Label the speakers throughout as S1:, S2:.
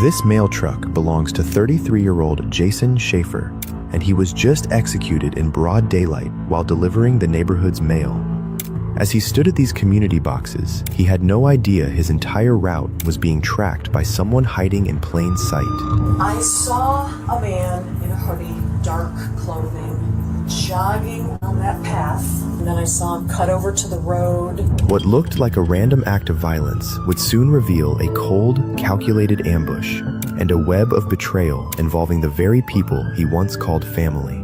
S1: This mail truck belongs to 33-year-old Jason Schafner, and he was just executed in broad daylight while delivering the neighborhood's mail. As he stood at these community boxes, he had no idea his entire route was being tracked by someone hiding in plain sight.
S2: I saw a man in a hoodie, dark clothing, jogging on that path, and then I saw him cut over to the road.
S1: What looked like a random act of violence would soon reveal a cold, calculated ambush and a web of betrayal involving the very people he once called family.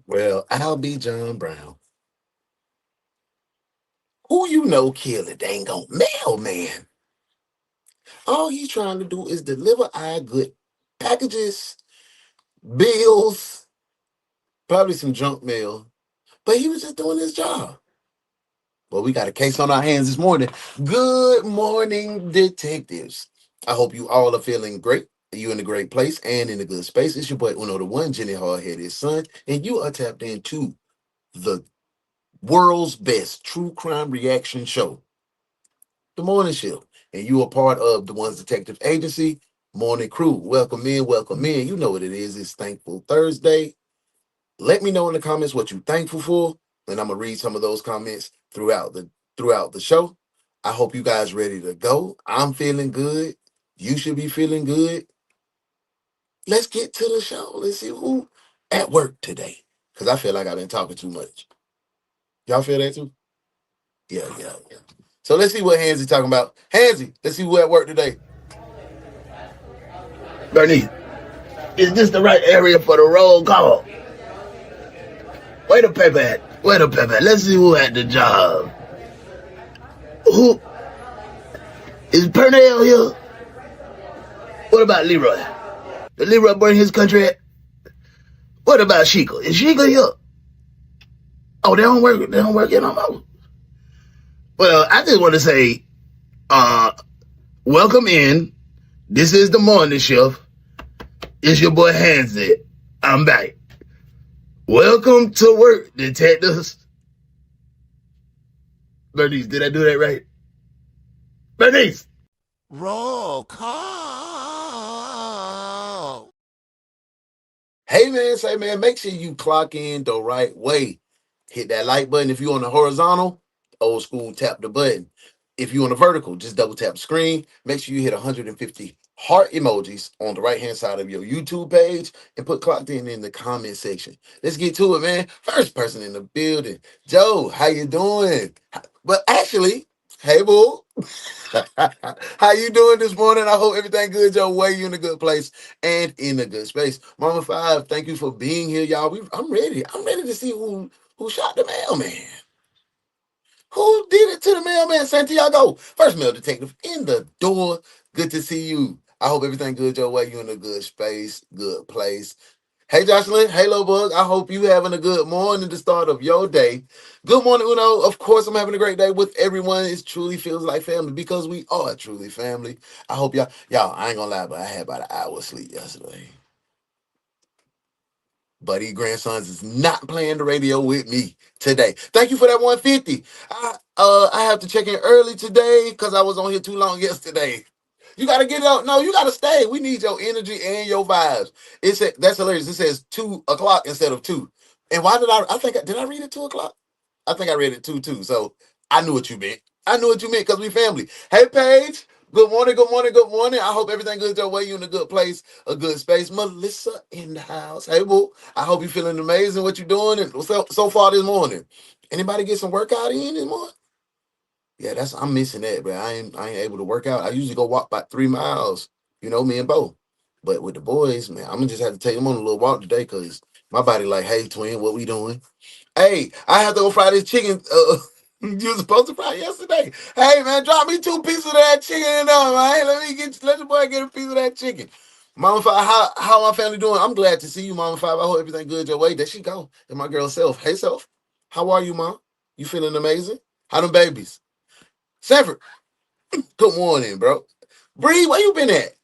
S3: Well, I'll be John Brown. Who you know killed a dang on mailman? All he's trying to do is deliver our good packages, bills, probably some junk mail, but he was just doing his job. Well, we got a case on our hands this morning. Good morning, detectives. I hope you all are feeling great. You in a great place and in a good space. It's your boy UnoDaOne, Jenny Hardheaded son, and you are tapped into the world's best true crime reaction show, The Morning Shift. And you are part of the One's Detective Agency, Morning Crew. Welcome in, welcome in. You know what it is. It's Thankful Thursday. Let me know in the comments what you're thankful for, and I'm gonna read some of those comments throughout the show. I hope you guys ready to go. I'm feeling good. You should be feeling good. Let's get to the show. Let's see who at work today, because I feel like I've been talking too much. Y'all feel that too? Yeah. So let's see what Hansy talking about. Hansy, let's see who at work today.
S4: Bernice, is this the right area for the roll call? Where the paper at? Let's see who had the job. Who? Is Pernell here? What about Leroy? Did Leroy bring his country at? What about Sheikah? Is Sheikah here? Oh, they don't work in no more. Well, I just want to say, welcome in. This is the morning shift. It's your boy Hansy. I'm back. Welcome to work, detectives. Bernice, did I do that right? Bernice!
S5: Roll call.
S3: Hey man, say man, make sure you clock in the right way. Hit that like button. If you're on the horizontal, old school, tap the button. If you're on the vertical, just double tap the screen. Make sure you hit 150 heart emojis on the right hand side of your YouTube page and put clocked in the comment section. Let's get to it, man. First person in the building, Joe. How you doing? But actually, hey boo, how you doing this morning? I hope everything good your way. You in a good place and in a good space. Mama Five, thank you for being here, y'all. I'm ready. I'm ready to see who shot the mailman. Who did it to the mailman, Santiago? First mail detective in the door. Good to see you. I hope everything good your way. You in a good space, good place. Hey, Jocelyn. Hey, Lil Bug. I hope you having a good morning, the start of your day. Good morning, Uno. Of course, I'm having a great day with everyone. It truly feels like family because we are truly family. I hope y'all, I ain't gonna lie, but I had about an hour of sleep yesterday. Buddy Grandsons is not playing the radio with me today. Thank you for that 150. I have to check in early today because I was on here too long yesterday. You gotta get out. No, you gotta stay. We need your energy and your vibes. That's hilarious. It says 2:00 instead of 2. And why did I read it 2:00? I think I read it 2 too. So I knew what you meant. Because we family. Hey Paige. Good morning. I hope everything good your way. You in a good place, a good space. Melissa in the house. Hey, boo. I hope you're feeling amazing. What you doing and so far this morning? Anybody get some workout in this morning? Yeah, I'm missing that, but I ain't able to work out. I usually go walk about 3 miles. You know, me and Bo. But with the boys, man, I'm gonna just have to take them on a little walk today because my body like, hey, twin, what we doing? Hey, I have to go fry this chicken. You were supposed to fry yesterday. Hey man, drop me 2 pieces of that chicken in there, man. Let your boy get a piece of that chicken. Mama Five, how my family doing? I'm glad to see you, Mama Five. I hope everything good your way. There she go. And my girl Self. Hey Self, how are you, Mom? You feeling amazing? How them babies? Sanford, good morning, bro. Bree, where you been at?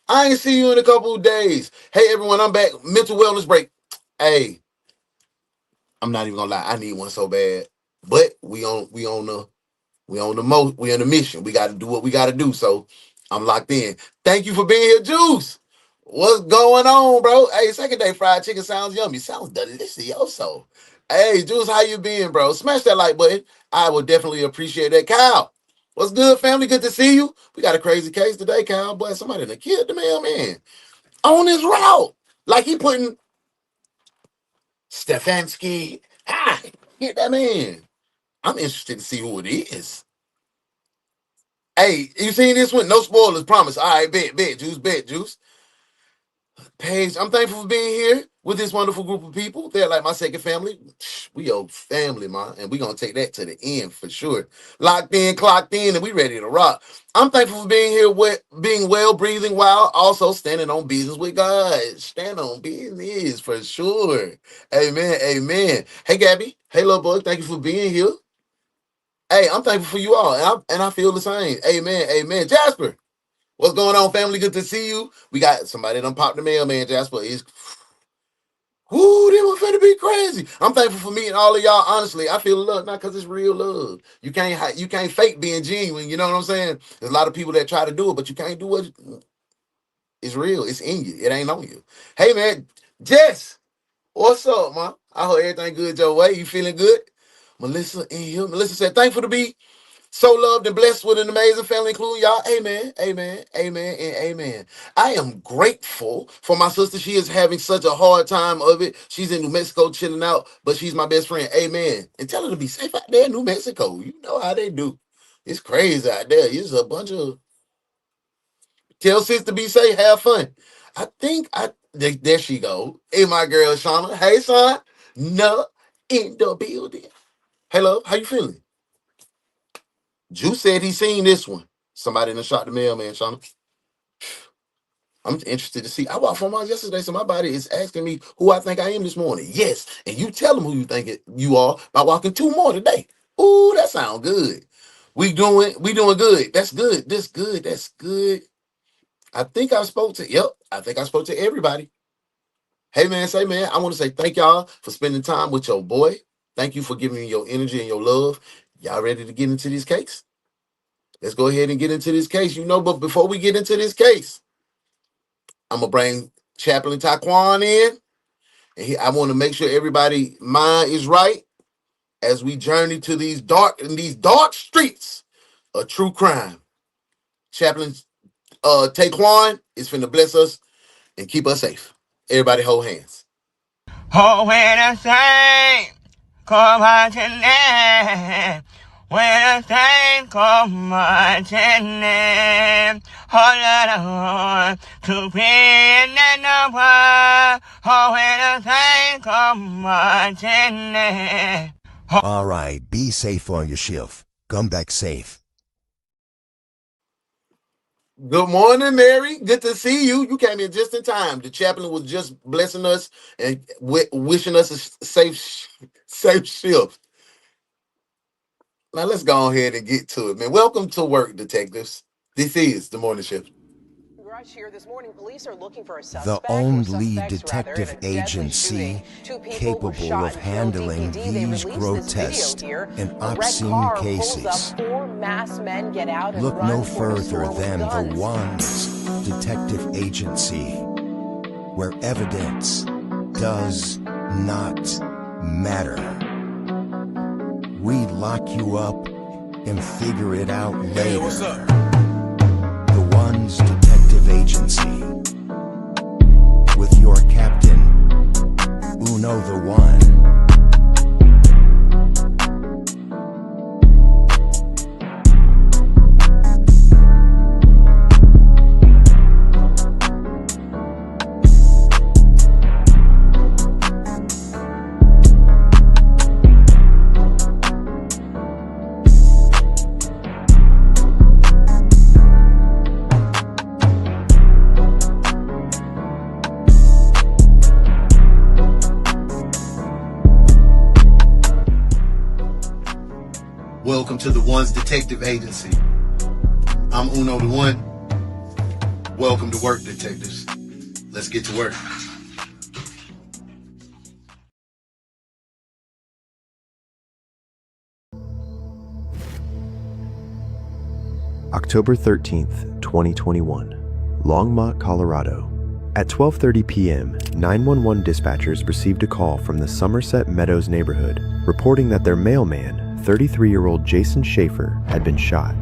S3: I ain't see you in a couple of days. Hey everyone, I'm back. Mental wellness break. Hey, I'm not even gonna lie. I need one so bad. But we on the mission. We got to do what we got to do. So I'm locked in. Thank you for being here, Juice. What's going on, bro? Hey, second day fried chicken sounds yummy. Sounds delicioso. Hey, Juice, how you been, bro? Smash that like button. I would definitely appreciate that. Kyle, what's good, family? Good to see you. We got a crazy case today, Kyle. Boy, somebody done killed the mailman on his route. Like he putting Stefanski. Ah, hit that man. I'm interested to see who it is. Hey, you seen this one? No spoilers, promise. All right, bet, Juice. Paige, I'm thankful for being here with this wonderful group of people. They're like my second family. We owe family, man, and we're going to take that to the end for sure. Locked in, clocked in, and we ready to rock. I'm thankful for being here, being well, breathing, while also standing on business with God. Stand on business for sure. Amen. Hey, Gabby. Hey, little boy. Thank you for being here. Hey, I'm thankful for you all, and I feel the same. Amen. Jasper, what's going on, family? Good to see you. We got somebody done popped the mail, man. Jasper is, whoo, they were finna be crazy. I'm thankful for meeting all of y'all. Honestly, I feel love, not because it's real love. You can't fake being genuine. You know what I'm saying? There's a lot of people that try to do it, but you can't do what it's real. It's in you. It ain't on you. Hey, man, Jess, what's up, man? I hope everything good your way. You feeling good? Melissa in here. Melissa said, thankful to be so loved and blessed with an amazing family, including y'all. Amen. I am grateful for my sister. She is having such a hard time of it. She's in New Mexico chilling out, but she's my best friend. Amen. And tell her to be safe out there in New Mexico. You know how they do. It's crazy out there. It's a bunch of... Tell sis to be safe. Have fun. There she go. Hey, my girl, Shauna. Hey, son. No, in the building. Hey, love. How you feeling? Juice said he seen this one. Somebody done shot the mailman, Shauna. I'm interested to see. I walked 4 miles yesterday, so my body is asking me who I think I am this morning. Yes, and you tell them who you think you are by walking 2 more today. Ooh, that sounds good. We doing good. That's good. That's good. I think I spoke to everybody. Hey, man, I want to say thank y'all for spending time with your boy. Thank you for giving me your energy and your love. Y'all ready to get into this case? Let's go ahead and get into this case. But before we get into this case, I'm going to bring Chaplain Taquan in. And I want to make sure everybody's mind is right as we journey to these dark streets of true crime. Chaplain Taquan is finna bless us and keep us safe. Everybody hold hands.
S6: Oh, when I say, come on tonight. When I say, come on tonight. All that I want to be in that number. Oh, when I say, come on tonight.
S5: All right, be safe on your shift. Come back safe.
S3: Good morning, Mary. Good to see you. You came in just in time. The chaplain was just blessing us and wishing us a safe shift. Now let's go ahead and get to it, man. Welcome to work, detectives. This is the morning shift.
S7: Here this morning, police are looking for a
S5: The
S7: suspect
S5: only detective agency capable of handling these grotesque and obscene cases. Look no further than the One's detective agency, where evidence does not matter. We lock you up and figure it out later.
S8: What's up?
S5: The One's detective agency, with your captain, UnoDaOne.
S3: Welcome to the One's Detective Agency. I'm UnoDaOne. Welcome to work, detectives. Let's get to work.
S1: October 13th, 2021, Longmont, Colorado. At 12:30 p.m., 911 dispatchers received a call from the Somerset Meadows neighborhood reporting that their mailman, 33-year-old Jason Schafner, had been shot.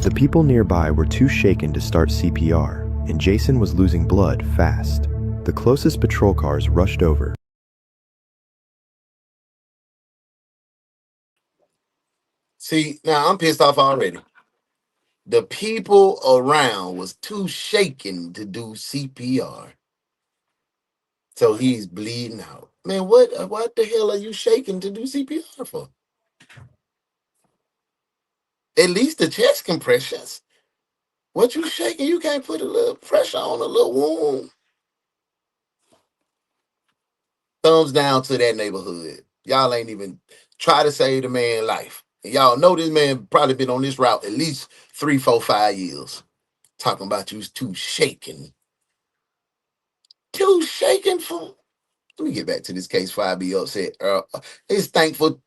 S1: The people nearby were too shaken to start CPR, and Jason was losing blood fast. The closest patrol cars rushed over.
S3: See, now I'm pissed off already. The people around was too shaken to do CPR. So he's bleeding out. Man, what the hell are you shaking to do CPR for? At least the chest compressions. What you shaking? You can't put a little pressure on a little wound. Thumbs down to that neighborhood. Y'all ain't even try to save the man's life. And y'all know this man probably been on this route at least 3, 4, 5 years. Talking about you too shaking. Too shaking for. Let me get back to this case before I be upset. It's thankful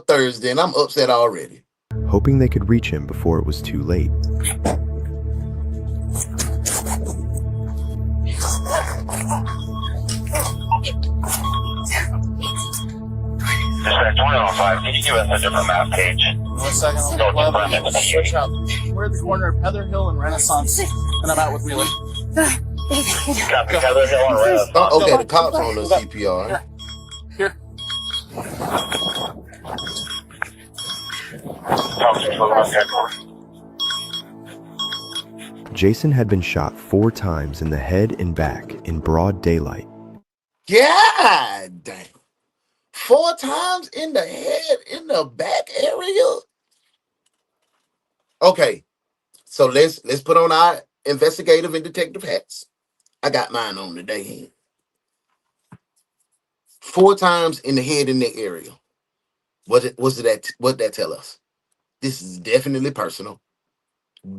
S3: Thursday, and I'm upset already.
S1: Hoping they could reach him before it was too late.
S8: Dispatch 105, can you give us a different map page?
S9: 1 second, I'll go up and switch out. We're at the corner of Heather Hill and Renaissance, and I'm out with Wheeler.
S8: Copy, Heather Hill and Renaissance.
S3: Oh, okay, the cops on the CPR.
S9: Here.
S1: Jason had been shot 4 times in the head and back in broad daylight.
S3: God damn. 4 times in the head, in the back area. Okay, so let's put on our investigative and detective hats. I got mine on today. 4 times in the head and neck area. What that tell us? This is definitely personal.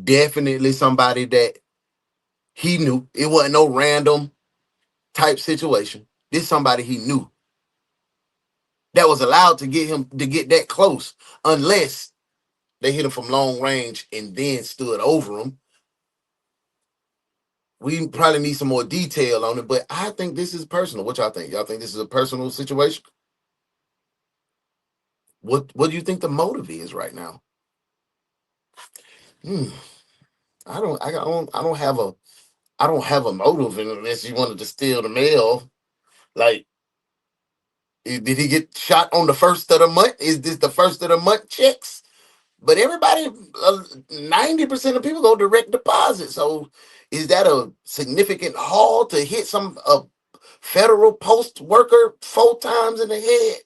S3: Definitely somebody that he knew. It wasn't no random type situation. This is somebody he knew that was allowed to get that close, unless they hit him from long range and then stood over him. We probably need some more detail on it, but I think this is personal. What y'all think? Y'all think this is a personal situation? What do you think the motive is right now? I don't have a motive unless you wanted to steal the mail. Like, did he get shot on the first of the month? Is this the first of the month checks? But everybody, 90% of people go direct deposit. So is that a significant haul to hit a federal post worker 4 times in the head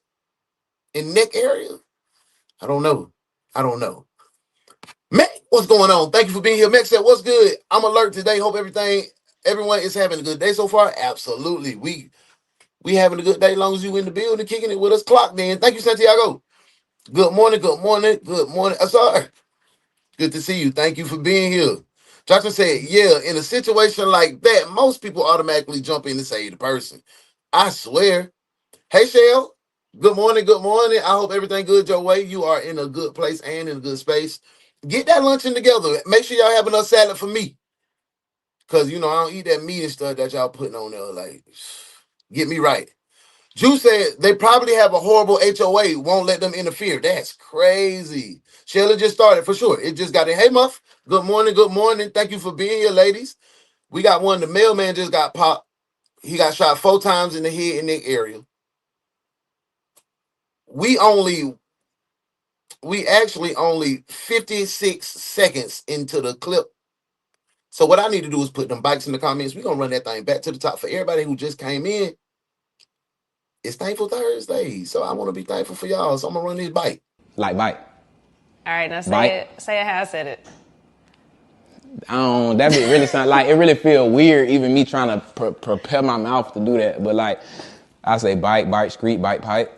S3: and neck area? I don't know. Mac, what's going on? Thank you for being here. Mac said, what's good? I'm alert today. Hope everyone is having a good day so far. Absolutely. We having a good day as long as you in the building, kicking it with us. Clock then. Thank you, Santiago. Good morning. Sorry. Good to see you. Thank you for being here. Joshua said, yeah, in a situation like that, most people automatically jump in and save the person. I swear. Hey, Shell. Good morning. I hope everything good your way. You are in a good place and in a good space. Get that luncheon together. Make sure y'all have enough salad for me. Because, I don't eat that meat and stuff that y'all putting on there. Like, get me right. Drew said they probably have a horrible HOA, won't let them interfere. That's crazy. Sheila just started, for sure. It just got in. Hey, Muff. Good morning. Thank you for being here, ladies. We got one. The mailman just got popped. He got shot 4 times in the head and neck area. We actually only 56 seconds into the clip. So what I need to do is put them bikes in the comments. We're going to run that thing back to the top. For everybody who just came in, it's Thankful Thursday. So I want to be thankful for y'all. So I'm going to run this bike.
S10: Like bite.
S11: All right, now say
S10: Bite.
S11: it. Say it how I said it.
S10: That bit really sound like, it really feel weird even me trying to prepare my mouth to do that. But like, I say bite, screet, bite, pipe.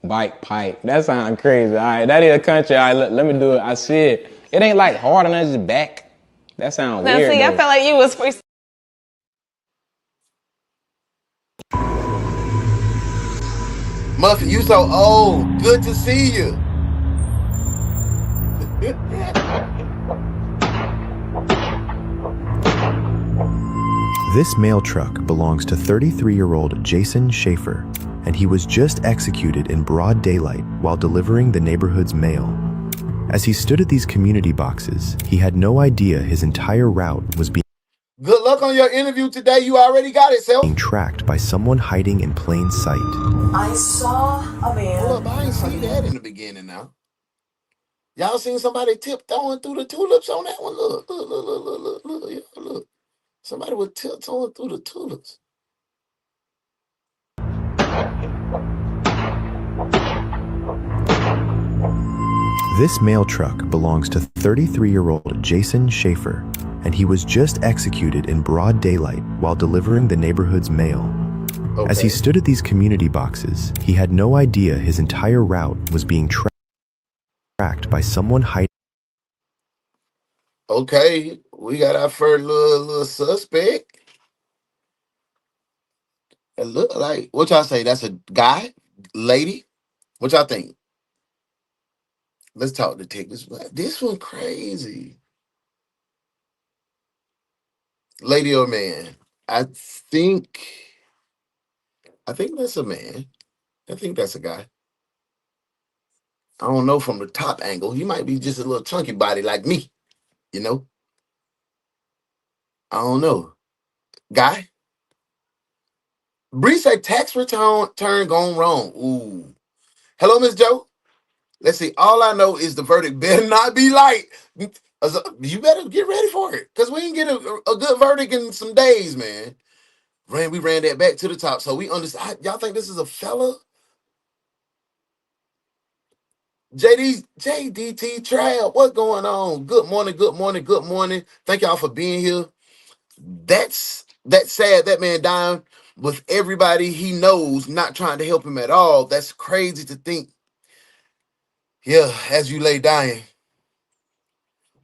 S10: Bike, pipe. That sounds crazy. All right, that is a country. All right, let me do it. I said, it ain't like hard enough, just back. That sounds
S11: Now
S10: weird.
S11: see,
S10: though.
S11: I felt like you was first.
S3: Muffin, you so old. Good to see you.
S1: This mail truck belongs to 33-year-old Jason Schafner, and he was just executed in broad daylight while delivering the neighborhood's mail. As he stood at these community boxes, he had no idea his entire route was being
S3: Good luck on your interview today. You already got it, Self.
S1: tracked by someone hiding in plain sight.
S2: I saw a man.
S3: Hold up, I ain't seen that in the beginning now. Y'all seen somebody tiptoeing through the tulips on that one? Look, look, look, look, look, look, look, yeah, look. Somebody was tiptoeing through the tulips.
S1: This mail truck belongs to 33-year-old Jason Schafner, and he was just executed in broad daylight while delivering the neighborhood's mail.
S3: Okay.
S1: As he stood at these community boxes, he had no idea his entire route was being tracked by someone hiding.
S3: Okay, we got our first little suspect. It look like, what y'all say? That's a guy, lady. What y'all think? Let's talk detectives. This one crazy. Lady or man? I think that's a man. I think that's a guy. I don't know from the top angle. He might be just a little chunky body like me, you know? I don't know. Guy? Bree say tax return gone wrong. Ooh. Hello, Miss Joe. Let's see. All I know is the verdict better not be light. You better get ready for it, because we ain't get a good verdict in some days, man. We ran that back to the top, so we understand. Y'all think this is a fella? JDT Trav, what's going on? Good morning, good morning, good morning. Thank y'all for being here. That's sad, that man dying with everybody he knows not trying to help him at all. That's crazy to think. Yeah, as you lay dying,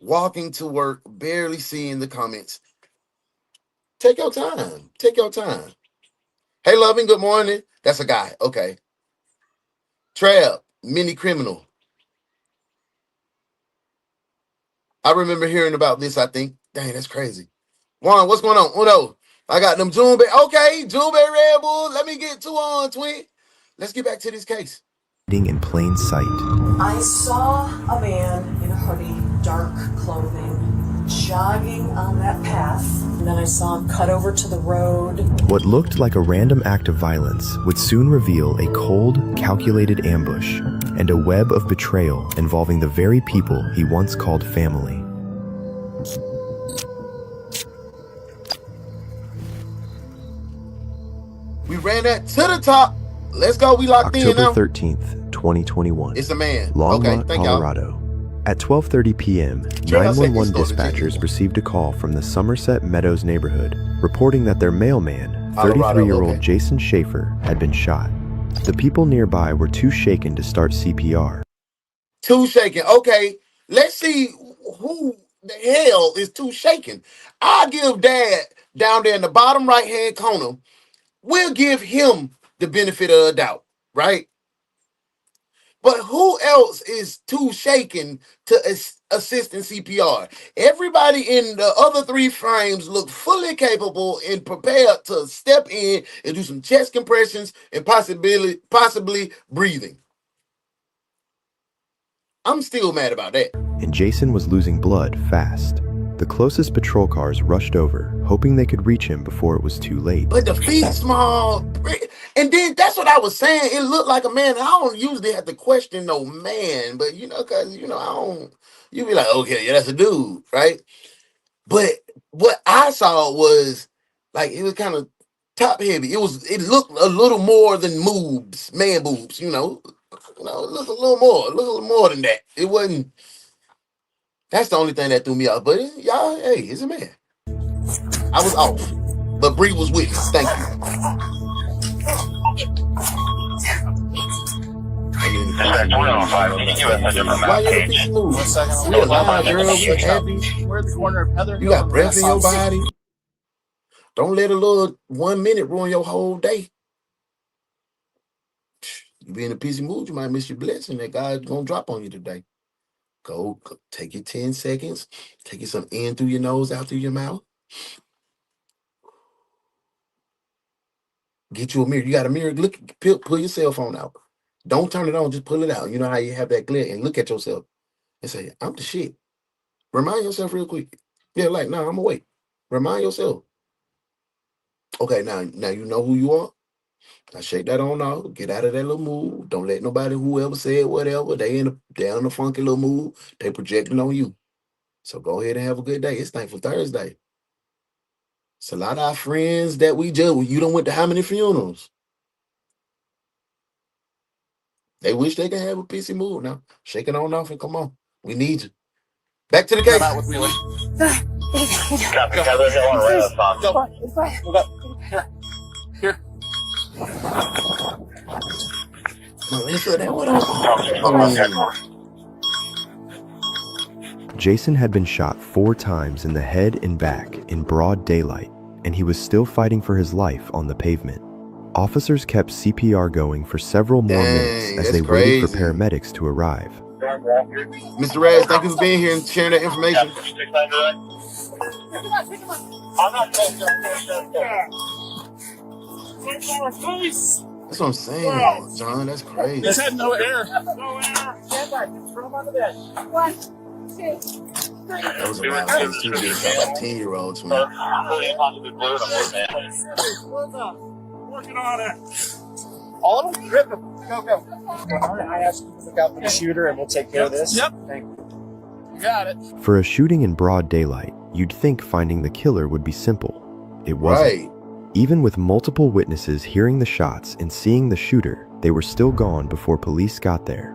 S3: walking to work, barely seeing the comments. Take your time. Take your time. Hey, loving, good morning. That's a guy. Okay. Trav, mini criminal. I remember hearing about this, I think. Dang, that's crazy. Juan, what's going on? Uno, I got them Juneberry. Okay, Juneberry Red Bull. Let me get two on, twin. Let's get back to this case.
S1: In plain sight.
S2: I saw a man in a hoodie, dark clothing, jogging on that path. And then I saw him cut over to the road.
S1: What looked like a random act of violence would soon reveal a cold, calculated ambush and a web of betrayal involving the very people he once called family.
S3: We ran that to the top. Let's go. We locked in now.
S1: October 13th, 2021.
S3: It's a man.
S1: Longmont,
S3: Okay, thank y'all.
S1: Colorado. At 12:30 p.m., 911 dispatchers received a call from the Somerset Meadows neighborhood reporting that their mailman, 33-year-old Jason Schafner, had been shot. The people nearby were too shaken to start CPR.
S3: Too shaken. Okay, let's see who the hell is too shaken. I'll give Dad down there in the bottom right-hand corner. We'll give him the benefit of the doubt, right? But who else is too shaken to assist in CPR? Everybody in the other three frames look fully capable and prepared to step in and do some chest compressions and possibly breathing. I'm still mad about that.
S1: And Jason was losing blood fast. The closest patrol cars rushed over, hoping they could reach him before it was too late.
S3: But the feet small. And then that's what I was saying. It looked like a man. I don't usually have to question no man, but because I don't, you be like, okay, yeah, that's a dude, right? But what I saw was like it was kind of top heavy. It looked a little more than man boobs, it looked a little more than that. It wasn't. That's the only thing that threw me off. But y'all, hey, it's a man. I was off, but Bree was with me. Thank you.
S8: Dispatch 105, can you give us a different map page?
S9: One second.
S3: We alive, girl. We happy.
S9: We're at the corner of Heather Hill.
S3: You got
S9: and
S3: breath in your
S9: Renaissance.
S3: body. Don't let a little 1 minute ruin your whole day. You be in a busy mood, you might miss your blessing that God's gonna drop on you today. Go take your 10 seconds. Take some in through your nose, out through your mouth. Get you a mirror. You got a mirror. Look, pull your cell phone out. Don't turn it on. Just pull it out. You know how you have that glare, and look at yourself and say, "I'm the shit." Remind yourself real quick. Yeah, like, nah, I'm awake. Remind yourself. Okay, now you know who you are. Now shake that on off. Get out of that little mood. Don't let nobody, whoever said whatever, they in a funky little mood. They projecting on you. So go ahead and have a good day. It's Thankful Thursday. It's a lot of our friends that we judge. You done went to how many funerals? They wish they could have a pissy mood now. Shake it on off and come on. We need you. Back to the case.
S9: Out with Wheeler.
S8: Copy, Heather Hill and Renaissance.
S9: Go. Here.
S3: Melissa, that what I'm
S1: Jason had been shot 4 times in the head and back in broad daylight, and he was still fighting for his life on the pavement. Officers kept CPR going for several more minutes as they waited for paramedics to arrive.
S3: Mr. Rez, thank you for being here and sharing that information. That's what I'm saying, John. That's crazy.
S9: This had no air.
S3: That was a wild case too. It's about 10-year-olds.
S9: Working on it. All of them? Go.
S12: I asked you to look out for the shooter and we'll take care of this.
S9: Yep.
S12: Thank you.
S9: You got it.
S1: For a shooting in broad daylight, you'd think finding the killer would be simple. It wasn't.
S3: Right.
S1: Even with multiple witnesses hearing the shots and seeing the shooter, they were still gone before police got there.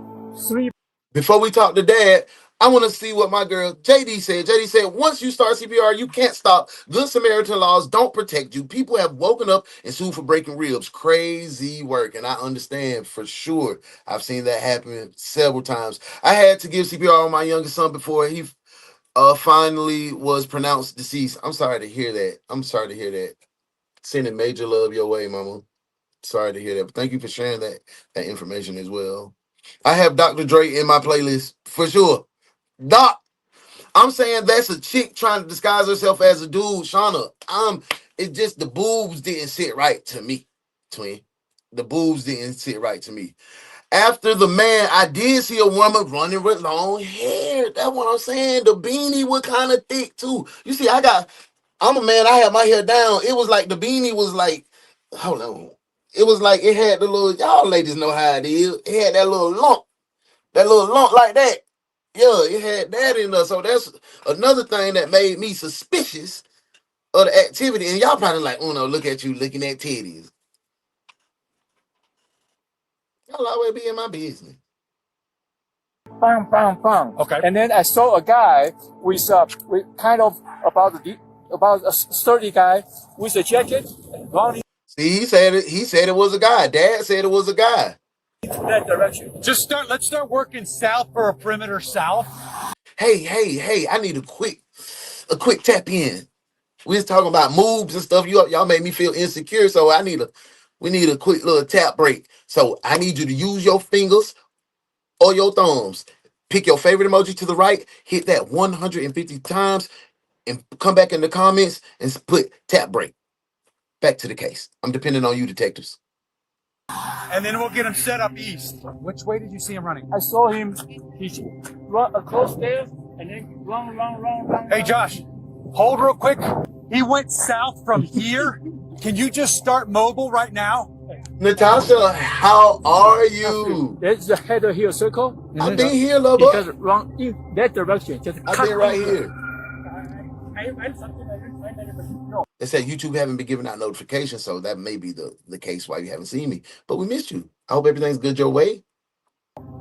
S3: Before we talk to Dad, I want to see what my girl JD said. JD said, once you start CPR, you can't stop. Good Samaritan laws don't protect you. People have woken up and sued for breaking ribs. Crazy work. And I understand for sure. I've seen that happen several times. I had to give CPR on my youngest son before he finally was pronounced deceased. I'm sorry to hear that. Sending major love your way, Mama. Sorry to hear that. But thank you for sharing that information as well. I have Dr. Dre in my playlist for sure. Doc, I'm saying that's a chick trying to disguise herself as a dude, Shauna. It's just the boobs didn't sit right to me, twin. The boobs didn't sit right to me. After the man, I did see a woman running with long hair. That's what I'm saying. The beanie was kind of thick too. You see, I'm a man. I had my hair down. It was like the beanie was like, hold on. It was like it had the little, y'all ladies know how it is. It had that little lump like that. Yeah, it had that in there. So that's another thing that made me suspicious of the activity. And y'all probably like, oh no, look at you looking at titties. Y'all always be in my business.
S12: Bang, bang, bang.
S9: Okay.
S12: And then I saw a guy with kind of about a sturdy guy with a jacket.
S3: See, he said it was a guy. Dad said it was a guy.
S12: That direction.
S9: Let's start working south for a perimeter south.
S3: Hey, I need a quick tap in. We was talking about moves and stuff. Y'all made me feel insecure, so we need a quick little tap break. So I need you to use your fingers or your thumbs. Pick your favorite emoji to the right, hit that 150 times, and come back in the comments and put tap break. Back to the case. I'm depending on you, detectives.
S9: And then we'll get him set up east. Which way did you see him running?
S12: I saw him. He run across there and then run.
S9: Hey, Josh, hold real quick. He went south from here. Can you just start mobile right now?
S3: Natasha, how are you?
S12: That's the header here circle.
S3: I've been here, lover.
S12: Because run in that direction. Just
S3: I've been right here. They said YouTube haven't been giving out notifications, so that may be the case why you haven't seen me. But we missed you. I hope everything's good your way.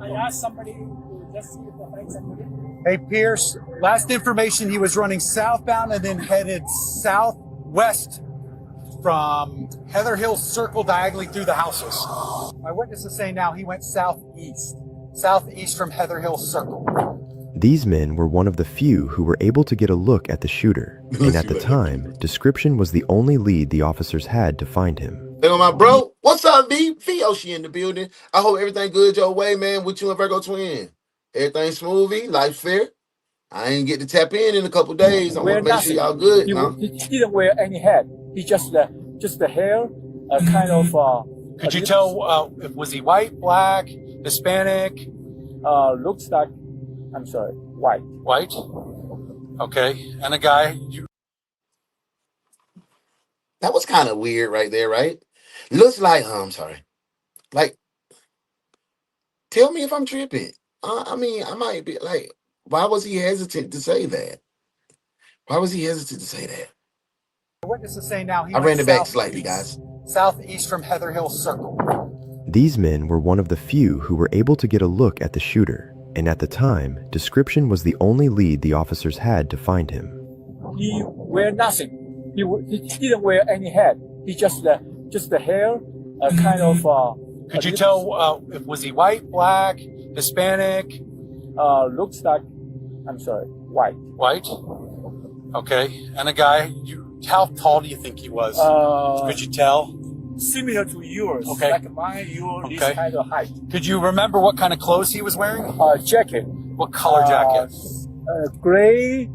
S12: I asked somebody to just see if the bike's somebody.
S9: Hey, Pierce, last information, he was running southbound and then headed southwest from Heather Hill Circle diagonally through the houses. My witness is saying now he went southeast from Heather Hill Circle.
S1: These men were one of the few who were able to get a look at the shooter, and at the time, description was the only lead the officers had to find him.
S3: Hey, my bro, what's up, V? Oshi in the building. I hope everything good your way, man, with you and Virgo Twin. Everything smoothie, life fair. I ain't get to tap in a couple days. I want to make sure y'all good now.
S12: He didn't wear any hat. He just the hair, kind of.
S9: Could you tell, was he white, black, Hispanic?
S12: Looks like, I'm sorry, white.
S9: White? Okay. And a guy,
S3: That was kind of weird right there, right? Looks like, I'm sorry. Like, tell me if I'm tripping. I mean, I might be like, why was he hesitant to say that? Why was he hesitant to say that?
S9: witnesses say now he
S3: I
S9: went
S3: ran it back slightly, guys.
S9: southeast from Heather Hill Circle.
S1: These men were one of the few who were able to get a look at the shooter, and at the time, description was the only lead the officers had to find him.
S12: He wear nothing. He didn't wear any hat. He just the hair, kind of.
S9: Could you tell, was he white, black, Hispanic?
S12: Looks like, I'm sorry, white.
S9: White? Okay. And a guy, how tall do you think he was? Could you tell?
S12: Similar to yours.
S9: Okay.
S12: Like mine, yours, this
S9: Okay.
S12: kind of height.
S9: Could you remember what kind of clothes he was wearing?
S12: Jacket.
S9: What color jacket?
S12: Gray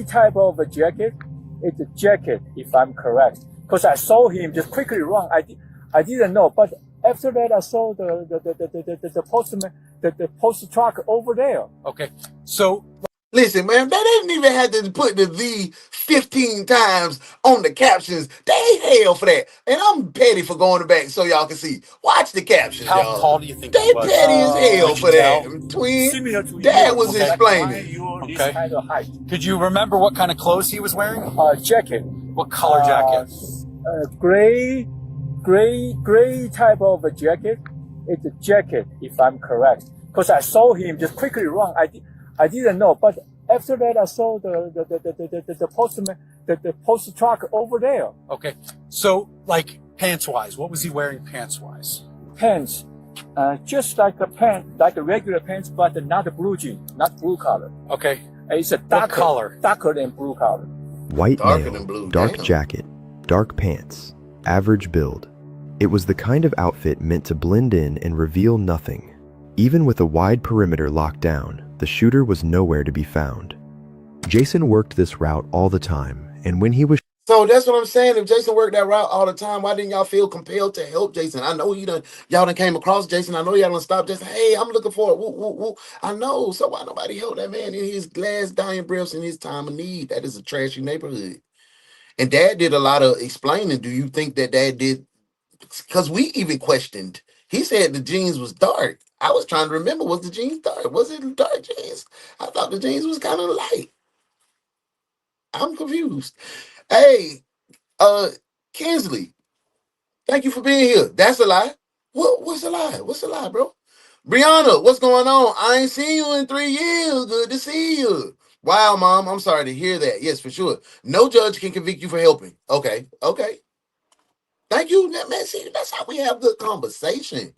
S12: type of a jacket. It's a jacket, if I'm correct. Because I saw him just quickly run. I didn't know, but after that I saw the postman, the post truck over there.
S9: Okay. So
S3: Listen, man, they didn't even have to put the 15 times on the captions. They ain't hell for that. And I'm petty for going back so y'all can see. Watch the captions,
S9: how
S3: y'all.
S9: tall do you think
S3: They
S9: he was?
S3: petty as hell
S9: Could
S3: for
S9: you
S3: that.
S9: tell?
S3: Twin,
S12: Similar to
S3: Dad
S12: yours.
S3: was
S12: Like
S3: explaining.
S12: mine, yours, this
S9: Okay.
S12: kind of height.
S9: Could you remember what kind of clothes he was wearing?
S12: Jacket.
S9: What color jacket?
S12: Gray type of a jacket. It's a jacket, if I'm correct. Because I saw him just quickly run. I didn't know, but after that I saw the postman, the post truck over there.
S9: Okay. So, like, pants-wise, what was he wearing pants-wise?
S12: Pants, just like a regular pants, but not a blue jean, not blue color.
S9: Okay.
S12: It's a
S9: What color?
S12: darker than blue color.
S1: White
S3: Darker
S1: male,
S3: than blue,
S1: dark
S3: damn.
S1: jacket, dark pants, average build. It was the kind of outfit meant to blend in and reveal nothing. Even with a wide perimeter locked down, the shooter was nowhere to be found. Jason worked this route all the time, and when he was
S3: So that's what I'm saying. If Jason worked that route all the time, why didn't y'all feel compelled to help Jason? I know y'all done came across Jason. I know y'all done stopped Jason. Hey, I'm looking for it. Woo, woo, woo. I know. So why nobody help that man in his last dying breaths in his time of need? That is a trashy neighborhood. And Dad did a lot of explaining. Do you think that Dad did? Because we even questioned. He said the jeans was dark. I was trying to remember, was the jeans dark? Was it dark jeans? I thought the jeans was kind of light. I'm confused. Hey, Kinsley, thank you for being here. That's a lie. What's a lie? What's a lie, bro? Brianna, what's going on? I ain't seen you in 3 years. Good to see you. Wow, Mom, I'm sorry to hear that. Yes, for sure. No judge can convict you for helping. Okay. Thank you, man. See, that's how we have good conversation.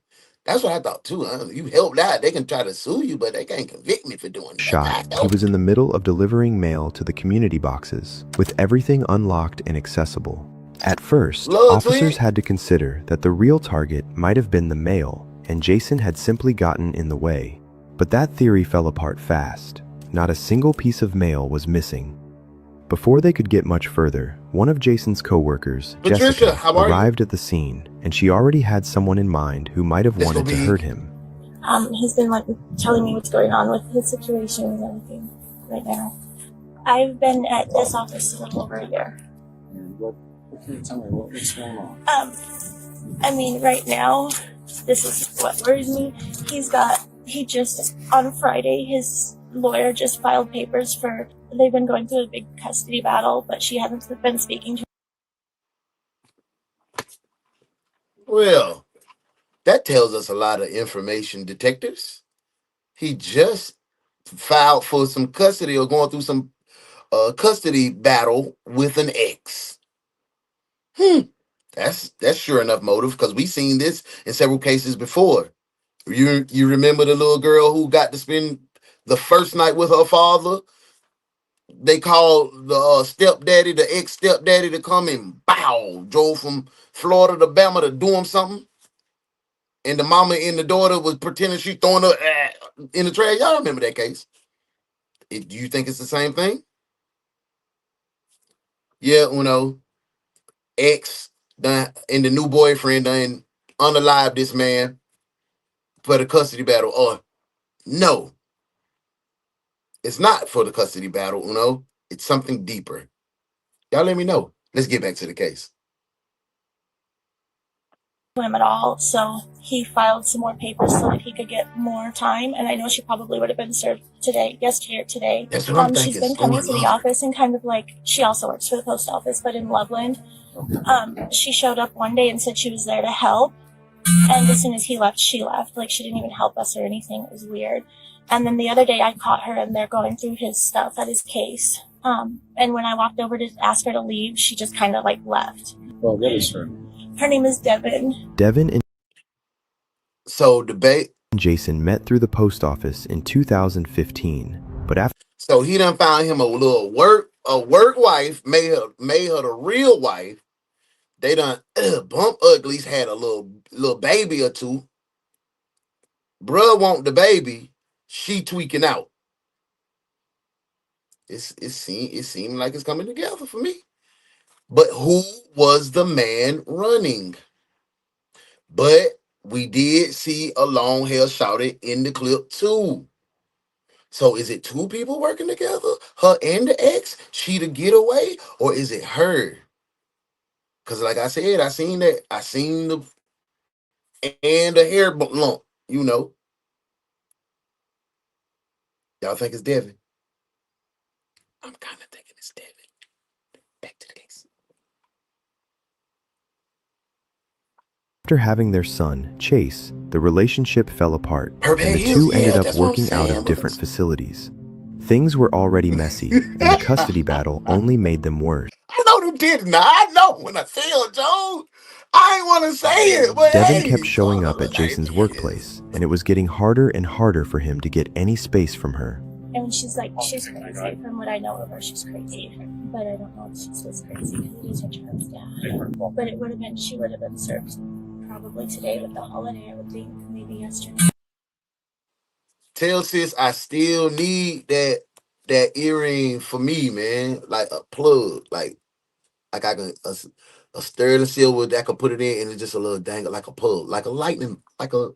S3: That's what I thought too. You helped out. They can try to sue you, but they can't convict me for doing that.
S1: shot, he was in the middle of delivering mail to the community boxes, with everything unlocked and accessible. At first,
S3: Love,
S1: officers
S3: twin.
S1: had to consider that the real target might have been the mail, and Jason had simply gotten in the way. But that theory fell apart fast. Not a single piece of mail was missing. Before they could get much further, one of Jason's co-workers,
S3: Patricia,
S1: Jessica,
S3: how are you?
S1: arrived at the scene, and she already had someone in mind who might have
S3: This
S1: wanted
S3: will
S1: to
S3: be-
S1: hurt him.
S13: He's been like telling me what's going on with his situation and everything right now. I've been at this office a little over a year.
S12: Tell me what's going on.
S13: I mean, right now, this is what worries me. He just, on Friday, his lawyer just filed papers for, they've been going through a big custody battle, but she hasn't been speaking to
S3: Well, that tells us a lot of information, detectives. He just filed for some custody or going through some custody battle with an ex. That's sure enough motive, because we've seen this in several cases before. You remember the little girl who got to spend the first night with her father? They called the stepdaddy, the ex-stepdaddy, to come and drove from Florida to Bama to do him something. And the mama and the daughter was pretending she throwing her in the trash. Y'all remember that case? Do you think it's the same thing? Yeah, ex done and the new boyfriend done unalive this man for the custody battle. Or no, it's not for the custody battle. It's something deeper. Y'all let me know. Let's get back to the case.
S13: Him at all, so he filed some more papers so that he could get more time. And I know she probably would have been served yesterday or today.
S3: That's what I'm thinking.
S13: She's been coming to the office and kind of like, she also works for the post office, but in Loveland. She showed up one day and said she was there to help, and as soon as he left, she left. Like, she didn't even help us or anything. It was weird. And then the other day I caught her and they're going through his stuff at his case. And when I walked over to ask her to leave, she just kind of like left.
S12: Well, what is her?
S13: Her name is Devin.
S1: Devin and
S3: debate.
S1: Jason met through the post office in 2015, but after
S3: he done found him a work wife, made her the real wife. They done bump uglies, had a little baby or two. Bruh want the baby, she tweaking out. It seemed like it's coming together for me. But who was the man running? But we did see a long hair shouted in the clip too. So is it two people working together? Her and the ex? She the getaway? Or is it her? Because like I said, I seen the and the hair lump, Y'all think it's Devin? I'm kind of thinking it's Devin. Back to the case.
S1: After having their son, Chase, the relationship fell apart, and the two ended up working out of different facilities. Things were already messy, and the custody battle only made them worse.
S3: I know them didn't. I know when I feel Joe. I ain't want to say it, but
S1: Devin kept showing up at Jason's workplace, and it was getting harder and harder for him to get any space from her.
S13: And she's crazy. From what I know of her, she's crazy. But I don't know if she's this crazy. It is her child's dad. But she would have been served probably today with the holiday, I would think, maybe yesterday.
S3: Tell sis I still need that earring for me, man. Like a plug. Like I can a sterling silver that I can put it in and it's just a little dangle, like a plug, like a lightning, like a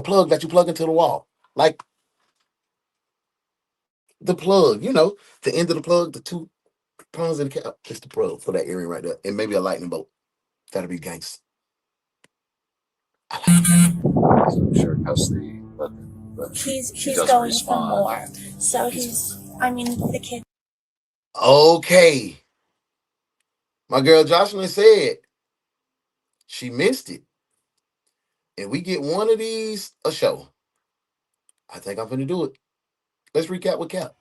S3: plug that you plug into the wall. Like the plug, the end of the plug, the two prongs in the cap. It's the plug for that earring right there. And maybe a lightning bolt. That'll be gangster.
S12: I'm sure custody, but
S13: he's going for more. So the kid.
S3: Okay. My girl Jocelyn said she missed it. And we get one of these a show. I think I'm gonna do it. Let's recap with Cap.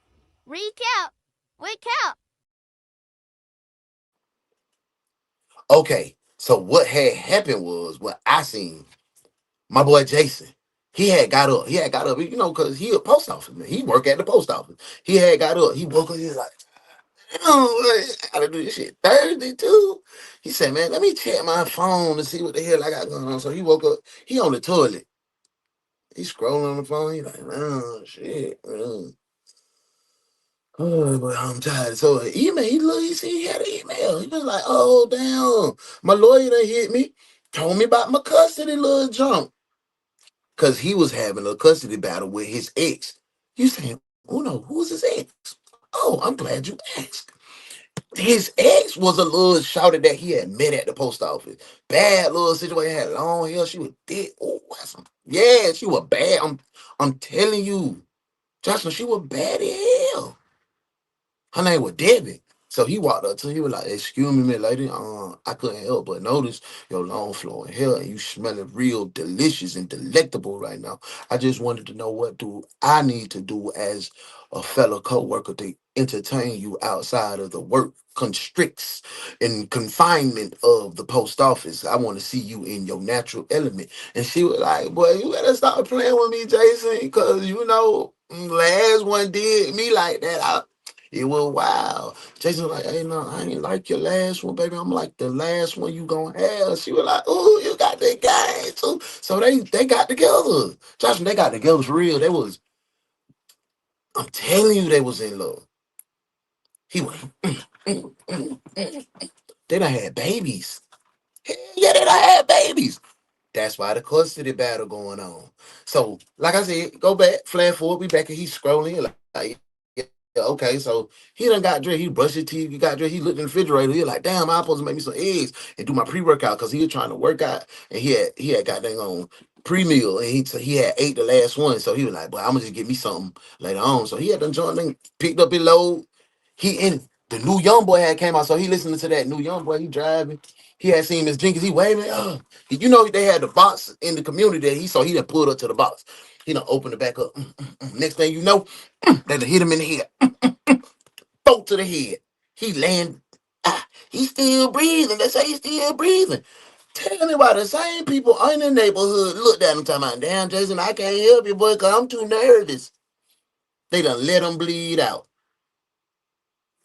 S14: Recap.
S3: Okay, so what had happened was what I seen. My boy Jason, he had got up, because he a post office man. He work at the post office. He had got up. He woke up. He was like, I gotta do this shit Thursday too. He said, man, let me check my phone to see what the hell I got going on. So he woke up. He on the toilet. He scrolling on the phone. He like, oh shit. Oh, but I'm tired. So an email, he had an email. He was like, oh, damn. My lawyer done hit me, told me about my custody little jump. Because he was having a custody battle with his ex. You saying, oh no, who's his ex? Oh, I'm glad you asked. His ex was a little shouted that he had met at the post office. Bad little situation, had long hair. She was thick. Oh, yeah, she was bad. I'm telling you. Jocelyn, she was bad as hell. Her name was Debbie. So he walked up to her, he was like, excuse me, lady, I couldn't help but notice your long flowing hair and you smelling real delicious and delectable right now. I just wanted to know what do I need to do as a fellow co-worker to entertain you outside of the work constricts and confinement of the post office. I want to see you in your natural element. And she was like, boy, you better stop playing with me, Jason, because last one did me like that. It was wild. Jason was like, hey, no, I ain't like your last one, baby. I'm like the last one you gonna have. She was like, ooh, you got that game too. So they got together. Josh, they got together for real. I'm telling you, they was in love. He went, they done had babies. Hell yeah, they done had babies. That's why the custody battle going on. So, like I said, go back, flash forward, we back and he's scrolling. Like, yeah, okay, so he done got dressed, he brushed his teeth, he got dressed, he looked in the refrigerator, he like, damn, I'm supposed to make me some eggs and do my pre-workout because he was trying to work out and he had got dang on pre-meal and he had ate the last one. So he was like, boy, I'm gonna just get me something later on. So he had done joined and picked up his load. The new young boy had came out, so he listening to that new young boy, he driving. He had seen Miss Jenkins, he waving, you know, they had the box in the community that he done pulled up to the box. He done opened it back up. Next thing you know, they done hit him in the head. Bolt to the head. He land. He's still breathing. They say he's still breathing. Tell me why the same people in the neighborhood looked at him talking about, damn, Jason, I can't help you, boy, because I'm too nervous. They done let him bleed out.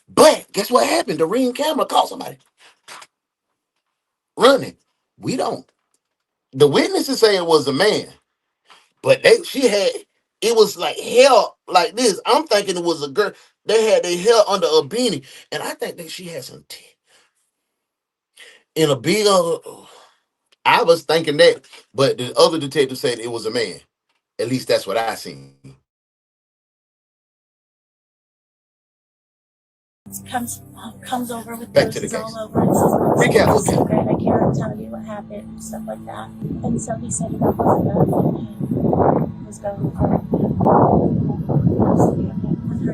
S3: But guess what happened? The Ring camera caught somebody running. We don't. The witnesses say it was a man, but it was like hell like this. I'm thinking it was a girl. They had their hair under a beanie, and I think that she had some teeth in a big. I was thinking that, but the other detective said it was a man. At least that's what I seen.
S13: Comes over with
S3: Back to the
S13: bruises
S3: case.
S13: all over and says,
S3: Recap.
S13: it's a secret, I can't tell you what happened, and stuff like that. And so he said enough was enough, and he was going with her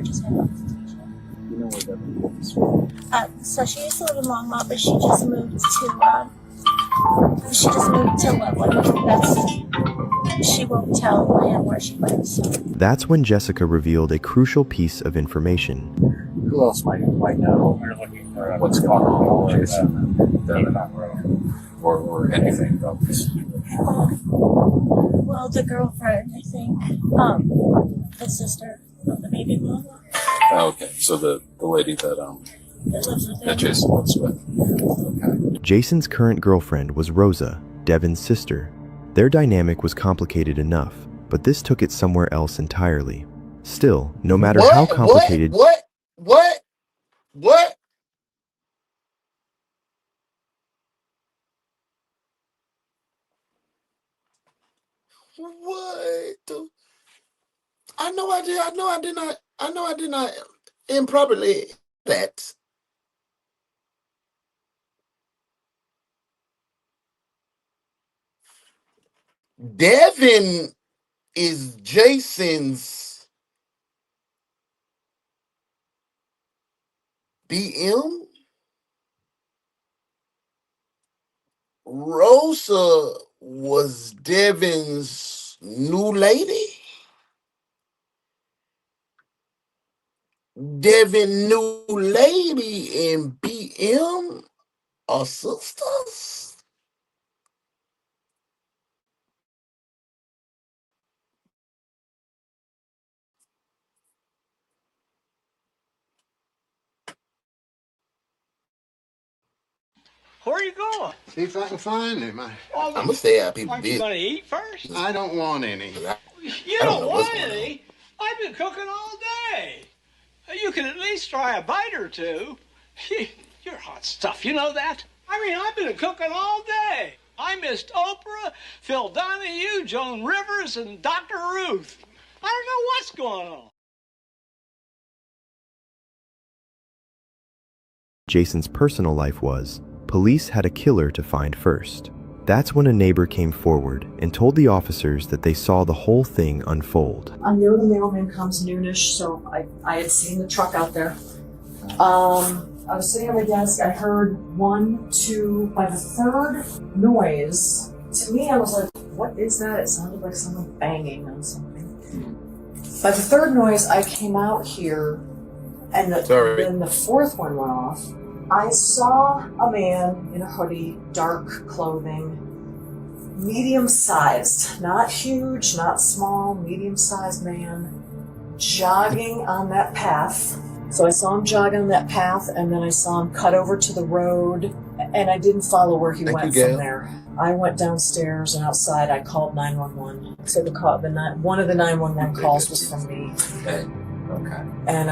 S13: just having a visitation.
S12: You know where that is from?
S13: So she used to live in Longmont, but she just moved to Loveland. She won't tell him where she lives.
S1: That's when Jessica revealed a crucial piece of information.
S12: Who else might know? We're looking for what's going on with Jason or anything about this situation.
S13: Well, the girlfriend, I think, the sister of the baby mama.
S12: Oh, okay, so the lady that Jason lives with. Okay.
S1: Jason's current girlfriend was Rosa, Devin's sister. Their dynamic was complicated enough, but this took it somewhere else entirely. Still, no matter how complicated...
S3: What? I know I did not improperly that. Devin is Jason's BM. Rosa was Devin's new lady. Devin new lady and BM are sisters.
S14: Where are you going?
S15: See if I can find him.
S3: I'm gonna stay out people
S14: Aren't you
S3: business.
S14: going to eat first?
S15: I don't want any.
S14: You don't want any? I've been cooking all day. You can at least try a bite or two. You're hot stuff, you know that? I mean, I've been cooking all day. I missed Oprah, Phil Donahue, Joan Rivers, and Dr. Ruth. I don't know what's going on.
S1: Jason's personal life was, police had a killer to find first. That's when a neighbor came forward and told the officers that they saw the whole thing unfold.
S2: I knew the mailman comes noonish, so I had seen the truck out there. I was sitting at my desk, I heard 1, 2, by the third noise, to me I was like, what is that? It sounded like someone banging on something. By the third noise, I came out here, and then the fourth one went off. I saw a man in a hoodie, dark clothing, medium-sized, not huge, not small, medium-sized man, jogging on that path. So I saw him jog on that path, and then I saw him cut over to the road, and I didn't follow where he went from there. I went downstairs, and outside I called 911. So one of the 911 calls was from me.
S3: Okay.
S2: And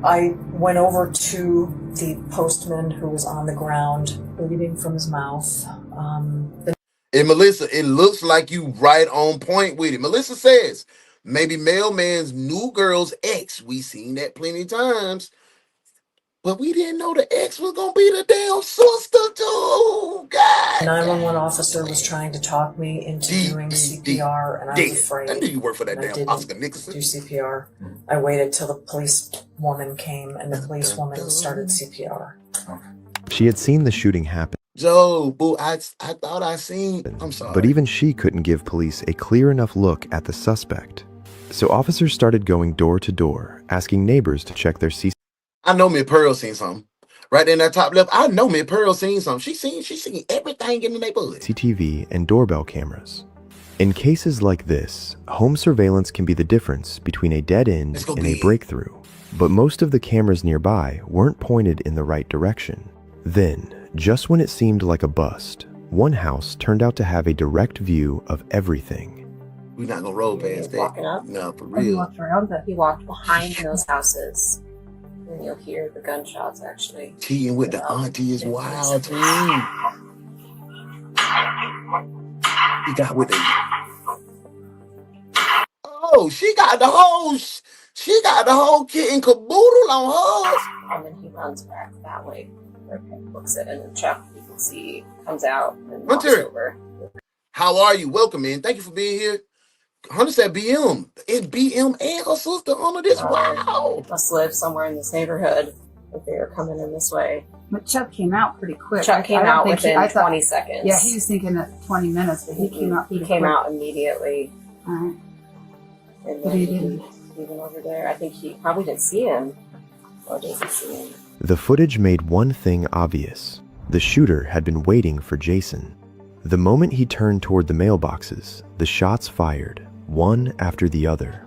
S2: I went over to the postman who was on the ground, bleeding from his mouth.
S3: And Melissa, it looks like you right on point with it. Melissa says, maybe Mailman's new girl's ex. We seen that plenty of times. But we didn't know the ex was going to be the damn sister, too. God.
S2: The 911 officer was trying to talk me into doing CPR, and I was afraid.
S3: I knew you worked for that damn Oscar Nicholson.
S2: Do CPR. I waited till the police woman came, and the police woman started CPR.
S1: She had seen the shooting happen.
S3: Joe, boo, I thought I seen. I'm sorry.
S1: But even she couldn't give police a clear enough look at the suspect. So officers started going door to door, asking neighbors to check their CCTV.
S3: I know Miss Pearl seen something. Right there in that top left, I know Miss Pearl seen something. She seen everything in the neighborhood.
S1: CCTV and doorbell cameras. In cases like this, home surveillance can be the difference between a dead end and a breakthrough. But most of the cameras nearby weren't pointed in the right direction. Then, just when it seemed like a bust, one house turned out to have a direct view of everything.
S3: We're not gonna roll past that.
S16: Walking up.
S3: No, for
S16: He
S3: real.
S16: walked around, but he walked behind those houses. And you'll hear the gunshots actually.
S3: Cheating with the auntie is wild too. He got with the. Oh, she got the whole kit and caboodle on hers.
S16: And then he runs back that way. Looks at it, and Chuck, you can see, comes out and walks over.
S3: How are you? Welcome, man. Thank you for being here. Hunter said BM. It's BM and her sister under this. Wow.
S16: Must live somewhere in this neighborhood if they are coming in this way.
S17: But Chuck came out pretty quick.
S16: Chuck came out within 20 seconds.
S17: Yeah, he was thinking at 20 minutes, but he came out.
S16: He came out immediately.
S17: All right.
S16: And
S17: But
S16: then
S17: he didn't.
S16: even over there, I think he probably didn't see him. Or did he see him?
S1: The footage made one thing obvious. The shooter had been waiting for Jason. The moment he turned toward the mailboxes, the shots fired, one after the other.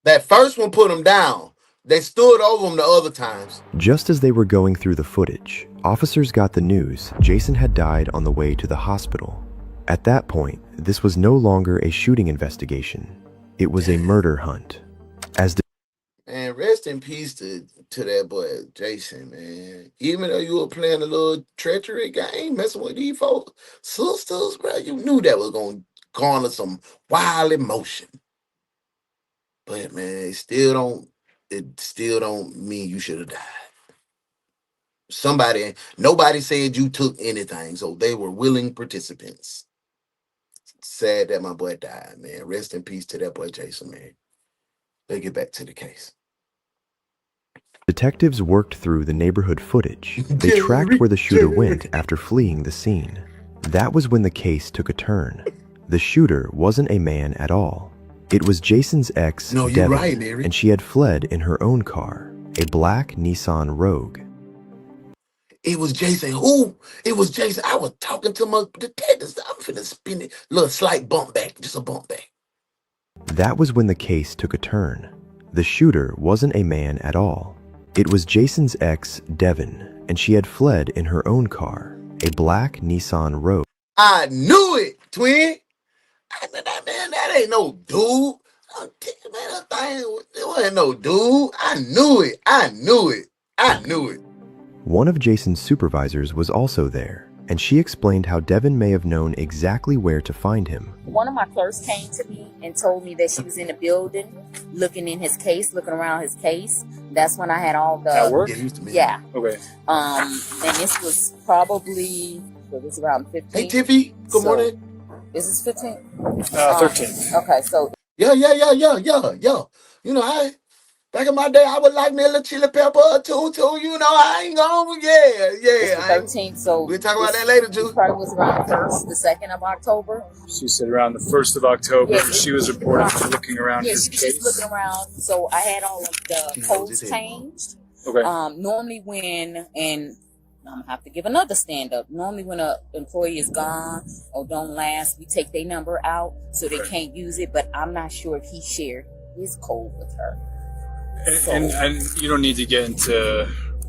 S3: That first one put him down. They stood over him the other times.
S1: Just as they were going through the footage, officers got the news Jason had died on the way to the hospital. At that point, this was no longer a shooting investigation. It was a murder hunt.
S3: And rest in peace to that boy Jason, man. Even though you were playing a little treachery game, messing with these folks, sisters, bro, you knew that was gonna garner some wild emotion. But man, it still don't mean you should have died. Nobody said you took anything, so they were willing participants. Sad that my boy died, man. Rest in peace to that boy Jason, man. Let's get back to the case.
S1: Detectives worked through the neighborhood footage. They tracked where the shooter went after fleeing the scene. That was when the case took a turn. The shooter wasn't a man at all. It was Jason's ex, Devin, and she had fled in her own car, a black Nissan Rogue.
S3: It was Jason. Who? It was Jason. I was talking to my detectives. I'm finna spin it. Little slight bump back. Just a bump back.
S1: That was when the case took a turn. The shooter wasn't a man at all. It was Jason's ex, Devin, and she had fled in her own car, a black Nissan Rogue.
S3: I knew it, twin. That ain't no dude. Man, that thing, it wasn't no dude. I knew it.
S1: One of Jason's supervisors was also there, and she explained how Devin may have known exactly where to find him.
S18: One of my clerks came to me and told me that she was in the building, looking around his case. That's when I had all the...
S12: At work?
S18: Yeah.
S12: Okay.
S18: And this was probably, it was around 15.
S3: Hey, Tiffy. Good morning.
S18: Is this 15?
S12: 13.
S18: Okay, so...
S3: Yeah. You know, back in my day, I would like me a little chili pepper or two. You know, I ain't gonna, yeah.
S18: 13, so...
S3: We'll talk about that later, too.
S18: Probably was around the 2nd of October.
S12: She said around the 1st of October,
S18: Yes.
S12: she was reported for looking around
S18: Yeah,
S12: his
S18: she was
S12: case.
S18: just looking around. So I had all of the codes changed.
S12: Okay.
S18: Normally when, and I'm gonna have to give another stand up. Normally when an employee is gone or don't last, we take their number out so they can't use it, but I'm not sure if he shared his code with her.
S9: And you don't need to get into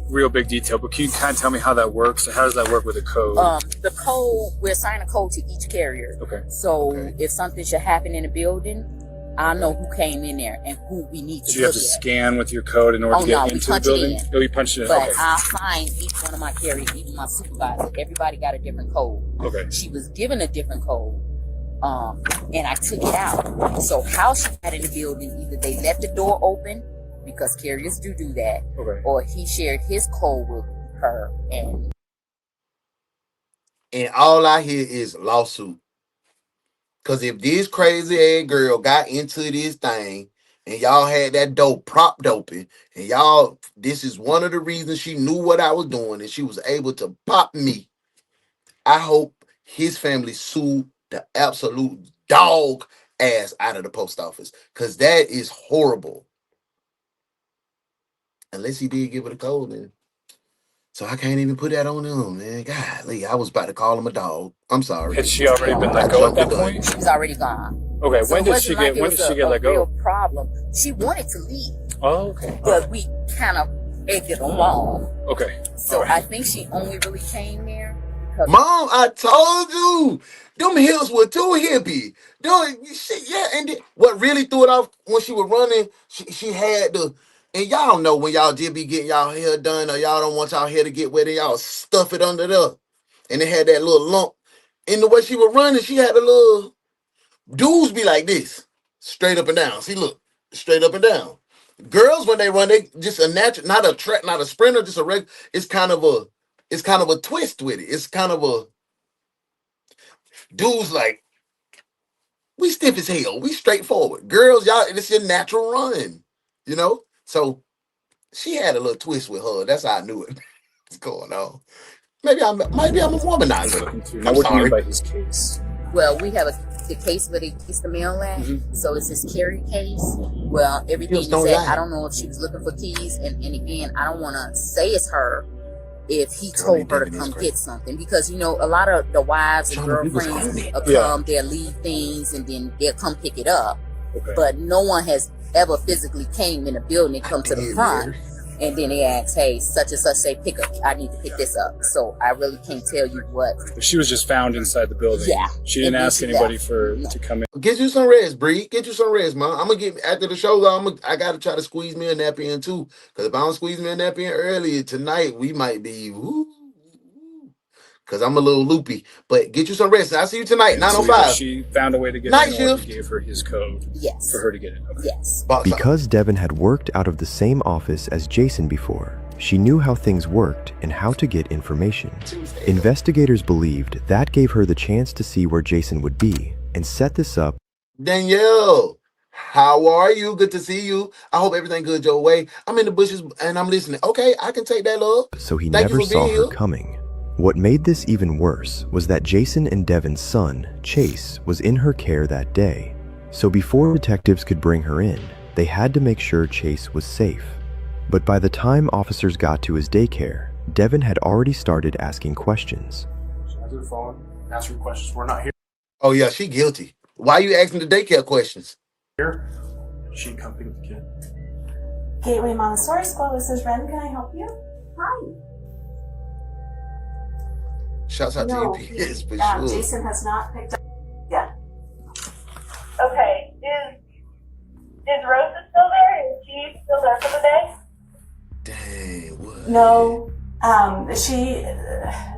S9: real big detail, but can you kind of tell me how that works? How does that work with the code?
S18: The code, we're assigning a code to each carrier.
S9: Okay.
S18: So if something should happen in a building, I know who came in there and who we need to
S9: So you have to scan with your code in order to get into the building? Oh, you punch it in.
S18: But
S9: Okay.
S18: I find each one of my carriers, even my supervisor, everybody got a different code.
S9: Okay.
S18: She was given a different code, and I took it out. So how she got in the building, either they left the door open, because carriers do that,
S9: okay,
S18: or he shared his code with her. And
S3: all I hear is lawsuit. Because if this crazy ass girl got into this thing and y'all had that door propped open and y'all, this is one of the reasons she knew what I was doing and she was able to pop me, I hope his family sued the absolute dog ass out of the post office. Because that is horrible. Unless he did give her the code, man. So I can't even put that on him, man. Golly, I was about to call him a dog. I'm sorry.
S9: Had she already been let go at that point?
S18: She was already gone.
S9: Okay,
S18: So
S9: when did she get let go?
S18: Real problem. She wanted to leave.
S9: Oh, okay.
S18: But we kind of egged it along.
S9: Okay.
S18: So I think she only really came there.
S3: Mom, I told you, them hills were too hippie. And then, what really threw it off when she was running, she had the. And y'all know when y'all just be getting y'all hair done or y'all don't want y'all hair to get wet and y'all stuff it under there. And it had that little lump. And the way she was running, she had a little dudes be like this. Straight up and down. See, look. Straight up and down. Girls, when they run, they just a natural, not a track, not a sprinter, just a regular. It's kind of a twist with it. It's kind of a dudes like, we stiff as hell. We straightforward. Girls, y'all, it's your natural run. You know? So she had a little twist with her. That's how I knew it. What's going on? Maybe I'm a womanizer.
S9: Now, what do you mean by his case?
S18: Well, we have the case where they kissed the Mailman. So it's his carry case. Well, everything is that I don't know if she was looking for keys. And again, I don't want to say it's her if he told her to come get something. Because, you know, a lot of the wives and girlfriends will come, they'll leave things, and then they'll come pick it up.
S9: Okay.
S18: But no one has ever physically came in a building and come to the front and then they ask, hey, such and such say pick up, I need to pick this up. So I really can't tell you what.
S9: She was just found inside the building.
S18: Yeah.
S9: She didn't ask anybody to come in.
S3: Get you some rest, Bree. Get you some rest, man. I'm gonna get after the show though. I gotta try to squeeze me a nap in too. Cause if I don't squeeze me a nap in early tonight, we might be Cause I'm a little loopy. But get you some rest. I'll see you tonight, 9:05.
S9: She found a way to get
S3: night
S9: in.
S3: Shift.
S9: He gave her his code.
S18: Yes.
S9: For her to get in. Okay.
S18: Yes.
S1: Because Devin had worked out of the same office as Jason before, she knew how things worked and how to get information. Investigators believed that gave her the chance to see where Jason would be and set this up.
S3: Danielle, how are you? Good to see you. I hope everything good your way. I'm in the bushes and I'm listening. Okay, I can take that, love.
S1: So he
S3: Thank you
S1: never
S3: for
S1: saw
S3: being
S1: her
S3: here.
S1: coming. What made this even worse was that Jason and Devin's son, Chase, was in her care that day. So before detectives could bring her in, they had to make sure Chase was safe. But by the time officers got to his daycare, Devin had already started asking questions.
S9: Answer the phone. Ask her questions. We're not here.
S3: Oh yeah, she guilty. Why are you asking the daycare questions?
S9: Here. She come pick up the kid.
S13: Gateway Montessori School, this is Ren. Can I help you? Hi.
S3: Shouts out to UPS for sure.
S13: Jason has not picked up yet. Okay. Is Rosa still there? Is she still there for the day?
S3: Dang, what?
S13: No.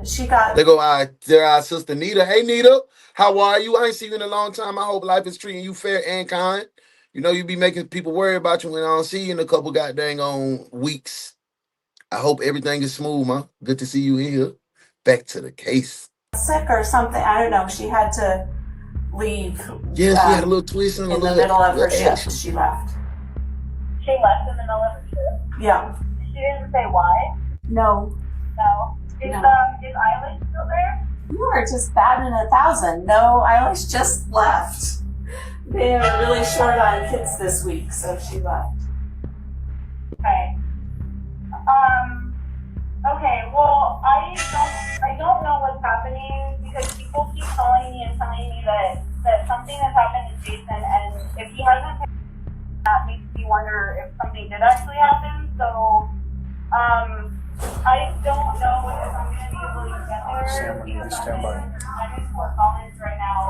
S13: She got.
S3: There go our sister Nita. Hey Nita, how are you? I ain't seen you in a long time. I hope life is treating you fair and kind. You know you be making people worry about you when I don't see you in a couple goddamn weeks. I hope everything is smooth, man. Good to see you in here. Back to the case.
S13: Sick or something. I don't know. She had to leave.
S3: Yeah, she had a little twist
S13: in the middle of her shift. She left.
S19: She left in the middle of her shift?
S13: Yeah.
S19: She didn't say why?
S13: No.
S19: No. Is Eilish still there?
S13: You are just batting 1,000. No, Eilish just left. They are really short on kids this week, so she left.
S19: Okay. Okay, well, I don't know what's happening because people keep calling me and telling me that something has happened to Jason, and if he hasn't, that makes me wonder if something did actually happen. So, I don't know if I'm going to be able to get there because I'm in Fort Collins right now.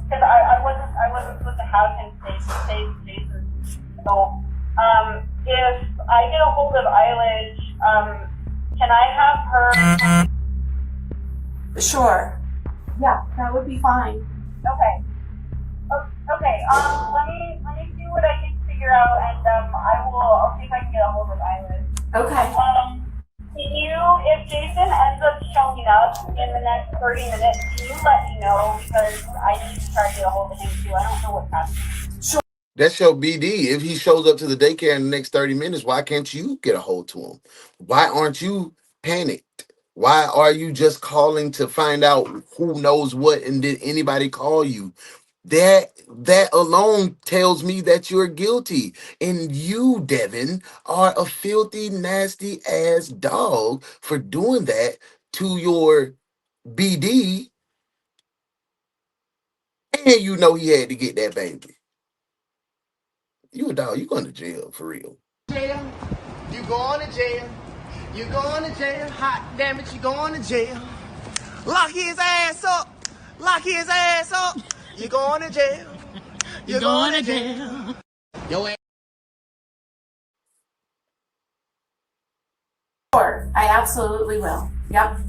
S19: Because I wasn't supposed to have him stay Jason. So, if I get a hold of Eilish, can I have her?
S2: Sure. Yeah, that would be fine.
S19: Okay. Okay. Let me see what I can figure out, and I'll see if I can get a hold of Eilish.
S2: Okay.
S19: Can you, if Jason ends up showing up in the next 30 minutes, can you let me know, because I need to try to get a hold of him too. I don't know what's happening.
S2: Sure.
S3: That's your BD. If he shows up to the daycare in the next 30 minutes, why can't you get a hold to him? Why aren't you panicked? Why are you just calling to find out who knows what, and did anybody call you? That alone tells me that you're guilty. And you, Devin, are a filthy, nasty ass dog for doing that to your BD. And you know he had to get that baby. You a dog, you going to jail for real.
S6: Jail, you going to jail. You going to jail. Hot damn it, you going to jail. Lock his ass up. Lock his ass up. You going to jail. You going to jail. Yo,
S2: Sure. I absolutely will. Yep.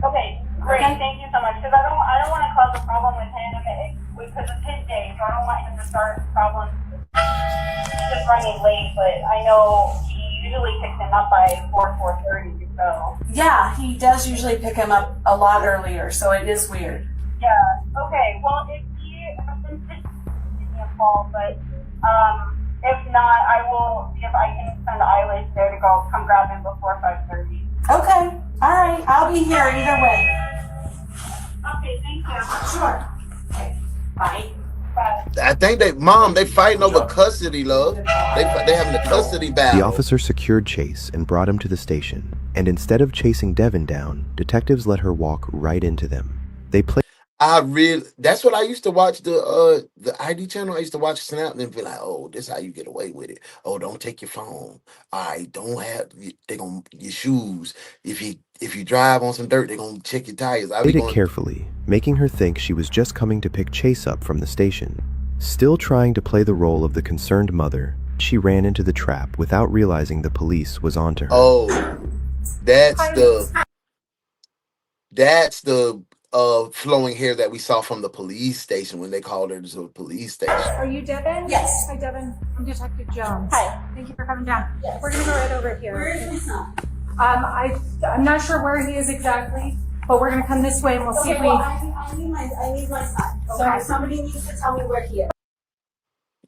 S19: Okay, great.
S2: Okay.
S19: Thank you so much. Because I don't want to cause a problem with him because it's his day, so I don't want him to start problems. He's just running late, but I know he usually picks him up by 4:30. So
S2: Yeah, he does usually pick him up a lot earlier, so it is weird.
S19: yeah. Okay. Well, if he happens to give me a call, but if not, I will see if I can send Eilish there to come grab him before 5:30.
S2: Okay. All right. I'll be here either way.
S19: Okay. Thank you.
S2: Sure. Okay. Bye.
S19: Bye.
S3: I think they fighting over custody, love. They having a custody battle.
S1: The officer secured Chase and brought him to the station, and instead of chasing Devin down, detectives let her walk right into them. They played.
S3: That's what I used to watch the ID channel. I used to watch Snap and be like, oh, this how you get away with it. Oh, don't take your phone. All right, don't have your shoes. If you drive on some dirt, they're gonna check your tires.
S1: Played it carefully, making her think she was just coming to pick Chase up from the station. Still trying to play the role of the concerned mother, she ran into the trap without realizing the police was onto her.
S3: Oh, that's the flowing hair that we saw from the police station when they called her to the police station.
S17: Are you Devin?
S2: Yes.
S17: Hi, Devin. I'm Detective Jones.
S2: Hi.
S17: Thank you for coming down.
S2: Yes.
S17: We're gonna go right over here.
S2: Where is my son?
S17: I'm not sure where he is exactly, but we're gonna come this way and we'll see if we.
S2: Well, I need my son.
S17: Okay.
S2: So somebody needs to tell me where he is.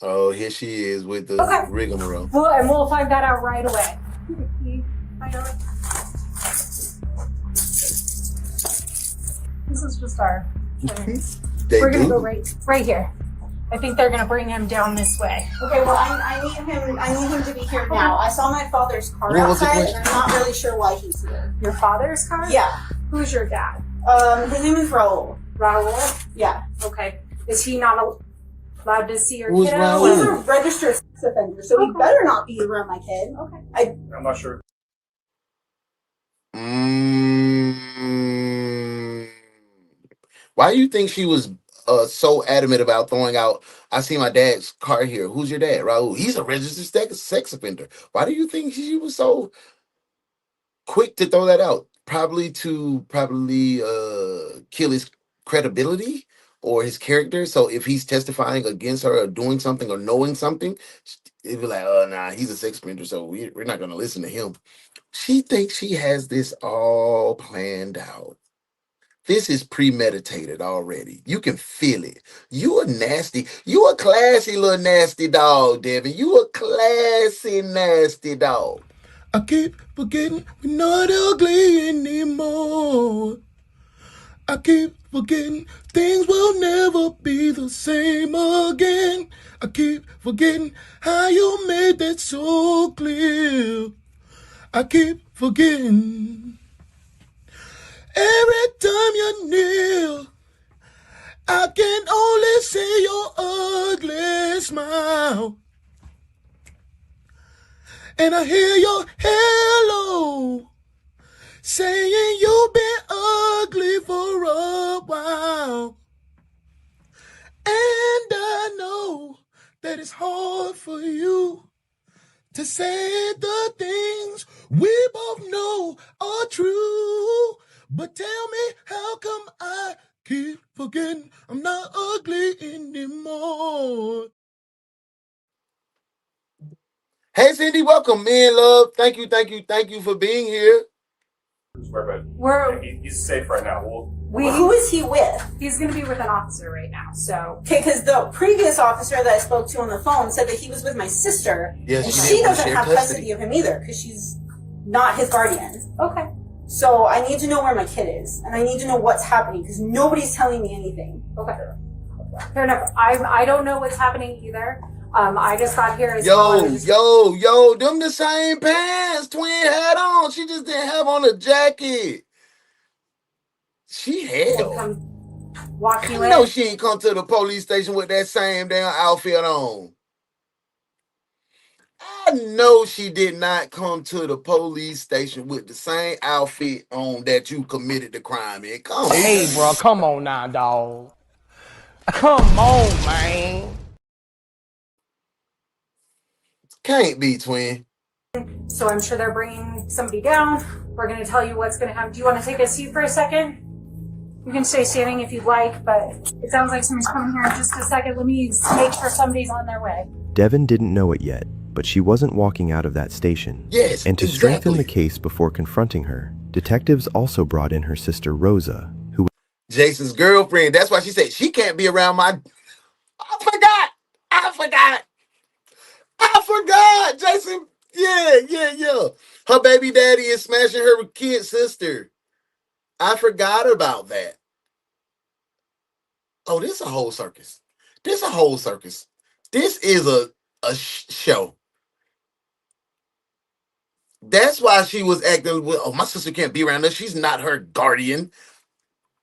S3: Oh, here she is with the rigmarole.
S17: We'll find that out right away. This is just our. We're gonna go right here. I think they're gonna bring him down this way.
S2: Okay, well, I need him to be here now. I saw my father's car outside, and I'm not really sure why he's here.
S17: Your father's car?
S2: Yeah.
S17: Who's your dad?
S2: His name is Raul.
S17: Raul?
S2: Yeah.
S17: Okay. Is he not allowed to see your
S3: Who's
S17: kiddo?
S3: Raul?
S2: He's a registered sex offender, so he better not be around my kid.
S17: Okay.
S9: I'm not sure.
S3: Why do you think she was so adamant about throwing out, I see my dad's car here. Who's your dad? Raul. He's a registered sex offender. Why do you think she was so quick to throw that out? Probably to kill his credibility or his character. So if he's testifying against her or doing something or knowing something, it'd be like, oh, nah, he's a sex offender, so we're not going to listen to him. She thinks she has this all planned out. This is premeditated already. You can feel it. You a classy little nasty dog, Devin. You a classy nasty dog. I keep forgetting we're not ugly anymore. I keep forgetting things will never be the same again. I keep forgetting how you made that so clear. I keep forgetting. Every time you kneel, I can only see your ugly smile. And I hear your hello saying you've been ugly for a while. And I know that it's hard for you to say the things we both know are true. But tell me, how come I keep forgetting I'm not ugly anymore? Hey, Cindy, welcome, man, love. Thank you for being here.
S20: He's safe right now.
S17: Who is he with? He's going to be with an officer right now. So
S21: okay, because the previous officer that I spoke to on the phone said that he was with my sister,
S3: yes,
S21: and she doesn't have custody of him either because she's not his guardian.
S17: Okay.
S21: So I need to know where my kid is, and I need to know what's happening because nobody's telling me anything.
S17: Okay. Fair enough. I don't know what's happening either. I just got here.
S3: Yo, them the same pants Twin had on. She just didn't have on a jacket. She hell.
S17: Walk you
S3: I know she ain't come to the police station with that same damn outfit on. I know she did not come to the police station with the same outfit on that you committed the crime in. Come on.
S6: Hey, bro, come on now, dog. Come on, man.
S3: Can't be, Twin.
S17: So I'm sure they're bringing somebody down. We're going to tell you what's going to happen. Do you want to take a seat for a second? You can stay standing if you'd like, but it sounds like somebody's coming here in just a second. Let me make sure somebody's on their way.
S1: Devin didn't know it yet, but she wasn't walking out of that station.
S3: Yes,
S1: and to strengthen the case before confronting her, detectives also brought in her sister Rosa, who was
S3: Jason's girlfriend. That's why she said she can't be around my... I forgot. Jason. Yeah. Her baby daddy is smashing her kid sister. I forgot about that. Oh, this is a whole circus. This is a show. That's why she was acting with, oh, my sister can't be around her. She's not her guardian.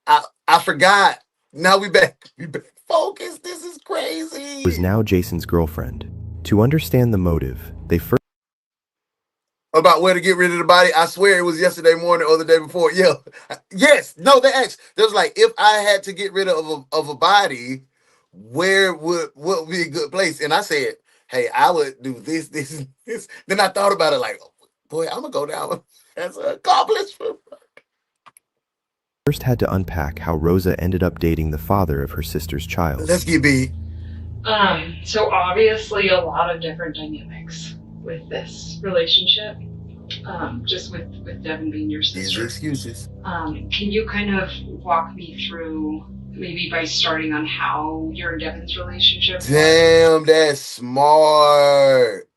S3: I forgot. Now we back. Focus. This is crazy.
S1: was now Jason's girlfriend. To understand the motive, they first
S3: about where to get rid of the body. I swear it was yesterday morning or the day before. Yeah. Yes. No, they asked. They was like, if I had to get rid of a body, where would be a good place? And I said, hey, I would do this. Then I thought about it like, oh, boy, I'm going to go down as an accomplishment.
S1: First had to unpack how Rosa ended up dating the father of her sister's child.
S3: Let's get big.
S22: So obviously a lot of different dynamics with this relationship, just with Devin being your sister.
S3: These are excuses.
S22: Can you kind of walk me through, maybe by starting on how your and Devin's relationship?
S3: Damn, that's smart.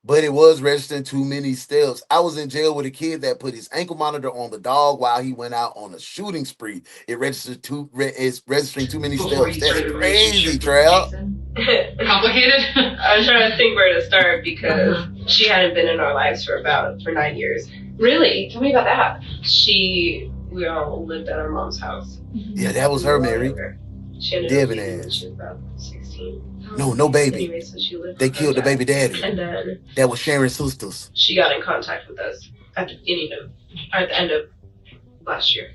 S3: But it was registering too many steps. I was in jail with a kid that put his ankle monitor on the dog while he went out on a shooting spree. It registered it's registering too many steps. That's crazy, Trail.
S22: Complicated?
S16: I was trying to think where to start because she hadn't been in our lives for 9 years.
S22: Really? Tell me about that.
S16: We all lived at our mom's house.
S3: Yeah, that was her, Mary.
S16: She ended
S3: Devin
S16: up
S3: ass.
S16: she was about 16.
S3: No baby.
S16: Anyway, so she lived
S3: they
S16: with
S3: killed the baby daddy.
S16: And then
S3: that was Sharon's sisters.
S16: She got in contact with us at the end of last year.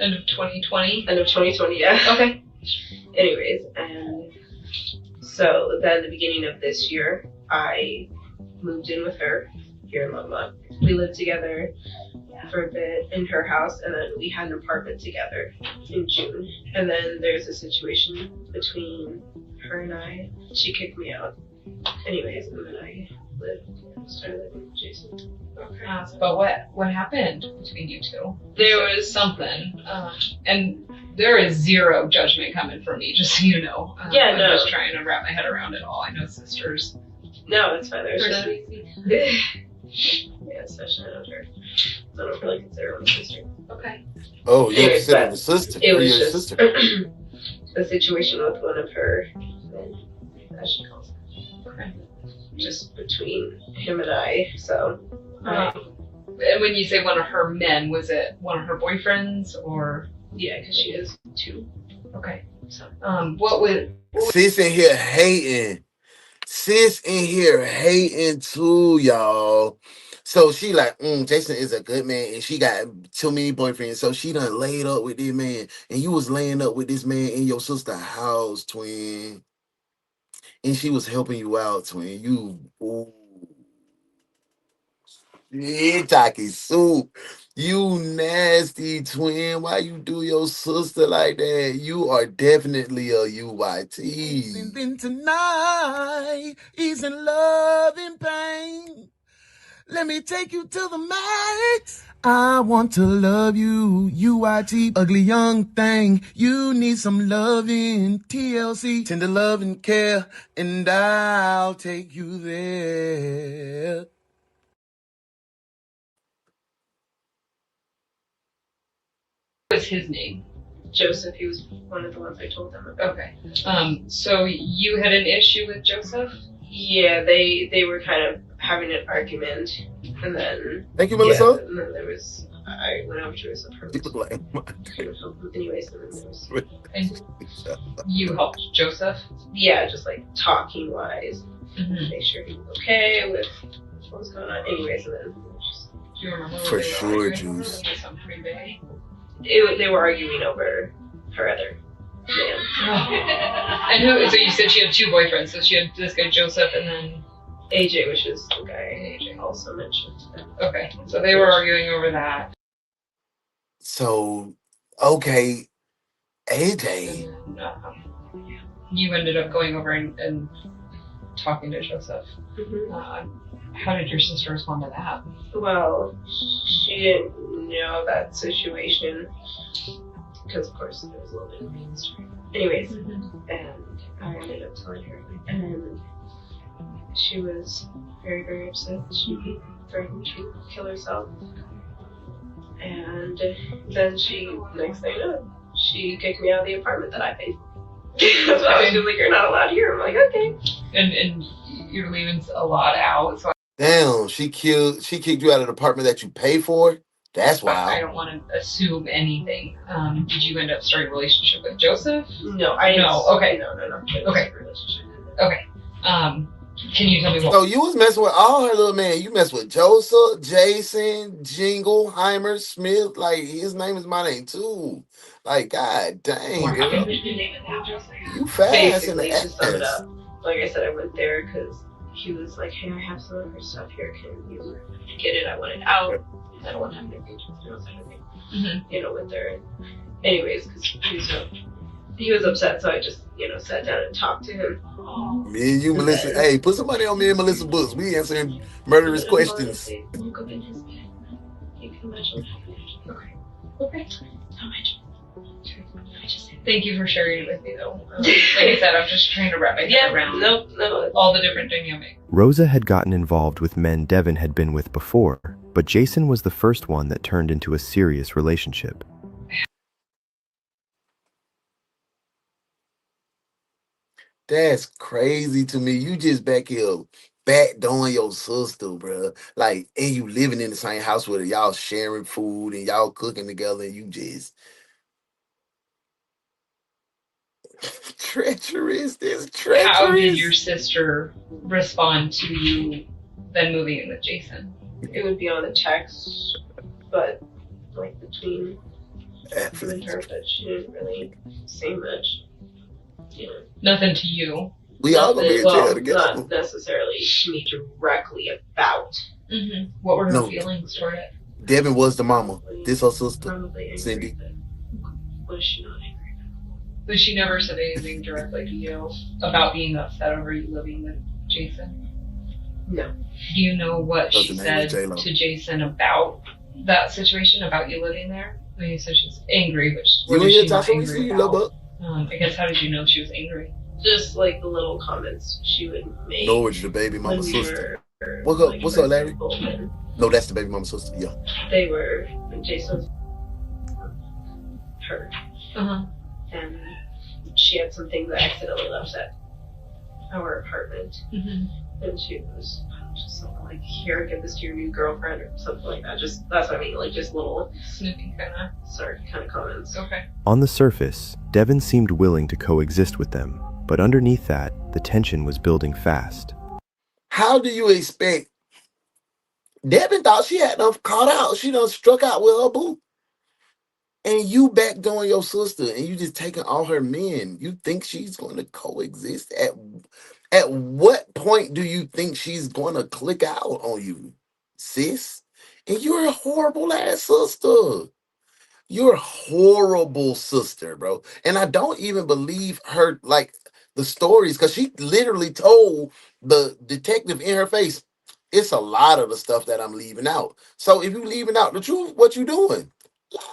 S22: End of 2020?
S16: End of 2020, yeah.
S22: Okay.
S16: Anyways, and so then at the beginning of this year, I moved in with her here in Longmont. We lived together for a bit in her house, and then we had an apartment together in June. And then there's a situation between her and I. She kicked me out. Anyways, and then I started living with Jason.
S22: Okay. But what happened between you two?
S16: There
S22: was something, and there is zero judgment coming from me, just so you know. I'm just trying to wrap my head around it all. I know sisters.
S16: No, it's fine. There's
S22: so
S16: easy. Yeah, especially not her. I don't really consider her my sister.
S22: Okay.
S3: Oh, you consider the sister.
S16: It was just a situation with one of her, as she calls her.
S22: Okay.
S16: just between him and I. So,
S22: and when you say one of her men, was it one of her boyfriends or?
S16: Yeah, because she has 2.
S22: Okay. So, what would?
S3: Sis in here hating. Sis in here hating too, y'all. So she like, Jason is a good man, and she got too many boyfriends. So she done laid up with this man, and you was laying up with this man in your sister's house, twin. And she was helping you out, twin. You talking soup. You nasty twin. Why you do your sister like that? You are definitely a UYT.
S4: And then tonight, he's in love and pain. Let me take you to the max. I want to love you, UIT, ugly young thing. You need some loving, TLC, tender love and care, and I'll take you there.
S22: What was his name?
S16: Joseph. He was one of the ones I told them about.
S22: Okay. So you had an issue with Joseph?
S16: Yeah, they were kind of having an argument, and then.
S3: Thank you, Melissa.
S16: Yeah, and then there was. I went over to his apartment. Anyways, and then there was.
S22: And you helped Joseph?
S16: Yeah, just like talking wise, make sure he was okay with what was going on. Anyways, and then.
S22: Do you remember?
S3: For sure, Juice.
S16: They were arguing over her other man.
S22: And who? So you said she had 2 boyfriends. So she had this guy Joseph, and then
S16: AJ, which is the guy AJ also mentioned.
S22: Okay, so they were arguing over that.
S3: So, okay, AJ.
S22: You ended up going over and talking to Joseph. How did your sister respond to that?
S16: Well, she didn't know that situation because, of course, there was a little bit of being straight. Anyways, and I ended up telling her, and she was very, very upset. She threatened to kill herself. And then next thing you know, she kicked me out of the apartment that I paid. So she was like, "You're not allowed here." I'm like, "Okay."
S22: And you're leaving a lot out. So
S3: Damn, she kicked you out of the apartment that you pay for? That's wild.
S22: I don't want to assume anything. Did you end up starting a relationship with Joseph?
S16: No, I didn't.
S22: No, okay.
S16: No.
S22: Okay. Okay. Can you tell me what?
S3: So you was messing with all her little man. You messed with Joseph, Jason, Jingleheimer, Smith. Like, his name is my name too. Like, god dang, girl. You fast
S16: Basically,
S3: in the
S16: to sum it
S3: ass.
S16: up, like I said, I went there because he was like, "Hey, I have some of her stuff here. Can you get it? I want it out. I don't want to have any agents do something." You know, went there. And anyways, because he was upset, so I just, sat down and talked to him.
S3: Me and you, Melissa. Hey, put some money on me and Melissa books. We answering murderous questions.
S16: Look up in his bed. You can imagine what happened. Okay. How much?
S22: Thank you for sharing it with me, though. Like I said, I'm just trying to wrap my head around all the different dynamics.
S1: Rosa had gotten involved with men Devin had been with before, but Jason was the first one that turned into a serious relationship.
S3: That's crazy to me. You just back here backdooring your sister, bro. Like, and you living in the same house with her. Y'all sharing food and y'all cooking together, and you just treacherous. This treacherous.
S22: How did your sister respond to you then moving in with Jason?
S16: It would be on the text, but like between you and her, but she didn't really say much.
S22: Nothing to you.
S3: We all gonna be in jail together.
S16: Not necessarily to me directly about.
S22: What were her feelings toward it?
S3: Devin was the mama. This her sister, Cindy.
S16: Was she not angry?
S22: But she never said anything directly to you about being upset over you living with Jason?
S16: No.
S22: Do you know what she said to Jason about that situation, about you living there? When you said she's angry, which what is she not angry about? I guess how did you know she was angry?
S16: Just like the little comments she would make.
S3: Norwich, the baby mama sister. What's up, Larry? No, that's the baby mama sister. Yeah.
S16: They were when Jason was hurt, and she had some things that accidentally left at our apartment, And she was just something like, here, give this to your new girlfriend or something like that. Just, that's what I mean, like just little snoopy kind of comments. Okay.
S1: On the surface, Devin seemed willing to coexist with them, but underneath that, the tension was building fast.
S3: How do you expect? Devin thought she had them caught out. She done struck out with her boo. And you backdoing your sister and you just taking all her men. You think she's going to coexist? At what point do you think she's going to click out on you, sis? And you're a horrible ass sister. You're a horrible sister, bro. And I don't even believe her, like, the stories, because she literally told the detective in her face, it's a lot of the stuff that I'm leaving out. So if you leaving out the truth, what you doing?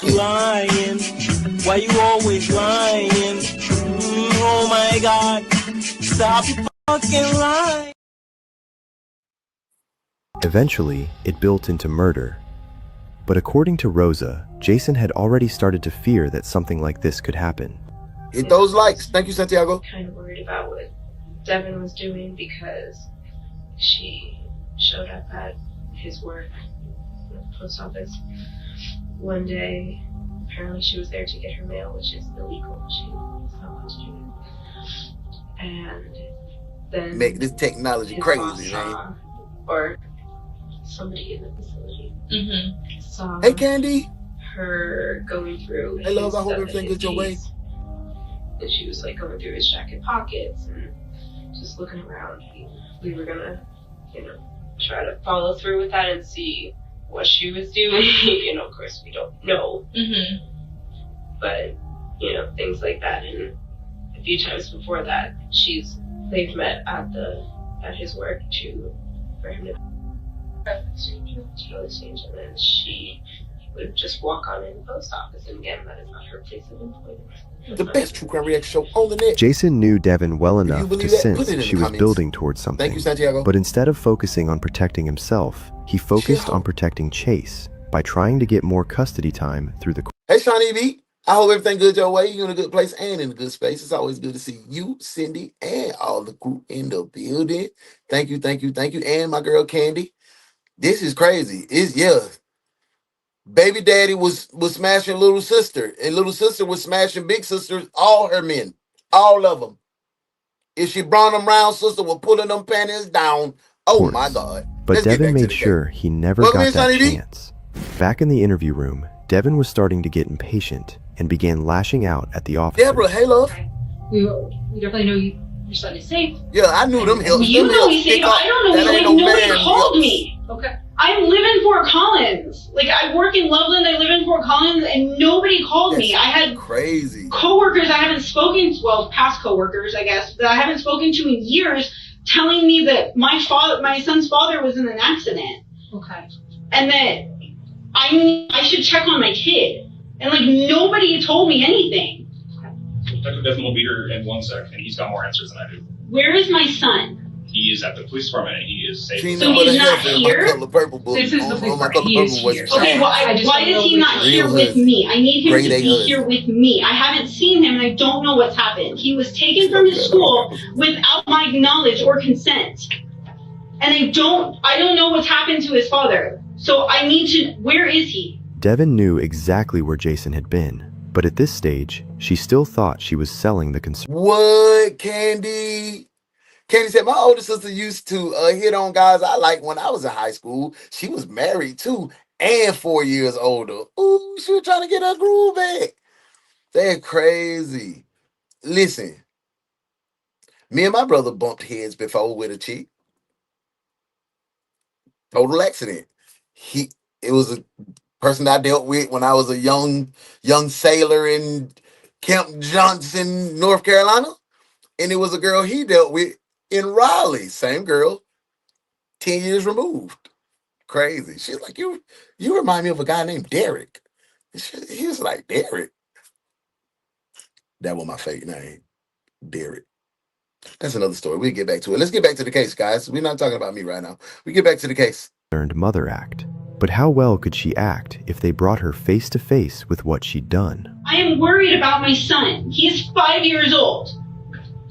S7: Lying. Why you always lying? Oh my God. Stop fucking lying.
S1: Eventually, it built into murder. But according to Rosa, Jason had already started to fear that something like this could happen.
S3: Hit those likes. Thank you, Santiago.
S16: Kind of worried about what Devin was doing because she showed up at his work, the post office, one day. Apparently she was there to get her mail, which is illegal. She's not allowed to do it. And then
S3: make this technology crazy, man.
S16: Or somebody in the facility saw
S3: hey, Candy.
S16: her going through.
S3: Hey, love. I hope everything goes your way.
S16: And she was like going through his jacket pockets and just looking around. We were gonna, try to follow through with that and see what she was doing. Of course we don't know. But, things like that. And a few times before that, they've met at his work for him to exchange, and then she would just walk on in the post office. And again, that is not her place of employment.
S3: The best true crime reaction show on the net.
S1: Jason knew Devin well enough to sense she was
S3: comments.
S1: building towards something.
S3: Thank you, Santiago.
S1: But instead of focusing on protecting himself, he focused on protecting Chase by trying to get more custody time through the...
S3: Hey, Shawnee B. I hope everything good your way. You're in a good place and in a good space. It's always good to see you, Cindy, and all the crew in the building. Thank you. And my girl, Candy. This is crazy. Baby daddy was smashing little sister, and little sister was smashing big sister, all her men, all of them. If she brought them round, sister was pulling them panties down. Oh my God.
S1: But Devin made sure he never got that chance. Back in the interview room, Devin was starting to get impatient and began lashing out at the officer.
S3: Deborah, hey love.
S20: We definitely know your son is safe.
S3: Yeah, I knew them hills.
S20: You know he's safe. I don't know. Nobody called me. Okay. I live in Fort Collins. I work in Loveland. I live in Fort Collins, and nobody called me. I had
S3: crazy
S20: coworkers I haven't spoken to, well, past coworkers, I guess, that I haven't spoken to in years, telling me that my son's father was in an accident. Okay. And that I should check on my kid, and nobody told me anything.
S23: Detective Devin will be here in 1 second, and he's got more answers than I do.
S20: Where is my son?
S23: He is at the police department, and he is safe.
S20: So he's not here?
S3: This is the police department. He is here.
S20: Okay, why is he not here with me? I need him to be here with me. I haven't seen him, and I don't know what's happened. He was taken from his school without my knowledge or consent. And I don't know what's happened to his father. So I need to, where is he?
S1: Devin knew exactly where Jason had been, but at this stage, she still thought she was selling the concern.
S3: What, Candy? Candy said, my older sister used to hit on guys I liked when I was in high school. She was married too, and 4 years older. Ooh, she was trying to get her groove back. They're crazy. Listen, me and my brother bumped heads before with a chick. Total accident. It was a person I dealt with when I was a young sailor in Camp Johnson, North Carolina. And it was a girl he dealt with in Raleigh. Same girl, 10 years removed. Crazy. She's like, you remind me of a guy named Derek. He was like, Derek. That was my fake name, Derek. That's another story. We'll get back to it. Let's get back to the case, guys. We're not talking about me right now. We get back to the case.
S1: Mother act. But how well could she act if they brought her face to face with what she'd done?
S20: I am worried about my son. He is 5 years old.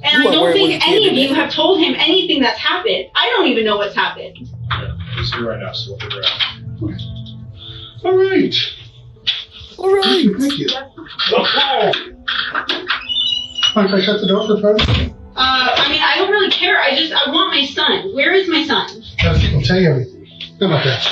S20: And I don't think any of you have told him anything that's happened. I don't even know what's happened.
S23: He's here right now, so we'll figure it out.
S15: All right.
S3: All right.
S15: Thank you. Mind if I shut the door for fun?
S20: I mean, I don't really care. I want my son. Where is my son?
S15: I'll tell you everything. How about that?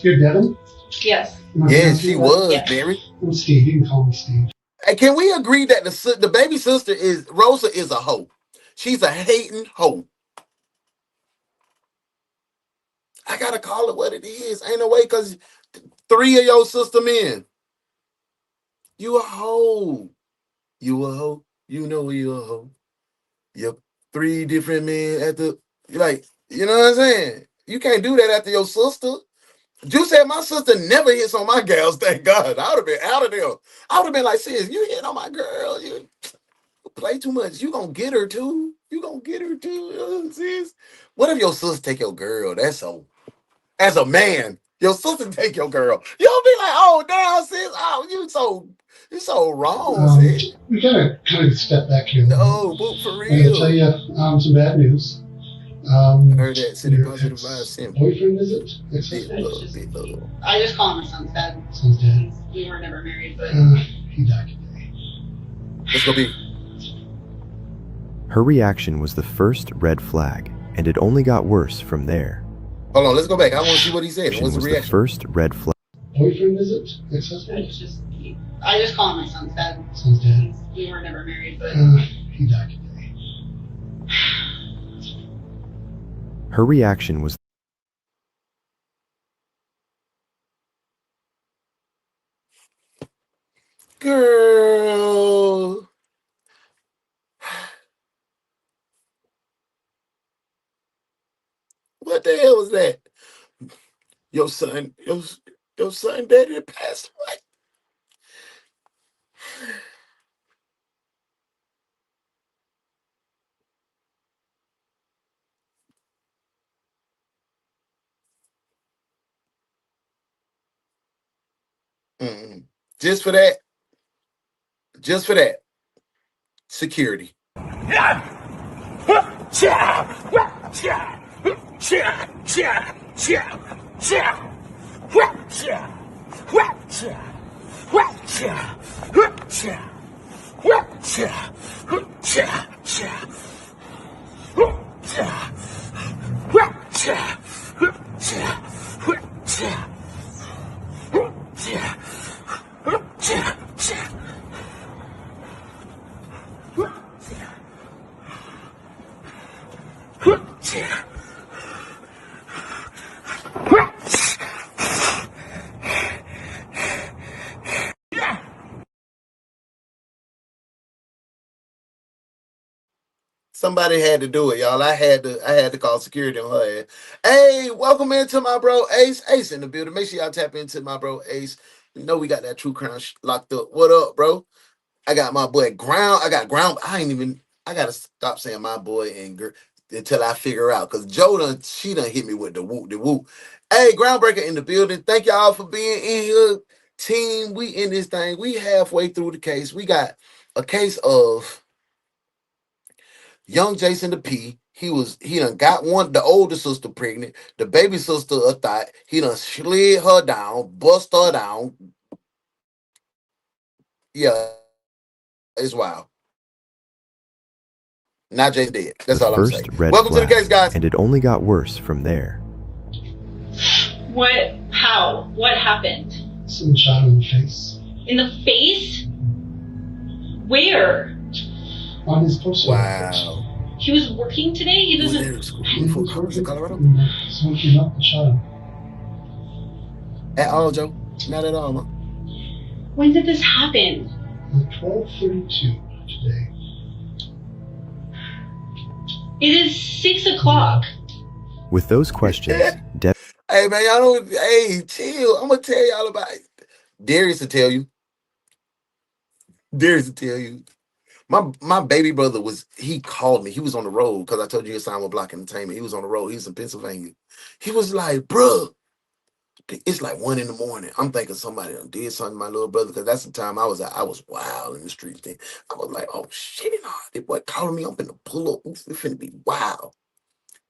S15: You're Devin?
S20: Yes.
S3: Yes, she was,
S20: Yes.
S3: Barry.
S15: I'm Steve. You can call me Steve.
S3: Hey, can we agree that the baby sister is Rosa is a hoe? She's a hating hoe. I gotta call it what it is. Ain't no way, cause 3 of your sister men. You a hoe. You a hoe. You know you a hoe. Yep. 3 different men at the like. You know what I'm saying? You can't do that after your sister. You said my sister never hits on my gals, thank God. I would have been out of there. I would have been like, sis, you hit on my girl. You play too much. You gonna get her too. You gonna get her too, sis. What if your sister take your girl? That's so. As a man, your sister take your girl. You'll be like, oh damn, sis. Oh, you so wrong, sis.
S15: We gotta kind of step back here.
S3: No, but for
S15: I'm gonna tell
S3: real.
S15: you some bad news.
S3: I heard that. City positive vibes. Simple.
S15: Boyfriend, is it?
S3: Big love.
S20: I just call him my son's dad.
S15: Son's dad.
S20: We were never married, but.
S15: He died today.
S3: Let's go be.
S1: Her reaction was the first red flag, and it only got worse from there.
S3: Hold on, let's go back. I want to see what he said. What's the
S1: Was the
S3: reaction?
S1: first red flag.
S15: Boyfriend, is it? Ex-husband?
S20: I just call him my son's dad.
S15: Son's dad.
S20: We were never married, but.
S15: He died today.
S1: Her reaction was
S3: Girl. What the hell was that? Your son daddy passed away. Mm-mm. Just for that. Security. Somebody had to do it, y'all. I had to call security on her ass. Hey, welcome into my bro Ace. Ace in the building. Make sure y'all tap into my bro Ace. You know we got that true crime locked up. What up, bro? I got my boy Ground. I gotta stop saying my boy and girl until I figure out. Cause she done hit me with the whoop. Hey, Groundbreaker in the building. Thank y'all for being in here. Team, we in this thing. We halfway through the case. We got a case of young Jason the P. He done got the older sister pregnant. The baby sister a thought. He done slid her down, bust her down. Yeah, it's wild. Not Jason dead. That's all I'm saying. Welcome to the case, guys.
S1: And it only got worse from there.
S20: What? How? What happened?
S15: Someone shot him in the face.
S20: In the face? Where?
S15: On his poster.
S3: Wow.
S20: He was working today? He doesn't.
S3: Colorado?
S15: Someone came up and shot him.
S3: At all, Joe? Not at all, man.
S20: When did this happen?
S15: At 12:32 today.
S20: It is 6 o'clock.
S1: With those questions, Deb.
S3: Hey, man, y'all don't. Hey, chill. I'm gonna tell y'all about it. Darius will tell you. My baby brother he called me. He was on the road because I told you he signed with Block Entertainment. He was on the road. He was in Pennsylvania. He was like, bruh, It's like 1 in the morning. I'm thinking somebody done did something to my little brother, because that's the time I was wild in the streets. Then I was like, oh shit, they boy calling me. I'm finna pull up. It's finna be wild.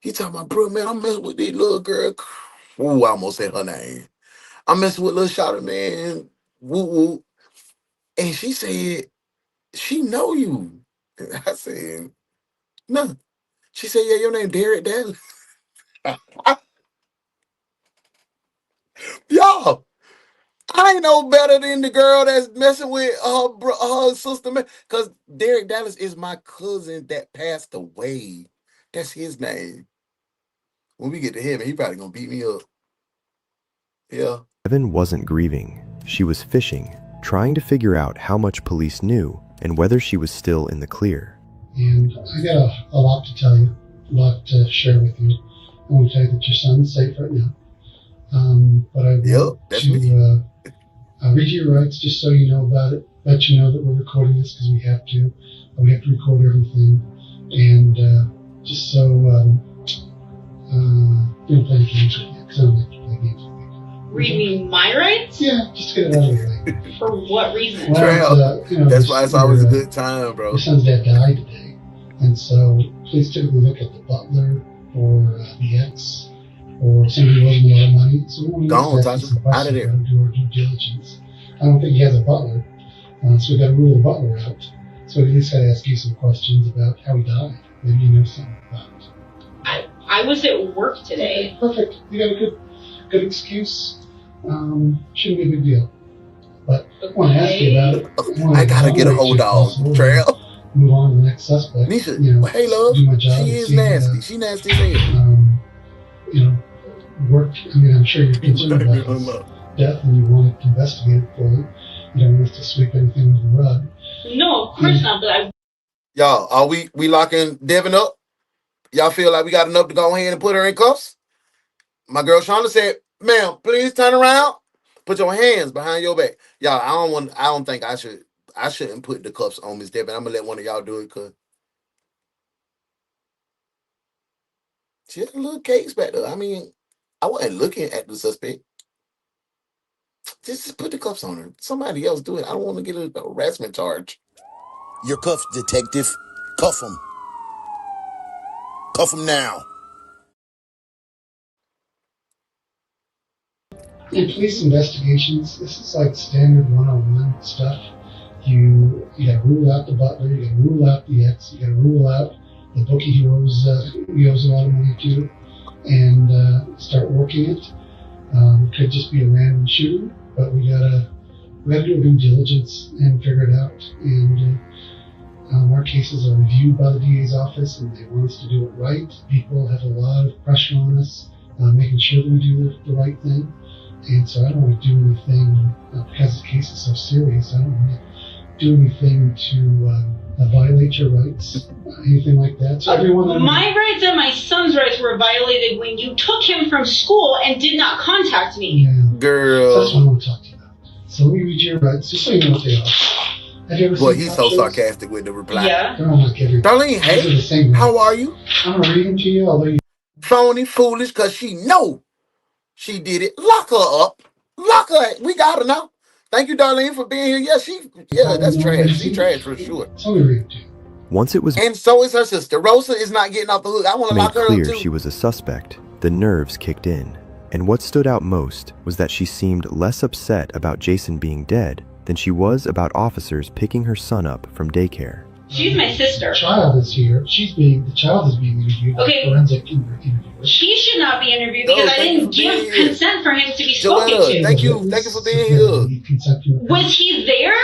S3: He talking about, bro, man, I'm messing with this little girl. Ooh, I almost said her name. I'm messing with little Shawty, man. Woo woo. And she said, she know you. And I said, no. She said, yeah, your name Derek Dallas. Y'all, I ain't no better than the girl that's messing with her sister, man. Because Derek Dallas is my cousin that passed away. That's his name. When we get to heaven, he probably gonna beat me up. Yeah.
S1: Evan wasn't grieving. She was fishing, trying to figure out how much police knew and whether she was still in the clear.
S15: And I got a lot to tell you, a lot to share with you. I want to tell you that your son is safe right now. But I want to read you your rights just so you know about it. Let you know that we're recording this because we have to. We have to record everything. And just so you don't play any games with you, because I don't like to play games with you.
S20: Read me my rights?
S15: Yeah, just get it out of the way.
S20: For what reason?
S15: Well,
S3: that's why it's always a good time, bro.
S15: Your son's dad died today. And so please typically look at the butler or the ex or somebody who owes a lot of money. So we want to ask you some questions about do our due diligence. I don't think he has a butler, so we got to rule the butler out. So we at least got to ask you some questions about how he died. Maybe you know something about it.
S20: I was at work today.
S15: Okay, perfect. You got a good excuse. Shouldn't be a big deal. But I want to ask you about it.
S3: I gotta get a hold on, Trail.
S15: Move on to the next suspect.
S3: Nisha,
S15: you know,
S3: hey love,
S15: do my job
S3: she is nasty. She nasty as hell.
S15: You know, work. I mean, I'm sure you're concerned about his death and you want to investigate it fully. You don't want us to sweep anything under the rug.
S20: No, of course not. But
S3: Y'all, are we locking Devin up? Y'all feel like we got enough to go ahead and put her in cuffs? My girl Shonda said, "Ma'am, please turn around. Put your hands behind your back." Y'all, I don't think I shouldn't put the cuffs on Miss Devin. I'm gonna let one of y'all do it because she had a little case back there. I mean, I wasn't looking at the suspect. Just put the cuffs on her. Somebody else do it. I don't want to get a harassment charge.
S5: Your cuffs, detective. Cuff him. Cuff him now.
S15: In police investigations, this is like standard 101 stuff. You gotta rule out the butler, you gotta rule out the ex, you gotta rule out the bookie who owes a lot of money to, and start working it. It could just be a random shooting, but we gotta do due diligence and figure it out. And our cases are reviewed by the DA's office, and they want us to do it right. People have a lot of pressure on us, making sure that we do the right thing. And so I don't want to do anything, because the case is so serious, I don't want to do anything to violate your rights, anything like that. So
S20: my rights and my son's rights were violated when you took him from school and did not contact me.
S15: Yeah.
S3: Girl.
S15: So that's what I want to talk to you about. So let me read your rights, just so you know what they are. Have you ever
S3: Boy,
S15: seen
S3: he's
S15: cop
S3: so
S15: shows?
S3: sarcastic with the reply.
S20: Yeah.
S15: They're all like every
S3: Darlene, hey, how are you?
S15: I'm going to read them to you, although you...
S3: Phony, foolish, because she know she did it. Lock her up. Lock her. We got her now. Thank you, Darlene, for being here. Yeah, that's trash. She trash for sure.
S1: Once it was
S3: And so is her sister. Rosa is not getting off the hook. I want to
S1: made
S3: lock her up
S1: clear
S3: too.
S1: she was a suspect, the nerves kicked in. And what stood out most was that she seemed less upset about Jason being dead than she was about officers picking her son up from daycare.
S20: She's my sister.
S15: The child is here. The child is being interviewed by a forensic interviewer.
S20: He should not be interviewed because I didn't give consent for him to be spoken
S3: Joanna,
S20: to.
S3: thank you for being here.
S20: Was he there?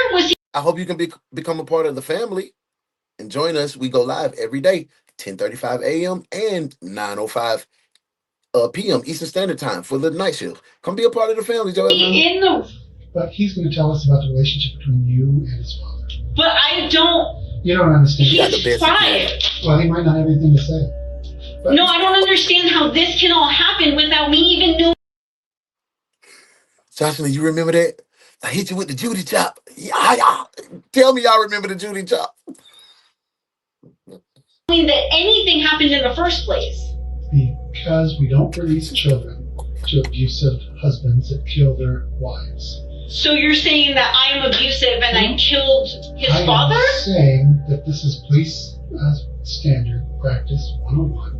S3: I hope you can become a part of the family and join us. We go live every day, 10:35 a.m. and 9:05 p.m. Eastern Standard Time for the night shift. Come be a part of the family, Joanna.
S15: But he's going to tell us about the relationship between you and his father.
S20: But I don't.
S15: You don't understand.
S20: He's fired.
S15: Well, he might not have anything to say. But
S20: no, I don't understand how this can all happen without me even knowing.
S3: Jocelyn, you remember that? I hit you with the Judy chop. Yeah. Tell me y'all remember the Judy chop.
S20: That anything happened in the first place.
S15: Because we don't release children to abusive husbands that kill their wives.
S20: So you're saying that I am abusive and I killed his father?
S15: I'm saying that this is police standard practice 101.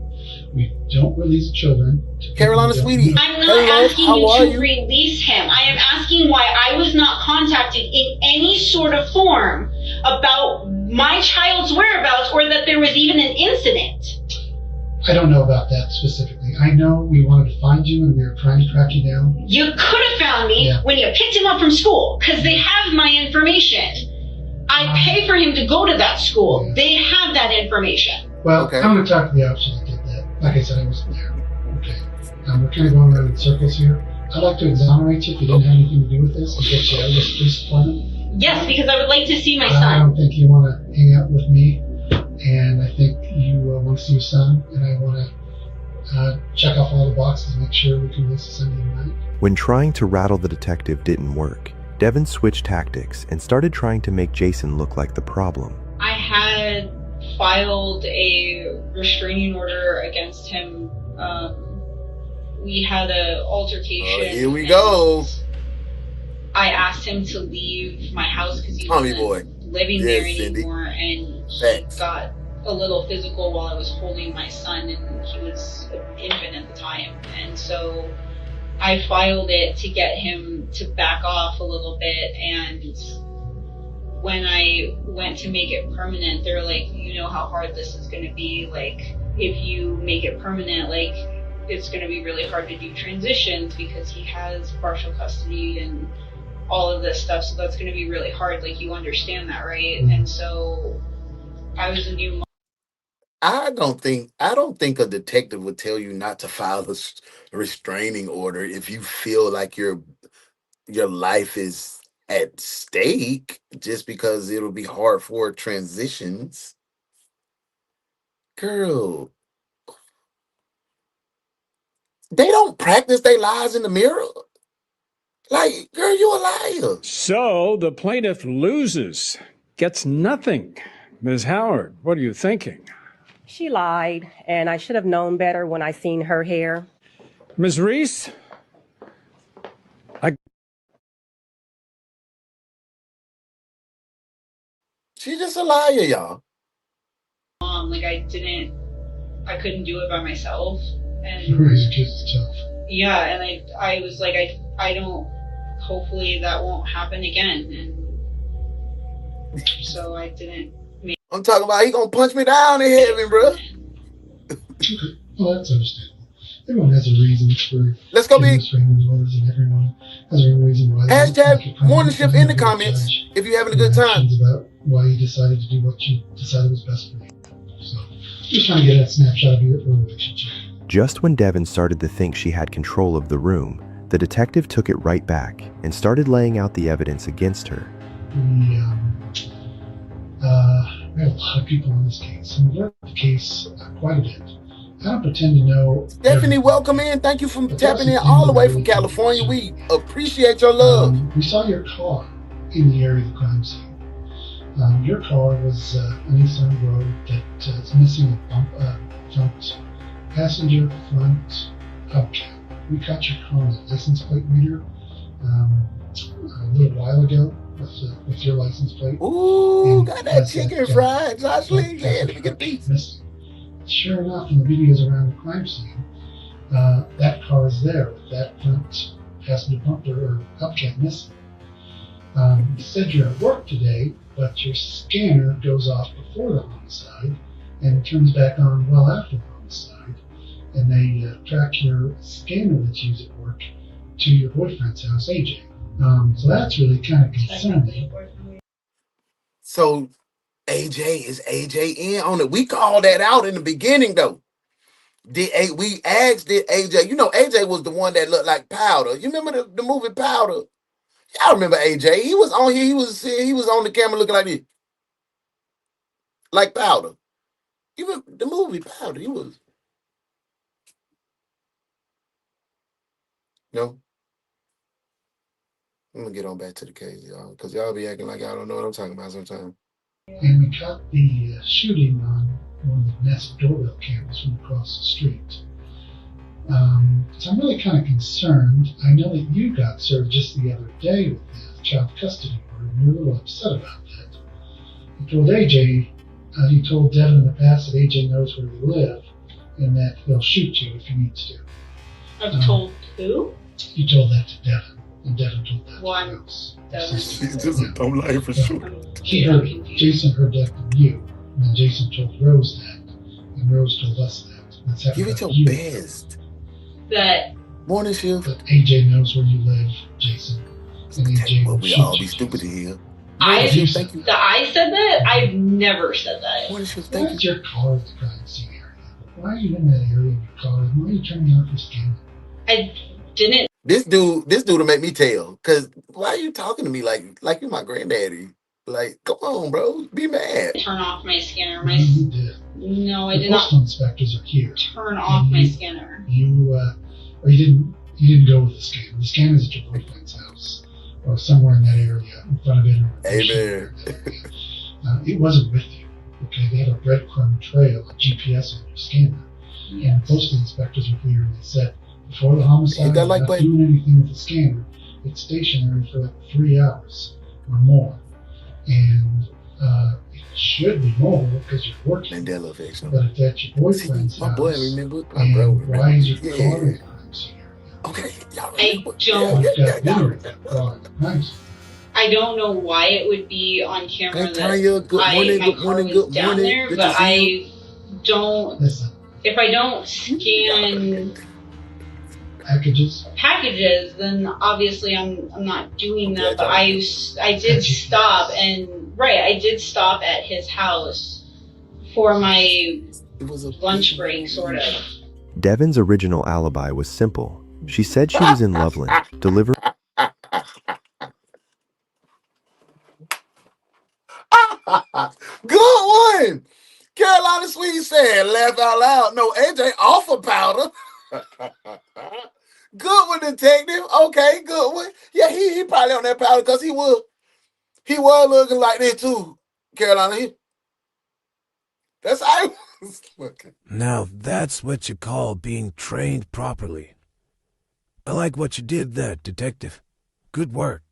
S15: We don't release children to
S3: Carolina, sweetie.
S20: I'm not asking you to release him. I am asking why I was not contacted in any sort of form about my child's whereabouts or that there was even an incident.
S15: I don't know about that specifically. I know we wanted to find you and we were trying to track you down.
S20: You could have found me when you picked him up from school because they have my information. I pay for him to go to that school. Yeah. They have that information.
S15: Well, I'm going to talk to the officer that did that. Like I said, I wasn't there. Okay. We're kind of going around in circles here. I'd like to exonerate you if you didn't have anything to do with this and get you out of this police department.
S20: Yes, because I would like to see my son.
S15: I don't think you want to hang out with me. And I think you want to see your son. And I want to check off all the boxes and make sure we can release the Sunday night.
S1: When trying to rattle the detective didn't work, Devin switched tactics and started trying to make Jason look like the problem.
S20: I had filed a restraining order against him. We had an altercation.
S3: Here we go.
S20: I asked him to leave my house because he wasn't living there anymore, and he got a little physical while I was holding my son, and he was an infant at the time. And so I filed it to get him to back off a little bit, and when I went to make it permanent, they're like, you know how hard this is going to be. Like, if you make it permanent, like, it's going to be really hard to do transitions because he has partial custody and all of this stuff. So that's going to be really hard. Like, you understand that, right? And so I was a new mom.
S3: I don't think a detective would tell you not to file a restraining order if you feel like your life is at stake, just because it'll be hard for transitions. Girl, they don't practice their lies in the mirror. Like, girl, you a liar.
S8: So the plaintiff loses, gets nothing. Ms. Howard, what are you thinking?
S10: She lied, and I should have known better when I seen her hair.
S8: Ms. Reese?
S3: She's just a liar, y'all.
S20: Like, I couldn't do it by myself. And yeah, and I was like, I don't, hopefully that won't happen again. And so I didn't make.
S3: I'm talking about he gonna punch me down in heaven, bro.
S15: Well, that's understandable. Everyone has a reason for.
S3: Let's go be.
S15: Orders, and everyone has a reason why.
S3: Hashtag warnership in the comments if you're having a good time.
S15: About why you decided to do what you decided was best for you. So, just trying to get that snapshot of your relationship.
S1: Just when Devin started to think she had control of the room, the detective took it right back and started laying out the evidence against her.
S15: We have a lot of people in this case, and we learned the case quite a bit. I don't pretend to know.
S3: Stephanie, welcome in. Thank you for tapping in all the way from California. We appreciate your love.
S15: We saw your car in the area of the crime scene. Your car was on East End Road that is missing a front passenger front hubcap. We caught your car on a license plate reader a little while ago with your license plate.
S3: Ooh, and got that chicken fried, Jocelyn. Yeah, let me get a piece.
S15: Sure enough, in the videos around the crime scene, that car is there with that front passenger bumper or hubcap missing. You said you're at work today, but your scanner goes off before the homicide and turns back on well after the homicide. And they track your scanner that's used at work to your boyfriend's house, AJ. So that's really kind of concerning.
S3: So AJ is AJ in on it. We called that out in the beginning, though. We asked AJ. You know, AJ was the one that looked like Powder. You remember the movie Powder? Y'all remember AJ? He was on here. He was on the camera looking like this, like Powder. You remember the movie Powder? He was. No. I'm gonna get on back to the case, y'all, because y'all be acting like y'all don't know what I'm talking about sometimes.
S15: And we caught the shooting on one of the Nest doorbell cameras from across the street. So I'm really kind of concerned. I know that you got served just the other day with the child custody order, and you're a little upset about that. You told AJ, you told Devin in the past that AJ knows where you live, and that he'll shoot you if he needs to.
S20: I've told who?
S15: You told that to Devin, and Devin told that
S20: One.
S15: to Rose.
S3: He's just a dumb liar for sure.
S15: He heard it. Jason heard that from you, and then Jason told Rose that, and Rose told us that. That's
S3: Give it your best.
S20: That
S3: morning shift.
S15: That AJ knows where you live, Jason. And AJ will
S3: we all be stupid here.
S20: I said that? I've never said that.
S15: Why is your car at the crime scene area? Why are you in that area in your car? Why are you turning out your skin?
S20: I didn't.
S3: This dude will make me tell. Cause why are you talking to me like you're my granddaddy? Like, come on, bro, be mad.
S20: Turn off my scanner.
S15: You did.
S20: No, I
S15: the
S20: did not.
S15: Postal inspectors are here.
S20: Turn off my scanner.
S15: Or you didn't go with the scanner. The scanner is at your boyfriend's house, or somewhere in that area, in front of it.
S3: Amen.
S15: It wasn't with you. Okay, they had a breadcrumb trail, a GPS on your scanner, and the postal inspectors were here, and they said before the homicide, you're not doing anything with the scanner. It's stationary for like 3 hours or more, and it should be mobile because you're working.
S3: Mandela effect.
S15: But if that's your boyfriend's house,
S3: boy remember.
S15: And why is your car in the crime scene area?
S3: Okay,
S20: I don't.
S15: Nice.
S20: I don't know why it would be on camera
S3: Hey,
S20: that
S3: Tanya, good morning,
S20: my
S3: good
S20: car
S3: morning,
S20: was
S3: good
S20: down
S3: morning.
S20: there,
S3: Good
S20: but
S3: to see
S20: I don't.
S15: Listen.
S20: If I don't scan
S15: packages,
S20: then obviously I'm not doing that. But I did stop I did stop at his house for my lunch break, sort of.
S1: Devin's original alibi was simple. She said she was in Loveland, delivering.
S3: Good one. Carolina Sweet said, laugh out loud. No, AJ off of powder. Good one, detective. Okay, good one. Yeah, he probably on that powder because he was looking like that too. Carolina, that's how he was looking.
S11: Now that's what you call being trained properly. I like what you did there, detective. Good work.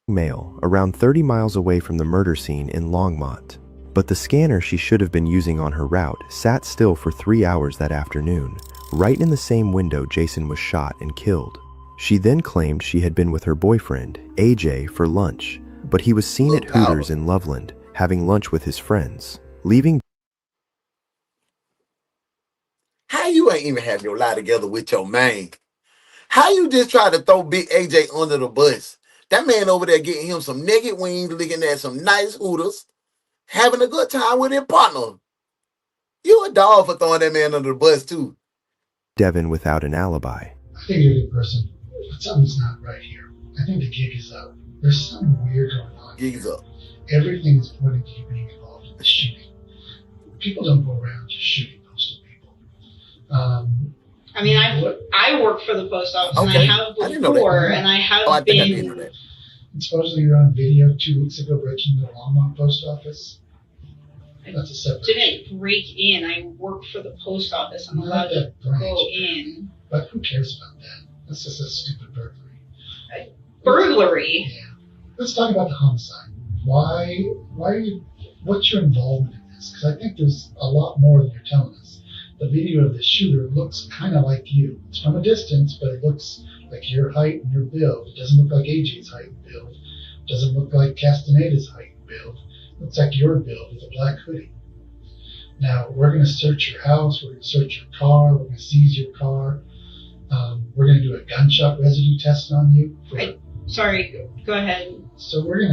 S1: Mail around 30 miles away from the murder scene in Longmont. But the scanner she should have been using on her route sat still for 3 hours that afternoon, right in the same window Jason was shot and killed. She then claimed she had been with her boyfriend, AJ, for lunch, but he was seen at Hooters in Loveland, having lunch with his friends, leaving.
S3: How you ain't even have your lie together with your man? How you just try to throw big AJ under the bus? That man over there getting him some naked wings, looking at some nice Hooters, having a good time with his partner. You a dog for throwing that man under the bus too.
S1: Devin without an alibi.
S15: I think you're a good person, but something's not right here. I think the gig is up. There's something weird going on.
S3: Gig's up.
S15: Everything is pointing to you being involved in the shooting. People don't go around just shooting postal people.
S20: I mean, I work for the post office, and I have before, and I have been.
S15: And supposedly you're on video 2 weeks ago breaking the Longmont post office. That's a separate.
S20: Didn't break in. I work for the post office. I'm allowed to go in.
S15: But who cares about that? That's just a stupid burglary.
S20: Burglary?
S15: Yeah. Let's talk about the homicide. Why are you? What's your involvement in this? Because I think there's a lot more than you're telling us. The video of the shooter looks kind of like you. It's from a distance, but it looks like your height and your build. It doesn't look like AJ's height and build. It doesn't look like Castaneda's height and build. It looks like your build with a black hoodie. Now, we're going to search your house. We're going to search your car. We're going to seize your car. We're going to do a gunshot residue test on you.
S20: Sorry, go ahead.
S15: So we're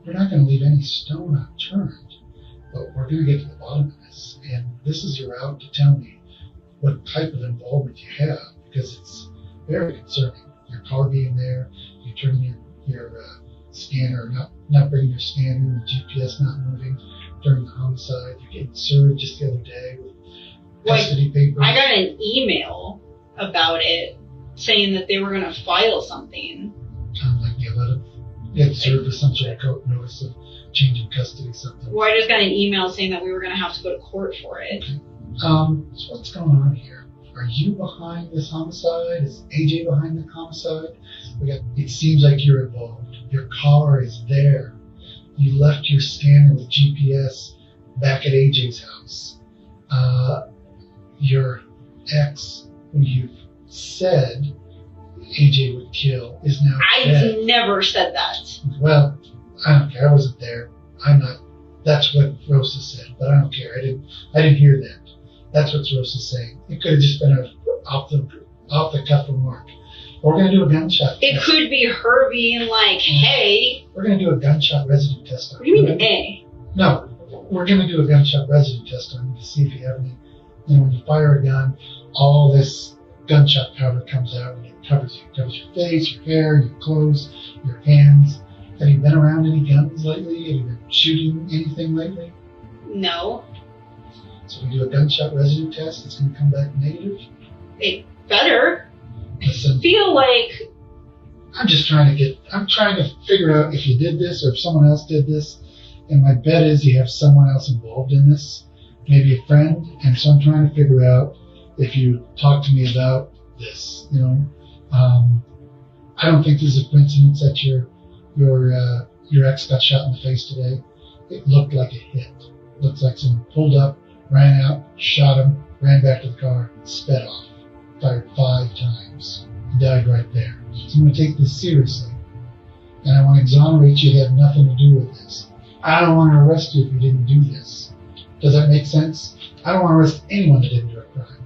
S15: not going to leave any stone unturned, but we're going to get to the bottom of this. And this is your out to tell me what type of involvement you have, because it's very concerning. Your car being there, you turn your scanner, not bringing your scanner, the GPS not moving during the homicide. You're getting served just the other day with custody papers.
S20: I got an email about it saying that they were going to file something.
S15: Like the 11th? get served with some sort of court notice of change in custody, something.
S20: Well, I just got an email saying that we were going to have to go to court for it.
S15: So what's going on here? Are you behind this homicide? Is AJ behind the homicide? It seems like you're involved. Your car is there. You left your scanner with GPS back at AJ's house. Your ex, who you've said AJ would kill, is now dead.
S20: I've never said that.
S15: Well, I don't care. I wasn't there. I'm not. That's what Rosa said, but I don't care. I didn't hear that. That's what Rosa's saying. It could have just been a off the cuff remark. We're gonna do a gunshot.
S20: It
S15: test.
S20: could be her being like, "Hey."
S15: We're gonna do a gunshot residue test on
S20: What do you mean, "Hey"?
S15: No, we're gonna do a gunshot residue test on you to see if you have any. When you fire a gun, all this gunshot powder comes out and it covers you. It covers your face, your hair, your clothes, your hands. Have you been around any guns lately? Have you been shooting anything lately?
S20: No.
S15: So we do a gunshot residue test. It's going to come back negative.
S20: It better.
S15: Listen,
S20: I feel like
S15: I'm trying to figure out if you did this or if someone else did this. And my bet is you have someone else involved in this, maybe a friend. And so I'm trying to figure out if you talk to me about this. I don't think this is a coincidence that your ex got shot in the face today. It looked like a hit. Looks like someone pulled up, ran out, shot him, ran back to the car, sped off, fired 5 times, died right there. So I'm going to take this seriously, and I want to exonerate you that had nothing to do with this. I don't want to arrest you if you didn't do this. Does that make sense? I don't want to arrest anyone that didn't do a crime.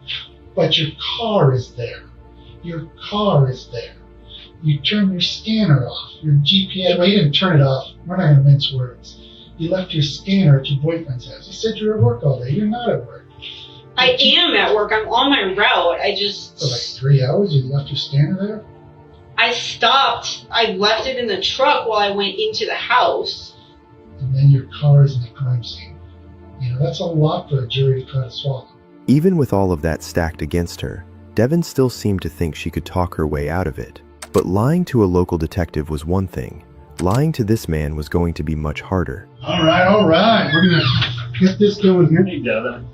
S15: But your car is there. Your car is there. You turn your scanner off, your GPS. Well, you didn't turn it off. We're not going to mince words. You left your scanner at your boyfriend's house. You said you were at work all day. You're not at work.
S20: I am at work. I'm on my route.
S15: So like 3 hours you left your scanner there?
S20: I stopped. I left it in the truck while I went into the house.
S15: And then your car is in the crime scene. That's a lot for a jury to try to swallow.
S1: Even with all of that stacked against her, Devin still seemed to think she could talk her way out of it. But lying to a local detective was one thing. Lying to this man was going to be much harder.
S15: All right. We're going to get this going here.
S23: Hey, Devin.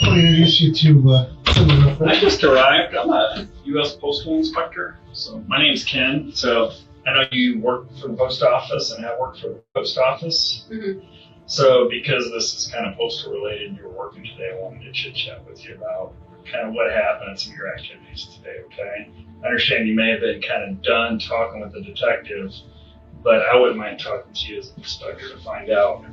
S15: I'll introduce you to someone real quick.
S23: I just arrived. I'm a U.S. Postal Inspector. So my name's Ken. So I know you work for the post office and have worked for the post office.
S20: Mm-hmm.
S23: So because this is kind of postal related and you were working today, I wanted to chit chat with you about kind of what happened and some of your activities today, okay? I understand you may have been kind of done talking with the detective, but I wouldn't mind talking to you as an inspector to find out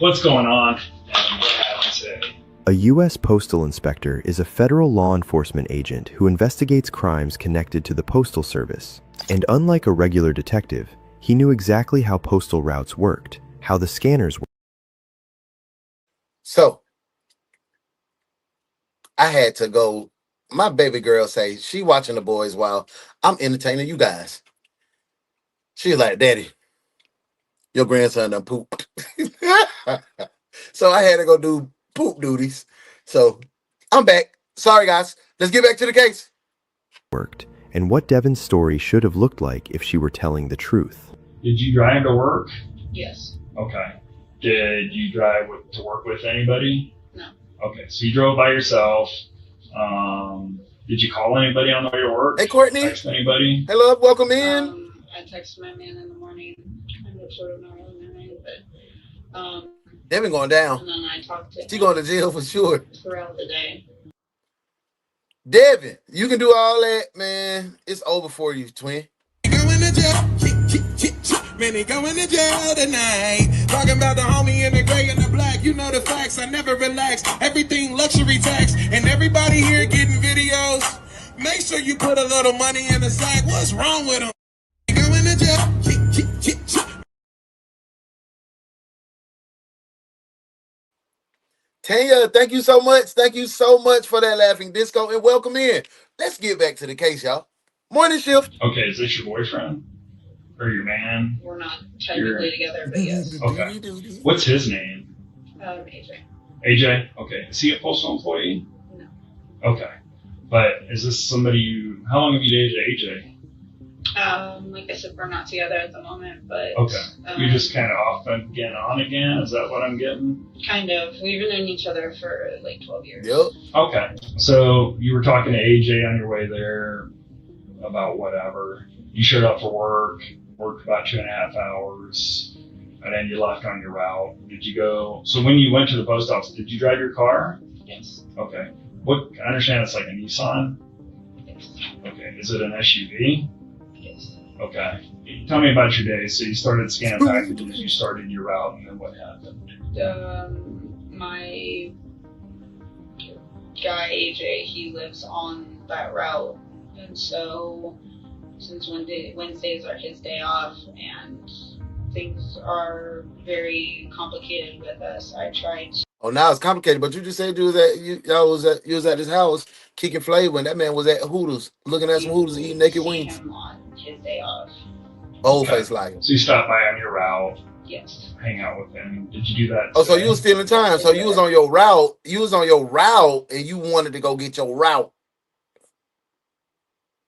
S23: what's going on and what happened today.
S1: A U.S. Postal Inspector is a federal law enforcement agent who investigates crimes connected to the Postal Service. And unlike a regular detective, he knew exactly how postal routes worked, how the scanners worked.
S3: So, I had to go. My baby girl say she watching the boys while I'm entertaining you guys. She's like, "Daddy, your grandson done pooped." So I had to go do poop duties. So I'm back. Sorry, guys. Let's get back to the case.
S1: Worked, and what Devin's story should have looked like if she were telling the truth.
S23: Did you drive to work?
S20: Yes.
S23: Okay. Did you drive to work with anybody?
S20: No.
S23: Okay, so you drove by yourself. Did you call anybody on the way to work?
S3: Hey, Courtney.
S23: Text anybody?
S3: Hey, love. Welcome in.
S20: I texted my man in the morning. Kind of sort of not really married, but
S3: Devin going down.
S20: and then I talked to
S3: She
S20: him
S3: going to jail for sure.
S20: throughout the day.
S3: Devin, you can do all that, man. It's over for you, twin.
S4: Man, he going to jail tonight. Talking about the homie in the gray and the black. You know the facts, I never relax. Everything luxury tax. And everybody here getting videos. Make sure you put a little money in the sack. What's wrong with him? Going to jail.
S3: Tanya, thank you so much. Thank you so much for that laughing disco and welcome in. Let's get back to the case, y'all. Morning shift.
S23: Okay, is this your boyfriend? Or your man?
S20: We're not technically together, but yes.
S23: Okay. What's his name?
S20: AJ.
S23: AJ? Okay. Is he a postal employee?
S20: No.
S23: Okay. But is this somebody how long have you dated AJ?
S12: Like I said, we're not together at the moment, but
S23: Okay. You're just kind of off again, on again? Is that what I'm getting?
S12: kind of. We've known each other for like 12 years.
S3: Yep.
S23: Okay. So you were talking to AJ on your way there about whatever. You showed up for worked about 2.5 hours, and then you left on your route. Did you go? So when you went to the post office, did you drive your car?
S12: Yes.
S23: Okay. What? I understand it's like a Nissan.
S12: Yes.
S23: Okay. Is it an SUV?
S12: Yes.
S23: Okay. Tell me about your day. So you started scanning packages, you started your route, and then what happened?
S12: My guy AJ, he lives on that route, and so since Wednesdays are his day off and things are very complicated with us, I tried to.
S3: Oh, now it's complicated. But you just said you was at his house kicking flavor, and that man was at Hooters looking at some Hooters eating naked wings.
S12: Him on his day off.
S3: Old face liar.
S23: So you stopped by on your route.
S12: Yes.
S23: Hang out with him. Did you do that?
S3: Oh, so you was stealing time. So you was on your route. You was on your route, and you wanted to go get your route.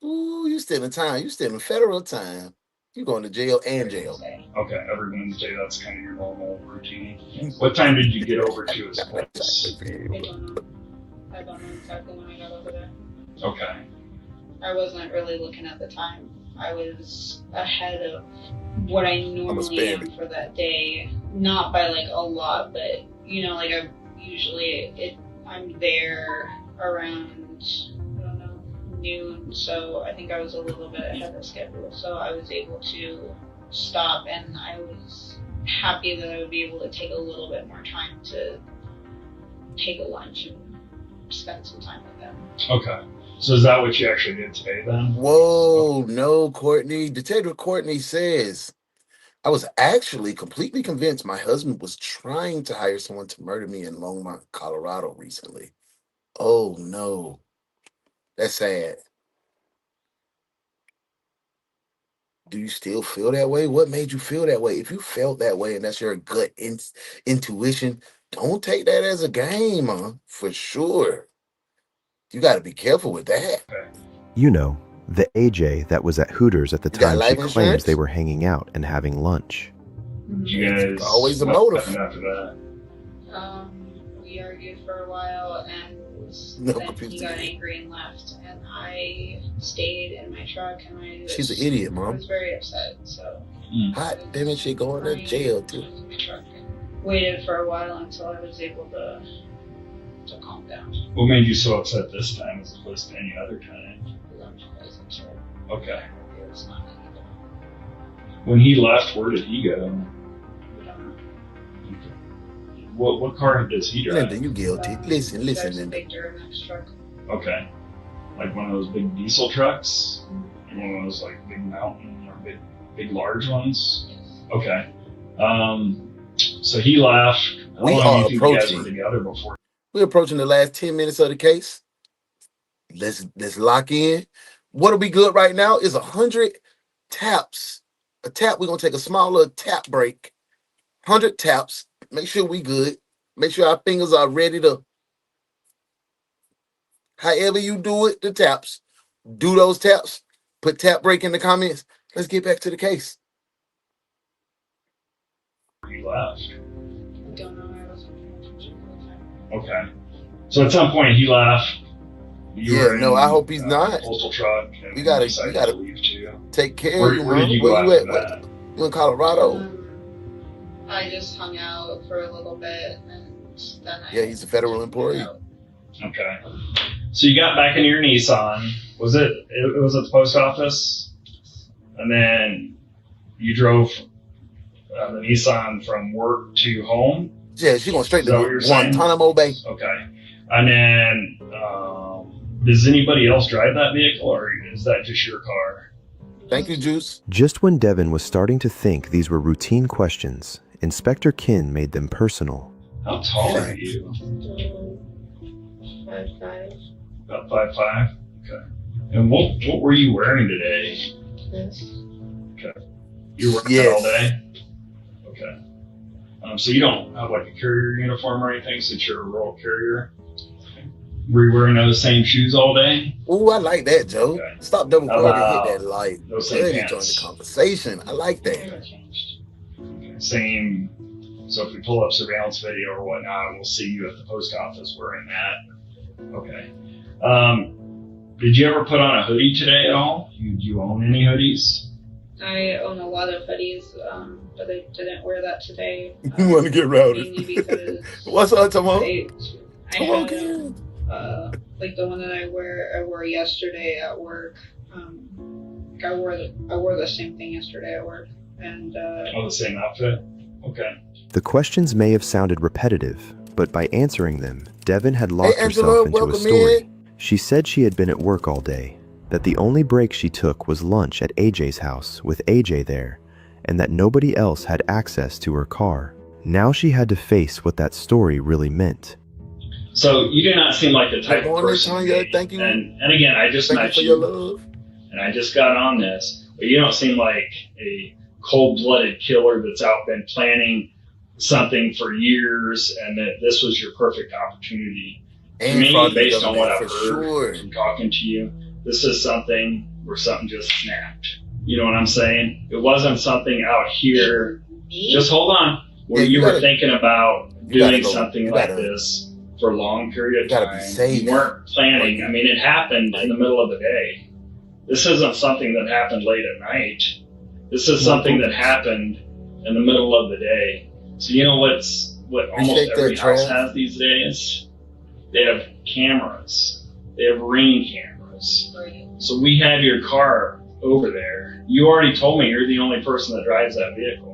S3: Ooh, you stealing time. You stealing federal time. You going to jail and jail.
S23: Okay, every Wednesday, that's kind of your normal routine. What time did you get over to his place?
S12: I don't know exactly when I got over there.
S23: Okay.
S12: I wasn't really looking at the time. I was ahead of what I normally am for that day. Not by like a lot, but you know, like I'm there around, I don't know, noon. So I think I was a little bit ahead of schedule. So I was able to stop, and I was happy that I would be able to take a little bit more time to take a lunch and spend some time with them.
S23: Okay. So is that what you actually did today then?
S3: Whoa, no, Courtney. Detective Courtney says, I was actually completely convinced my husband was trying to hire someone to murder me in Longmont, Colorado recently. Oh, no. That's sad. Do you still feel that way? What made you feel that way? If you felt that way and that's your gut intuition, don't take that as a game, for sure. You got to be careful with that.
S1: You know, the AJ that was at Hooters at the time she claims
S3: insurance?
S1: they were hanging out and having lunch.
S23: You guys
S3: always a motive.
S23: After that.
S12: We argued for a while, and then he got angry and left, and I stayed in my truck, and
S3: She's an idiot,
S12: I
S3: Mom.
S12: was very upset, so
S3: Hot damn it, she going to jail too.
S12: in my truck and waited for a while until I was able to calm down.
S23: What made you so upset this time as opposed to any other time?
S12: Because I'm sure
S23: Okay.
S12: it was not either.
S23: When he left, where did he go? What car does he drive?
S3: Linda, you guilty. Listen,
S12: There's a
S3: Linda.
S12: big Duramax truck.
S23: Okay. Like one of those big diesel trucks? Like one of those like big mountain or big large ones? Okay. So he left. How
S3: We
S23: long
S3: are
S23: do you think you guys
S3: approaching.
S23: were together before?
S3: We're approaching the last 10 minutes of the case. Let's lock in. What'll be good right now is 100 taps. A tap, we're gonna take a small little tap break. 100 taps. Make sure we good. Make sure our fingers are ready to. However you do it, the taps. Do those taps. Put tap break in the comments. Let's get back to the case.
S23: You left.
S12: I don't know. I wasn't paying attention at the time.
S23: Okay. So at some point he left. You were in,
S3: I hope he's not.
S23: Postal truck. And
S3: We gotta
S23: decided to leave too.
S3: take care
S23: Where,
S3: of you,
S23: where did
S3: man.
S23: you go
S3: Where you
S23: after
S3: at?
S23: that?
S3: You in Colorado?
S12: I just hung out for a little bit, and then
S3: Yeah, he's a federal employee.
S23: Okay. So you got back into your Nissan. Was it was at the post office? And then you drove the Nissan from work to home?
S3: Yeah, she's going straight
S23: Is that what you're
S3: to
S23: saying?
S3: Guantanamo Bay.
S23: Okay. And then does anybody else drive that vehicle, or is that just your car?
S3: Thank you, Juice.
S1: Just when Devin was starting to think these were routine questions, Inspector Kin made them personal.
S23: How tall are you?
S12: 5'5".
S23: About 5'5"? Okay. And what were you wearing today?
S12: This.
S23: Okay. You working all day? Okay. So you don't have like a carrier uniform or anything since you're a rural carrier? Okay. Were you wearing those same shoes all day?
S3: Ooh, I like that, Joe.
S23: Okay.
S3: Stop double
S23: How
S3: party, hit
S23: about
S3: that light.
S23: those same
S3: Ready to join
S23: pants?
S3: the conversation. I like that.
S23: Okay. Same. So if we pull up surveillance video or whatnot, we'll see you at the post office wearing that. Okay. Did you ever put on a hoodie today at all? Do you own any hoodies?
S12: I own a lot of hoodies, but I didn't wear that today.
S3: You want to get routed?
S12: Mainly because
S3: What's up, Tomo?
S12: I
S3: Come on,
S12: had, like the one that I wore yesterday at work. I wore the same thing yesterday at work, and
S23: the same outfit. Okay.
S1: The questions may have sounded repetitive, but by answering them, Devin had locked
S3: Angela,
S1: herself into a
S3: welcome
S1: story.
S3: in.
S1: She said she had been at work all day, that the only break she took was lunch at AJ's house with AJ there, and that nobody else had access to her car. Now she had to face what that story really meant.
S23: So you do not seem like the type of person.
S3: Tanya, thank you.
S23: And again, I just met
S3: for
S23: you,
S3: your love.
S23: and I just got on this, but you don't seem like a cold-blooded killer that's out been planning something for years, and that this was your perfect opportunity. To
S3: And
S23: me,
S3: fraud
S23: based on what
S3: government,
S23: I've
S3: for
S23: heard
S3: sure.
S23: from talking to you, this is something where something just snapped. You know what I'm saying? It wasn't something out here. Just hold on. Where
S3: Yeah,
S23: you
S3: you
S23: were
S3: gotta-
S23: thinking about
S3: you gotta
S23: doing
S3: go-
S23: something
S3: you
S23: like
S3: gotta-
S23: this for a long period of
S3: gotta be
S23: time.
S3: safe.
S23: You weren't planning. I mean, it happened in the middle of the day. This isn't something that happened late at night. This is something that happened in the middle of the day. So you know what almost
S3: Appreciate
S23: every
S3: that,
S23: house
S3: Trav.
S23: has these days? They have cameras. They have Ring cameras. So we have your car over there. You already told me you're the only person that drives that vehicle.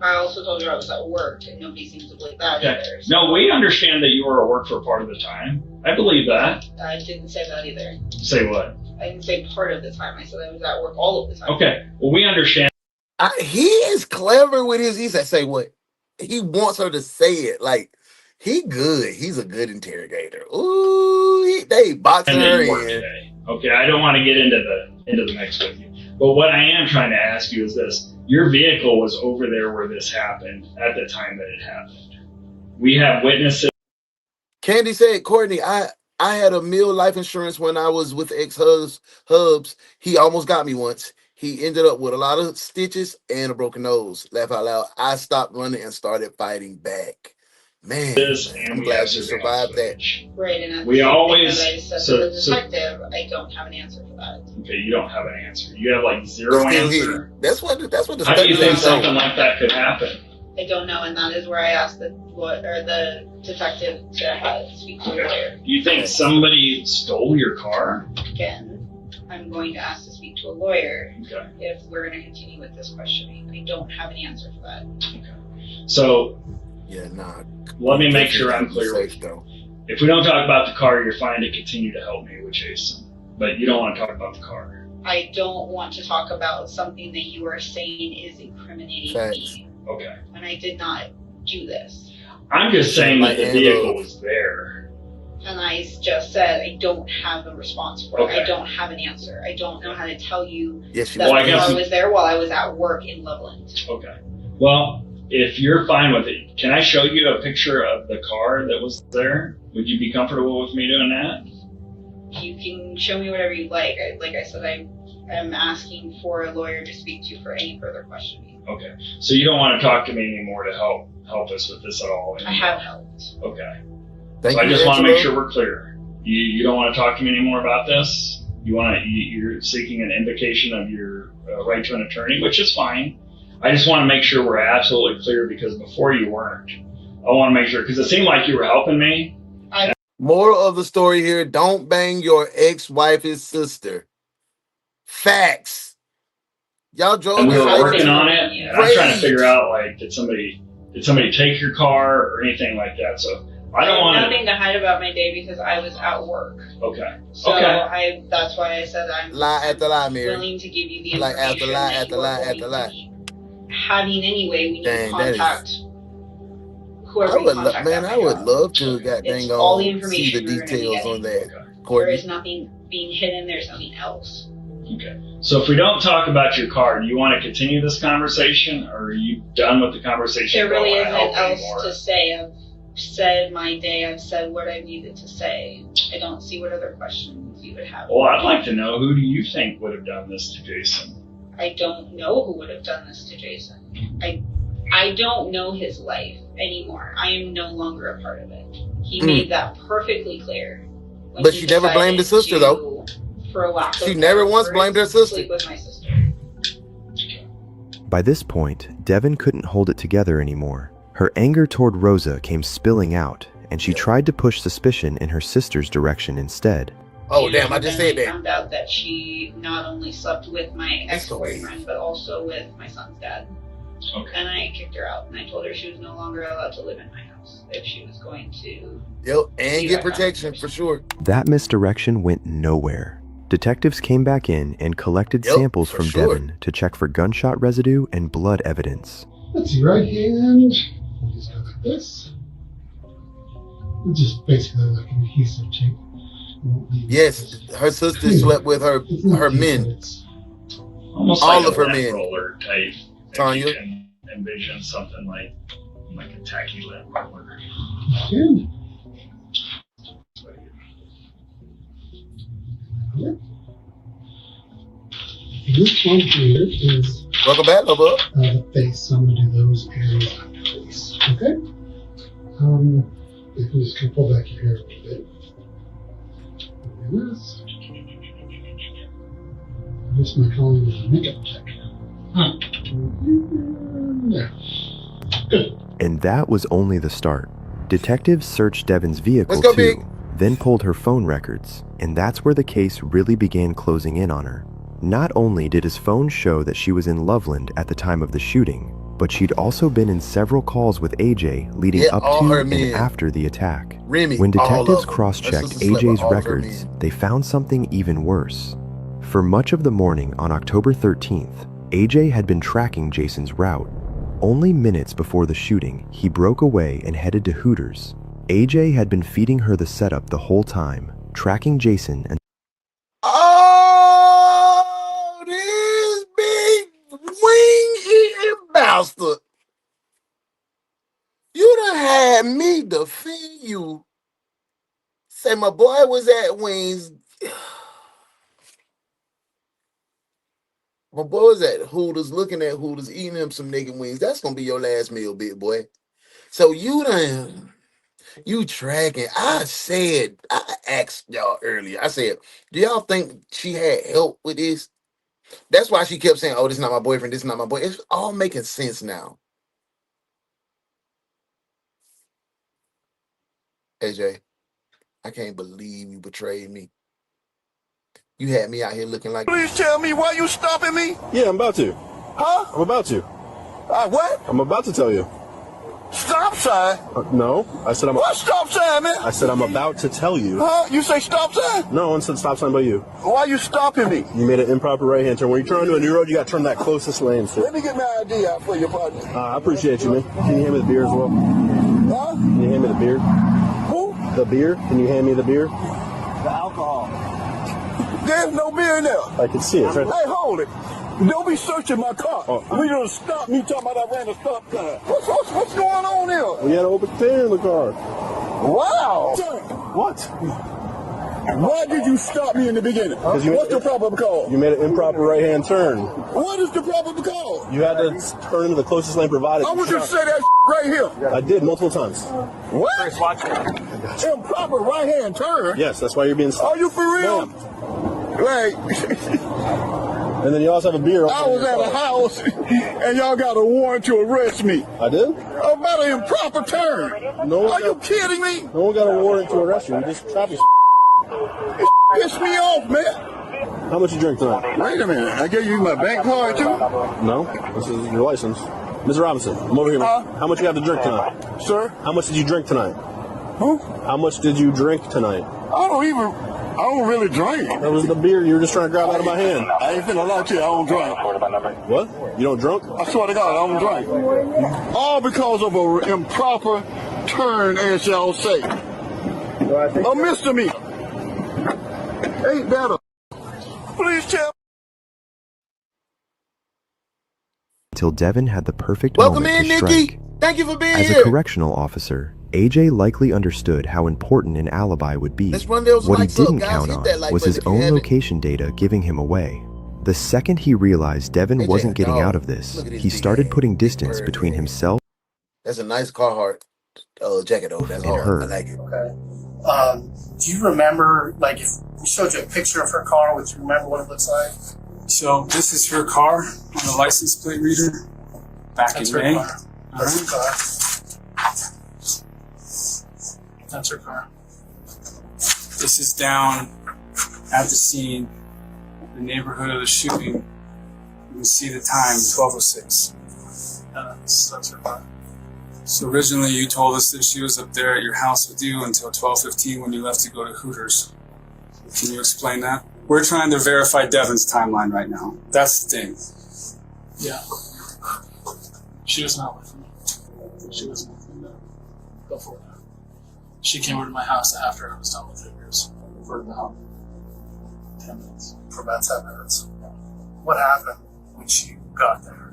S12: I also told you I was at work, and nobody seems to believe that
S23: Okay.
S12: either.
S23: No, we understand that you were at work for part of the time. I believe that.
S12: I didn't say that either.
S23: Say what?
S12: I didn't say part of the time. I said I was at work all of the time.
S23: Okay. Well, we understand.
S3: He is clever with his. He said, "Say what?" He wants her to say it. Like he good. He's a good interrogator. Ooh, they boxing
S23: that
S3: her
S23: you work
S3: in.
S23: today. Okay, I don't want to get into the mix with you. But what I am trying to ask you is this. Your vehicle was over there where this happened at the time that it happened. We have witnesses.
S3: Candy said, "Courtney, I had a meal life insurance when I was with ex-hubs. He almost got me once. He ended up with a lot of stitches and a broken nose. Laugh out loud. I stopped running and started fighting back. Man, I'm glad you survived that."
S12: Right, and
S23: We always-
S12: I said
S23: so-
S12: to the detective, I don't have an answer for that.
S23: Okay, you don't have an answer. You have like zero
S3: Still
S23: answer.
S3: here. That's what the
S23: How do you
S3: studies
S23: think
S3: say.
S23: something like that could happen?
S12: I don't know, and that is where I asked the detective to speak to a lawyer.
S23: You think somebody stole your car?
S12: Again, I'm going to ask to speak to a lawyer
S23: Okay.
S12: if we're going to continue with this questioning. I don't have an answer for that.
S23: So
S3: Yeah, nah.
S23: let me make sure I'm
S3: Definitely
S23: clear with
S3: safe,
S23: you.
S3: though.
S23: If we don't talk about the car, you're fine to continue to help me with Jason. But you don't want to talk about the car.
S12: I don't want to talk about something that you are saying is incriminating me,
S23: Okay.
S12: and I did not do this.
S23: I'm just saying that the vehicle was there.
S12: And I just said I don't have a response for it.
S23: Okay.
S12: I don't have an answer. I don't know how to tell you
S3: Yes, you
S12: that
S23: Well, I guess-
S12: I was there while I was at work in Loveland.
S23: Okay. Well, if you're fine with it, can I show you a picture of the car that was there? Would you be comfortable with me doing that?
S12: You can show me whatever you like. Like I said, I am asking for a lawyer to speak to for any further questioning.
S23: Okay. So you don't want to talk to me anymore to help us with this at all?
S12: I have helped.
S23: Okay.
S3: Thank
S23: So I
S3: you,
S23: just want to make
S3: Angela.
S23: sure we're clear. You don't want to talk to me anymore about this? You're seeking an invocation of your right to an attorney, which is fine. I just want to make sure we're absolutely clear because before you weren't. I want to make sure, because it seemed like you were helping me.
S3: Moral of the story here: don't bang your ex-wife's sister. Facts. Y'all drove.
S23: And we
S3: this
S23: were
S3: lady
S23: working
S3: to
S23: on it. And I'm trying to figure out, like, did somebody take your car or anything like that? So I don't want
S12: nothing to hide about my day because I was at work.
S23: Okay.
S12: So
S23: Okay.
S12: that's why I said I'm
S3: lie after lie, Mary.
S12: willing to give you the
S3: Like
S12: information
S3: after lie
S12: that
S3: after
S12: you are
S3: lie
S12: going
S3: after
S12: to
S3: lie.
S12: be having anyway when you
S3: Dang, that is-
S12: contact whoever
S3: I
S12: you
S3: would,
S12: contact.
S3: man,
S12: at
S3: I
S12: my
S3: would
S12: job.
S3: love to got
S12: It's
S3: dang
S12: all the
S3: on see the
S12: information you're gonna be
S3: details on
S12: getting.
S3: that.
S12: There
S3: Courtney.
S12: is nothing being hidden. There's nothing else.
S23: Okay. So if we don't talk about your car, do you want to continue this conversation, or are you done with the conversation?
S12: There really
S23: Don't
S12: isn't
S23: wanna help
S12: else
S23: anymore?
S12: to say. I've said my day. I've said what I needed to say. I don't see what other questions you would have.
S23: Well, I'd like to know, who do you think would have done this to Jason?
S12: I don't know who would have done this to Jason. I don't know his life anymore. I am no longer a part of it. He made that perfectly clear.
S3: But she never blamed the sister, though.
S12: For a lack of
S3: she never once blamed her sister.
S12: Sleep with my sister.
S1: By this point, Devin couldn't hold it together anymore. Her anger toward Rosa came spilling out, and she tried to push suspicion in her sister's direction instead.
S3: Oh, damn, I just said
S12: I
S3: that.
S12: found out that she not only slept with my ex-boyfriend, but also with my son's dad.
S23: Okay.
S12: And I kicked her out, and I told her she was no longer allowed to live in my house if she was going to...
S3: Yep, and get protection, for sure.
S1: That misdirection went nowhere. Detectives came back in and collected samples from Devin to check for gunshot residue and blood evidence.
S15: Let's see, right hand. We'll just go like this. It's just basically like an adhesive tape.
S3: Yes, her sister slept with her men.
S23: Almost
S3: all
S23: like
S3: of her
S23: a
S3: men.
S23: roller type.
S3: Tanya?
S23: You can envision something like a tacky lint roller.
S15: Good. This one here is
S3: welcome back, little
S15: the face. So I'm going to do those areas on the face. Okay. If we just can pull back your hair a little bit. This. This is my calling is a makeup tech. Yeah. Good.
S1: And that was only the start. Detectives searched Devin's vehicle
S3: Let's go,
S1: too,
S3: Big.
S1: then pulled her phone records, and that's where the case really began closing in on her. Not only did his phone show that she was in Loveland at the time of the shooting, but she'd also been in several calls with AJ leading up to and after the attack.
S3: Remy,
S1: When
S3: all of
S1: detectives
S3: them.
S1: cross-checked
S3: Her sister slept with
S1: AJ's
S3: all of her
S1: records,
S3: men.
S1: they found something even worse. For much of the morning on October 13th, AJ had been tracking Jason's route. Only minutes before the shooting, he broke away and headed to Hooters. AJ had been feeding her the setup the whole time, tracking Jason and
S3: Oh, this big wing-eating bastard. You done had me defend you. Say my boy was at Wings. My boy was at Hooters, looking at Hooters, eating him some nigga wings. That's gonna be your last meal, big boy. So you tracking. I asked y'all earlier. I said, do y'all think she had help with this? That's why she kept saying, oh, this is not my boyfriend, this is not my boy. It's all making sense now. AJ, I can't believe you betrayed me. You had me out here looking like...
S4: Please tell me why you stopping me?
S13: Yeah, I'm about to.
S4: Huh?
S13: I'm about to.
S4: What?
S13: I'm about to tell you.
S4: Stop sign?
S13: No, I said I'm...
S4: What stop sign, man?
S13: I said I'm about to tell you.
S4: Huh? You say stop sign?
S13: No one said stop sign but you.
S4: Why you stopping me?
S13: You made an improper right-hand turn. When you're trying to a new road, you got to turn that closest lane, sir.
S4: Let me get my ID out for you, partner.
S13: I appreciate you, man. Can you hand me the beer as well?
S4: Huh?
S13: Can you hand me the beer?
S4: Who?
S13: The beer? Can you hand me the beer?
S4: The alcohol. There's no beer in there.
S13: I can see it. Right.
S4: Hey, hold it. Don't be searching my car. We don't stop me talking about I ran a stop sign. What's going on here?
S13: We had an open container in the car.
S4: Wow.
S13: What?
S4: Why did you stop me in the beginning? What's the proper call?
S13: You made an improper right-hand turn.
S4: What is the proper call?
S13: You had to turn into the closest lane provided.
S4: I want you to say that right here.
S13: I did multiple times.
S4: What? Improper right-hand turn?
S13: Yes, that's why you're being stopped.
S4: Are you for real? Like...
S13: And then you also have a beer.
S4: I was at a house, and y'all got a warrant to arrest me.
S13: I did?
S4: About an improper turn.
S13: No.
S4: Are you kidding me?
S13: No one got a warrant to arrest you. You just traffic.
S4: It pissed me off, man.
S13: How much you drink tonight?
S4: Wait a minute. I gave you my bank card, too?
S13: No. This is your license. Mr. Robinson, I'm over here. How much you have to drink tonight?
S4: Sir?
S13: How much did you drink tonight?
S4: Who?
S13: How much did you drink tonight?
S4: I don't really drink.
S13: That was the beer you were just trying to grab out of my hand.
S4: I ain't finna lie to you, I don't drink.
S13: What? You don't drunk?
S4: I swear to God, I don't drink. All because of an improper turn, as y'all say. A misdemeanor. Ain't that a... Please tell...
S1: until Devin had the perfect
S3: Welcome
S1: moment
S3: in,
S1: to
S3: Nikki.
S1: strike.
S3: Thank you for being
S1: As
S3: here.
S1: a correctional officer, AJ likely understood how important an alibi would be.
S3: Let's run those
S1: What he
S3: lights up,
S1: didn't
S3: guys.
S1: count
S3: Hit that
S1: on
S3: like
S1: was
S3: button
S1: his
S3: if you
S1: own
S3: haven't.
S1: location data giving him away. The second he realized Devin
S3: AJ,
S1: wasn't getting
S3: dog.
S1: out of this,
S3: Look at this
S1: he
S3: big
S1: started
S3: ass
S1: putting
S3: big
S1: distance
S3: bird
S1: between
S3: head.
S1: himself
S3: That's a nice Carhartt jacket though. That's
S1: and
S3: hard.
S1: her.
S3: I like it.
S14: Okay. Do you remember, like, if we showed you a picture of her car, would you remember what it looks like?
S18: So this is her car on the license plate reader back
S14: That's
S18: in
S14: her
S18: May.
S14: car. That's her car. That's her car.
S18: This is down at the scene, the neighborhood of the shooting. You can see the time, 12:06.
S14: That's her car.
S18: So originally you told us that she was up there at your house with you until 12:15 when you left to go to Hooters. Can you explain that? We're trying to verify Devin's timeline right now. That's the thing.
S14: Yeah. She was not with me. She wasn't with me before that. She came over to my house after I was done with Hooters for about 10 minutes. For about 10 minutes. What happened when she got there?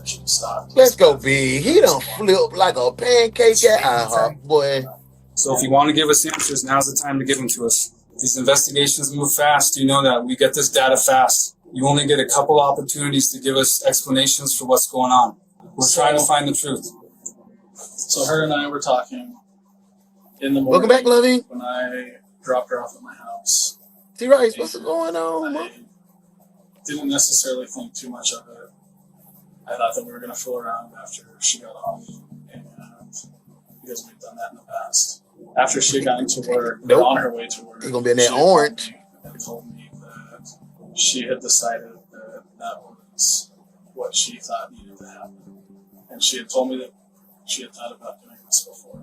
S14: She stopped.
S3: Let's go, B. He done flipped like a pancake at IHOP, boy.
S18: So if you want to give us answers, now's the time to give them to us. These investigations move fast. You know that. We get this data fast. You only get a couple opportunities to give us explanations for what's going on. We're trying to find the truth.
S14: So her and I were talking in the morning.
S3: Welcome back, Lovey.
S14: When I dropped her off at my house.
S3: T-Rice, what's going on?
S14: I didn't necessarily think too much of it. I thought that we were going to fool around after she got off, and because we've done that in the past. After she got into work, on her way to work,
S3: You're gonna be in that orange.
S14: And told me that she had decided that that was what she thought needed to happen, and she had told me that she had thought about doing this before.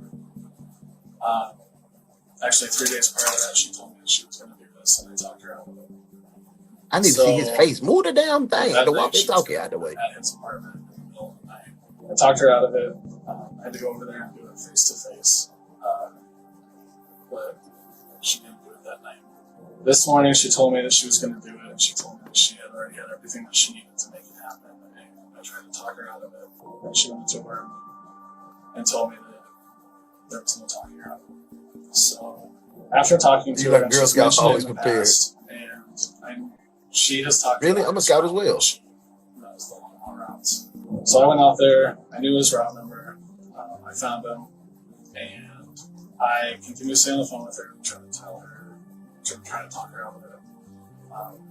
S14: Actually, 3 days prior to that, she told me that she was going to do this, and I talked her out of it.
S3: I need to see his face. Move the damn thing. The walkie-talkie out of the way.
S14: At his apartment in the middle of the night. I talked her out of it. I had to go over there and do it face to face. But she didn't do it that night. This morning, she told me that she was going to do it, and she told me that she had already had everything that she needed to make it happen. And I tried to talk her out of it. And she went to work and told me that there was no talking her out of it. So after talking to
S3: You
S14: her,
S3: like
S14: and
S3: Girl
S14: she's
S3: Scouts,
S14: mentioned it
S3: always
S14: in the
S3: prepared.
S14: past, and she has talked
S3: Really?
S14: about
S3: I'm a scout as well.
S14: that was the long haul routes. So I went out there. I knew his route number. I found him, and I continued to stay on the phone with her and try to tell her, try to talk her out of it.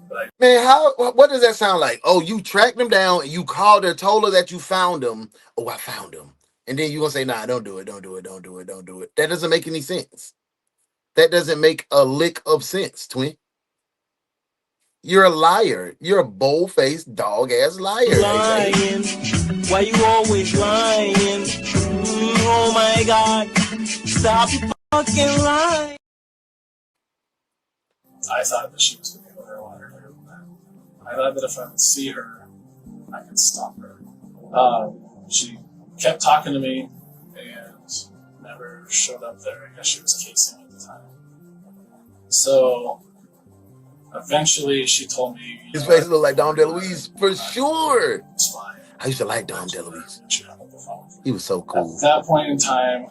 S14: But
S3: Man, what does that sound like? Oh, you tracked him down and you called her, told her that you found him. Oh, I found him. And then you're going to say, nah, don't do it, don't do it, don't do it, don't do it. That doesn't make any sense. That doesn't make a lick of sense, twin. You're a liar. You're a bold-faced, dog-ass liar.
S7: Lying.
S3: AJ.
S7: Why you always lying? Oh my God. Stop fucking lying.
S14: I thought that she was going to be a lot earlier than that. I thought that if I would see her, I could stop her. She kept talking to me and never showed up there. I guess she was casing at the time. So eventually she told me...
S3: His face looked like Dom DeLuise for sure. I used to like Dom DeLuise. He was so cool.
S14: At that point in time,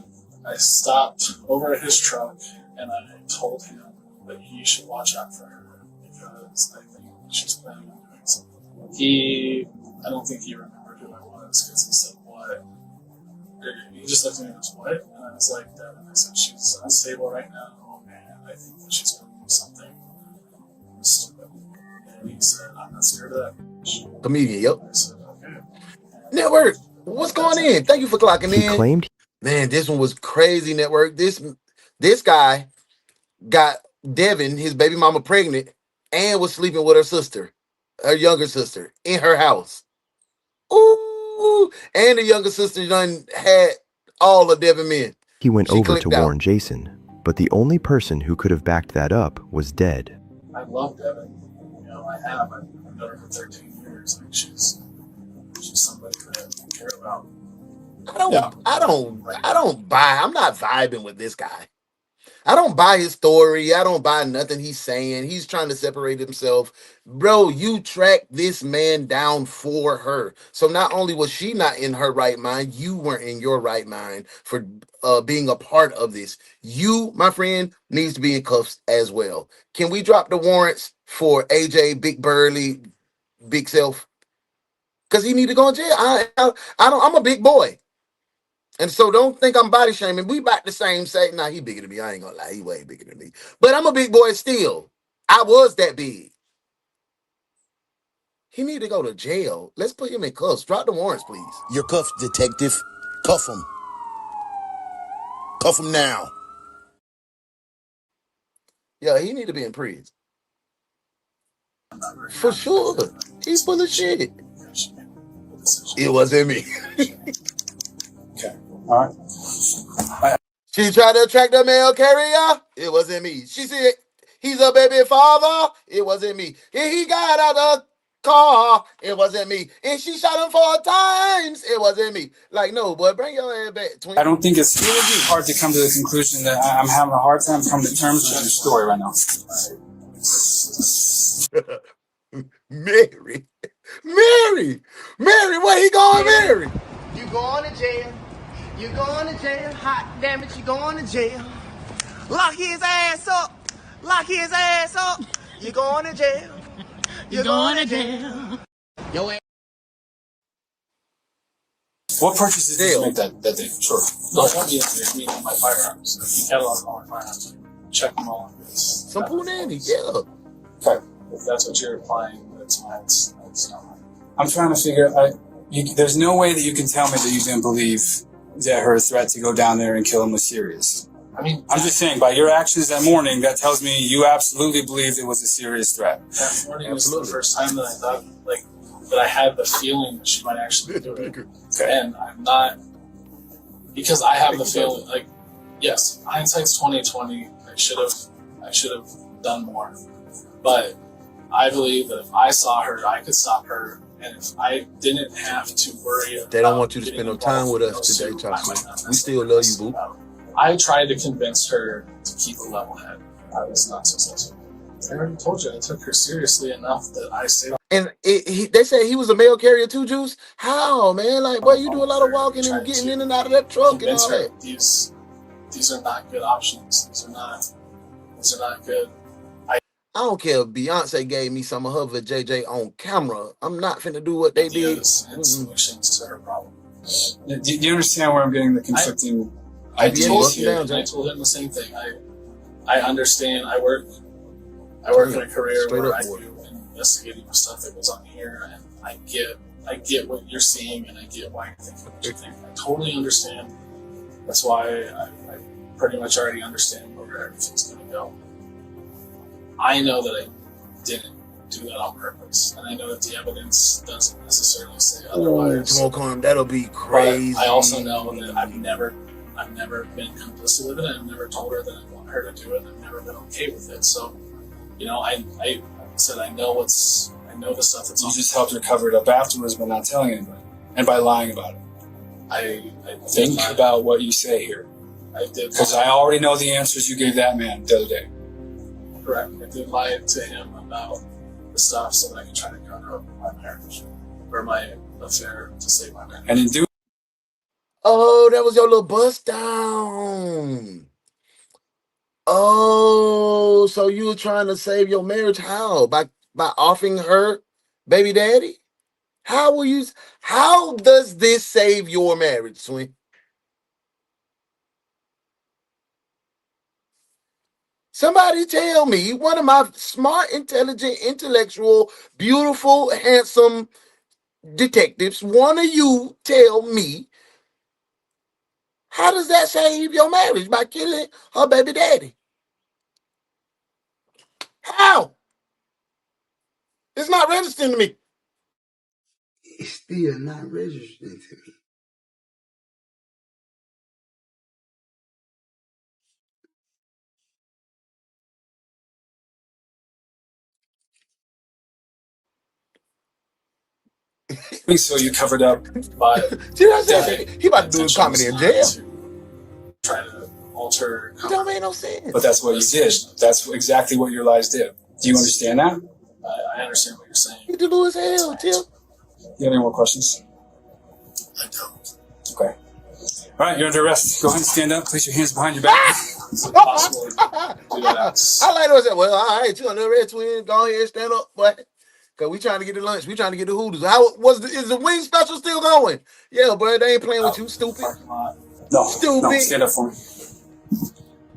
S14: I stopped over at his truck and I told him that he should watch out for her because I think she's planning on doing something. I don't think he remembered who I was because he said, what? He just looked at me and goes, what? And I was like, that. And I said, she's unstable right now and I think that she's going to do something stupid. And he said, I'm not scared of that.
S3: Comedian, yep.
S14: I said, okay.
S3: Network, what's going in? Thank you for clocking
S1: He
S3: in.
S1: claimed
S3: Man, this one was crazy, Network. This guy got Devin, his baby mama, pregnant and was sleeping with her sister, her younger sister, in her house. Ooh, and the younger sister done had all of Devin men.
S1: he went
S3: She
S1: over to
S3: clicked out.
S1: warn Jason, but the only person who could have backed that up was dead.
S14: I love Devin. You know, I have. I've known her for 13 years. Like she's somebody that I care about.
S3: I don't buy. I'm not vibing with this guy. I don't buy his story. I don't buy nothing he's saying. He's trying to separate himself. Bro, you tracked this man down for her. So not only was she not in her right mind, you weren't in your right mind for being a part of this. You, my friend, needs to be in cuffs as well. Can we drop the warrants for AJ, Big Burley, Big Self? Because he need to go in jail. I'm a big boy. And so don't think I'm body shaming. We about the same size. Nah, he bigger than me. I ain't gonna lie. He way bigger than me. But I'm a big boy still. I was that big. He need to go to jail. Let's put him in cuffs. Drop the warrants, please.
S5: You're cuffed, detective. Cuff him. Cuff him now.
S3: Yeah, he need to be in prison. For sure. He's full of shit. It wasn't me.
S18: Okay. All right.
S3: She tried to attract a mail carrier. It wasn't me. She said he's a baby father. It wasn't me. And he got out the car. It wasn't me. And she shot him 4 times. It wasn't me. Like, no, boy, bring your head back.
S18: I don't think it's hard to come to the conclusion that I'm having a hard time coming to terms with your story right now.
S3: Mary, where he going, Mary?
S4: You going to jail. You going to jail. Hot damn it, you going to jail. Lock his ass up. Lock his ass up. You going to jail. You going to jail. Yo,
S18: What purchases did you make that day? Sure.
S14: No, I want you to meet my firearms. Catalog all my firearms. Check them all.
S3: Some punani, yeah.
S18: Okay.
S14: If that's what you're implying, that's fine. It's not mine.
S18: I'm trying to figure. There's no way that you can tell me that you didn't believe that her threat to go down there and kill him was serious.
S14: I mean,
S18: I'm just saying, by your actions that morning, that tells me you absolutely believed it was a serious threat.
S14: That morning was the first time that I thought, that I had the feeling that she might actually do it.
S18: Okay.
S14: And I'm not, because I have the feeling, yes, hindsight's 20/20. I should have done more. But I believe that if I saw her, I could stop her. And if I didn't have to worry about
S3: they don't want you to spend no time with us today, Johnson. We still love you, boo.
S14: I tried to convince her to keep a level head. I was not successful. I already told you I took her seriously enough that I stayed on.
S3: And they say he was a mail carrier too, Juice. How, man? Like, boy, you do a lot of walking and getting in and out of that truck and all that.
S14: These are not good options. These are not good.
S3: I don't care if Beyonce gave me some of her with JJ on camera. I'm not finna do what they did.
S14: And solutions to her problem.
S18: Do you understand where I'm getting the conflicting
S14: ideas here? I told him the same thing. I understand. I work in a career where I do investigating stuff that goes on here, and I get what you're seeing, and I get why you think what you think. I totally understand. That's why I pretty much already understand where everything's going to go. I know that I didn't do that on purpose, and I know that the evidence doesn't necessarily say otherwise.
S3: That'll be crazy.
S14: But I also know that I've never been complicit with it. I've never told her that I want her to do it. I've never been okay with it. So, I said I know the stuff that's.
S18: You just helped her cover it up afterwards by not telling anybody and by lying about it.
S14: I
S18: think about what you say here.
S14: I did,
S18: because I already know the answers you gave that man the other day.
S14: Correct. I did lie to him about the stuff so that I could try to cover up my marriage or my affair to save my marriage.
S18: And in doing.
S3: Oh, that was your little bust down. Oh, so you were trying to save your marriage? How? By offering her baby daddy? How does this save your marriage, Swing? Somebody tell me, one of my smart, intelligent, intellectual, beautiful, handsome detectives, one of you tell me, how does that save your marriage by killing her baby daddy? How? It's not registering to me.
S2: It's still not registering to me.
S18: So you covered up.
S14: But
S3: he about to do a comedy in jail.
S14: Try to
S18: alter.
S3: It don't make no sense.
S18: But that's what you did. That's exactly what your lies did. Do you understand that?
S14: I understand what you're saying.
S3: You do as hell, Tim.
S18: You have any more questions?
S14: I don't.
S18: Okay. All right, you're under arrest. Go ahead and stand up. Place your hands behind your back.
S14: Is it possible to do that?
S3: I like to say, well, all right, you under arrest, twin. Go ahead, stand up, but because we trying to get the lunch. We trying to get the Hooters. Is the wing special still going? Yeah, but they ain't playing with you, stupid.
S18: No,
S3: stupid.
S18: No, stand up for me.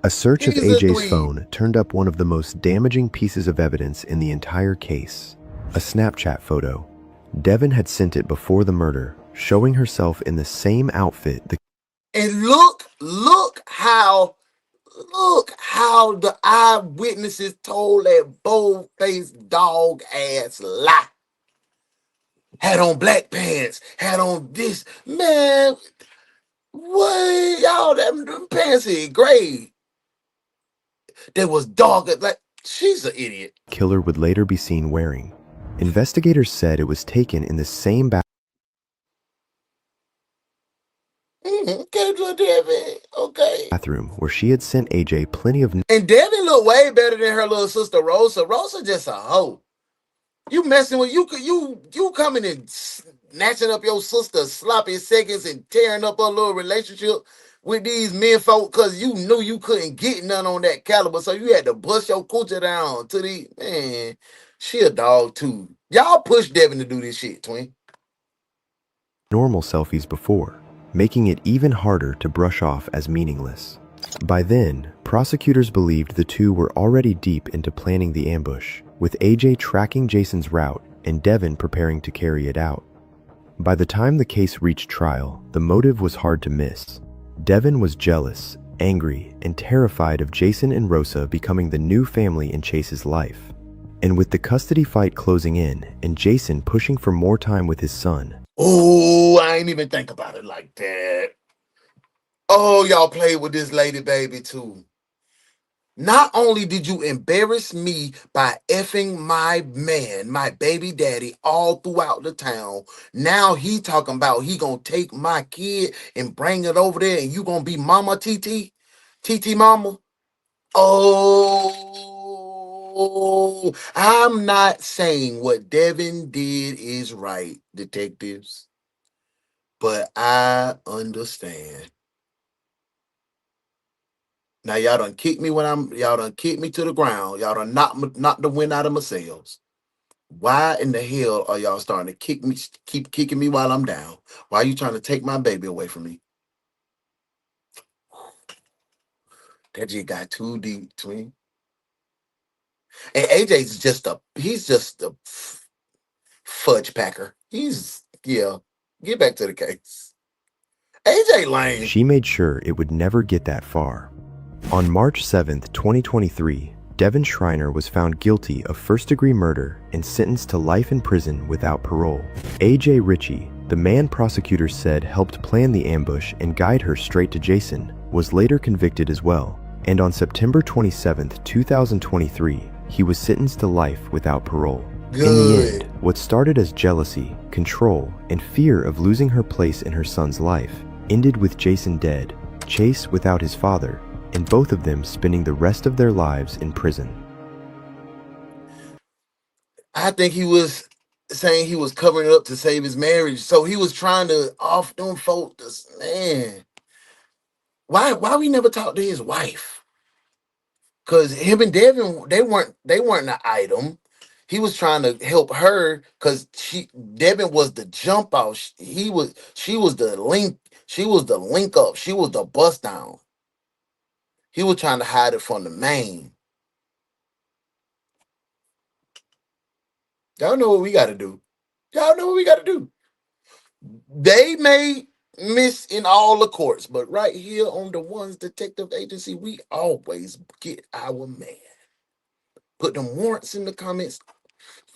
S1: A search of
S3: He's a
S1: AJ's
S3: dweeb.
S1: phone turned up one of the most damaging pieces of evidence in the entire case. A Snapchat photo. Devin had sent it before the murder, showing herself in the same outfit
S3: And look how the eyewitnesses told that bold-faced dog-ass lie. Had on black pants, had on this. Man, what? Y'all, them pants is gray. That was darker. Like, she's an idiot.
S1: killer would later be seen wearing. Investigators said it was taken in the same bathroom where she had sent AJ plenty of
S3: And Devin looked way better than her little sister Rosa. Rosa just a hoe. You messing with you coming and snatching up your sister's sloppy seconds and tearing up her little relationship with these men folk because you knew you couldn't get none on that caliber, so you had to bust your coochie down to the man. She a dog too. Y'all push Devin to do this shit, twin.
S1: normal selfies before, making it even harder to brush off as meaningless. By then, prosecutors believed the two were already deep into planning the ambush, with AJ tracking Jason's route and Devin preparing to carry it out. By the time the case reached trial, the motive was hard to miss. Devin was jealous, angry, and terrified of Jason and Rosa becoming the new family in Chase's life. And with the custody fight closing in and Jason pushing for more time with his son,
S3: Oh, I ain't even think about it like that. Oh, y'all played with this lady baby too. Not only did you embarrass me by effing my man, my baby daddy, all throughout the town, now he talking about he gonna take my kid and bring it over there and you gonna be Mama TT? TT Mama? Oh, I'm not saying what Devin did is right, detectives, but I understand. Now y'all done kick me y'all done kick me to the ground. Y'all done knock the wind out of my sails. Why in the hell are y'all starting to keep kicking me while I'm down? Why are you trying to take my baby away from me? That just got too deep, twin. And AJ's just a fudge packer. Get back to the case. AJ lame.
S1: she made sure it would never get that far. On March 7th, 2023, Devin Schreiner was found guilty of first-degree murder and sentenced to life in prison without parole. AJ Ritchie, the man prosecutors said helped plan the ambush and guide her straight to Jason, was later convicted as well. And on September 27th, 2023, he was sentenced to life without parole. In the end, what started as jealousy, control, and fear of losing her place in her son's life ended with Jason dead, Chase without his father, and both of them spending the rest of their lives in prison.
S3: I think he was saying he was covering it up to save his marriage. So he was trying to off them folks. Man, why we never talked to his wife? Because him and Devin, they weren't an item. He was trying to help her because Devin was the jump off. She was the link. She was the link up. She was the bust down. He was trying to hide it from the main. Y'all know what we got to do. Y'all know what we got to do. They may miss in all the courts, but right here on the One's Detective Agency, we always get our man. Put them warrants in the comments.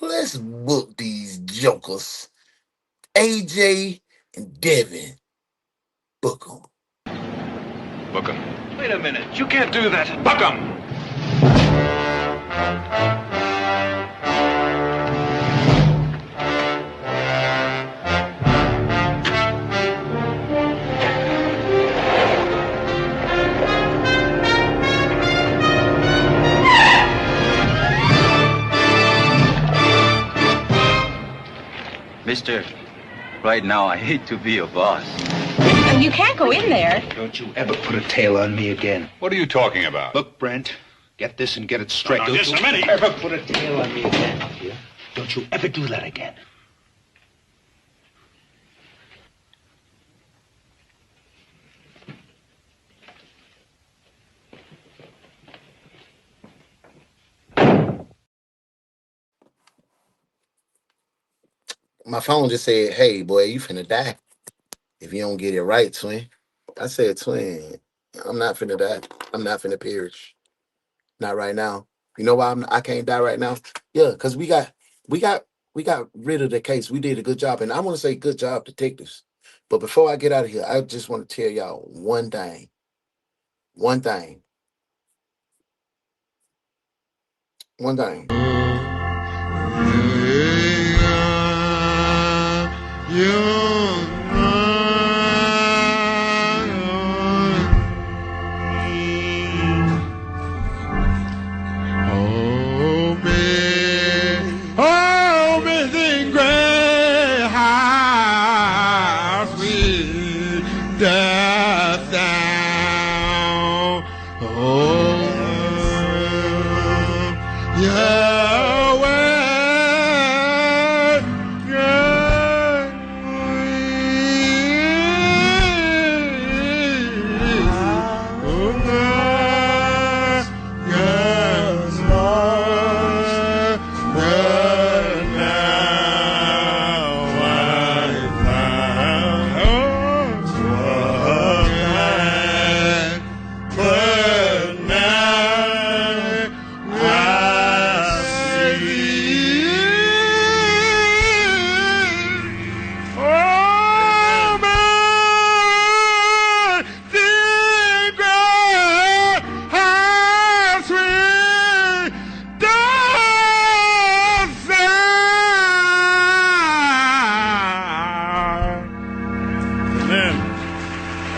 S3: Let's book these jokers. AJ and Devin. Book them.
S9: Book him. Wait a minute. You can't do that. Book him!
S6: Mister, right now I hate to be a boss.
S19: You can't go in there.
S21: Don't you ever put a tail on me again.
S9: What are you talking about?
S21: Look, Brent, get this and get it straight.
S9: No,
S21: Don't
S9: just
S21: you
S9: a minute.
S21: ever put a tail on me again, yeah? Don't you ever do that again.
S3: My phone just said, hey, boy, you finna die if you don't get it right, twin. I said, twin, I'm not finna die. I'm not finna perish. Not right now. You know why I can't die right now? Yeah, because we got rid of the case. We did a good job. And I want to say good job, detectives. But before I get out of here, I just want to tell y'all one thing. One thing. One thing.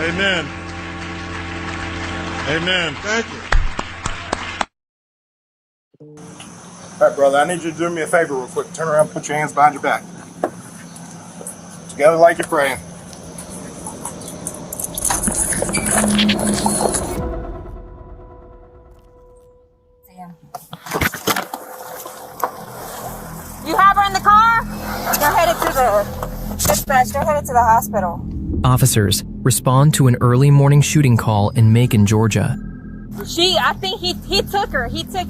S4: Amen. Amen. Thank you.
S24: All right, brother, I need you to do me a favor real quick. Turn around, put your hands behind your back. Together like you're praying.
S19: You have her in the car? They're headed to the dispatch. They're headed to the hospital.
S25: Officers respond to an early morning shooting call in Macon, Georgia.
S19: I think he took her. He said,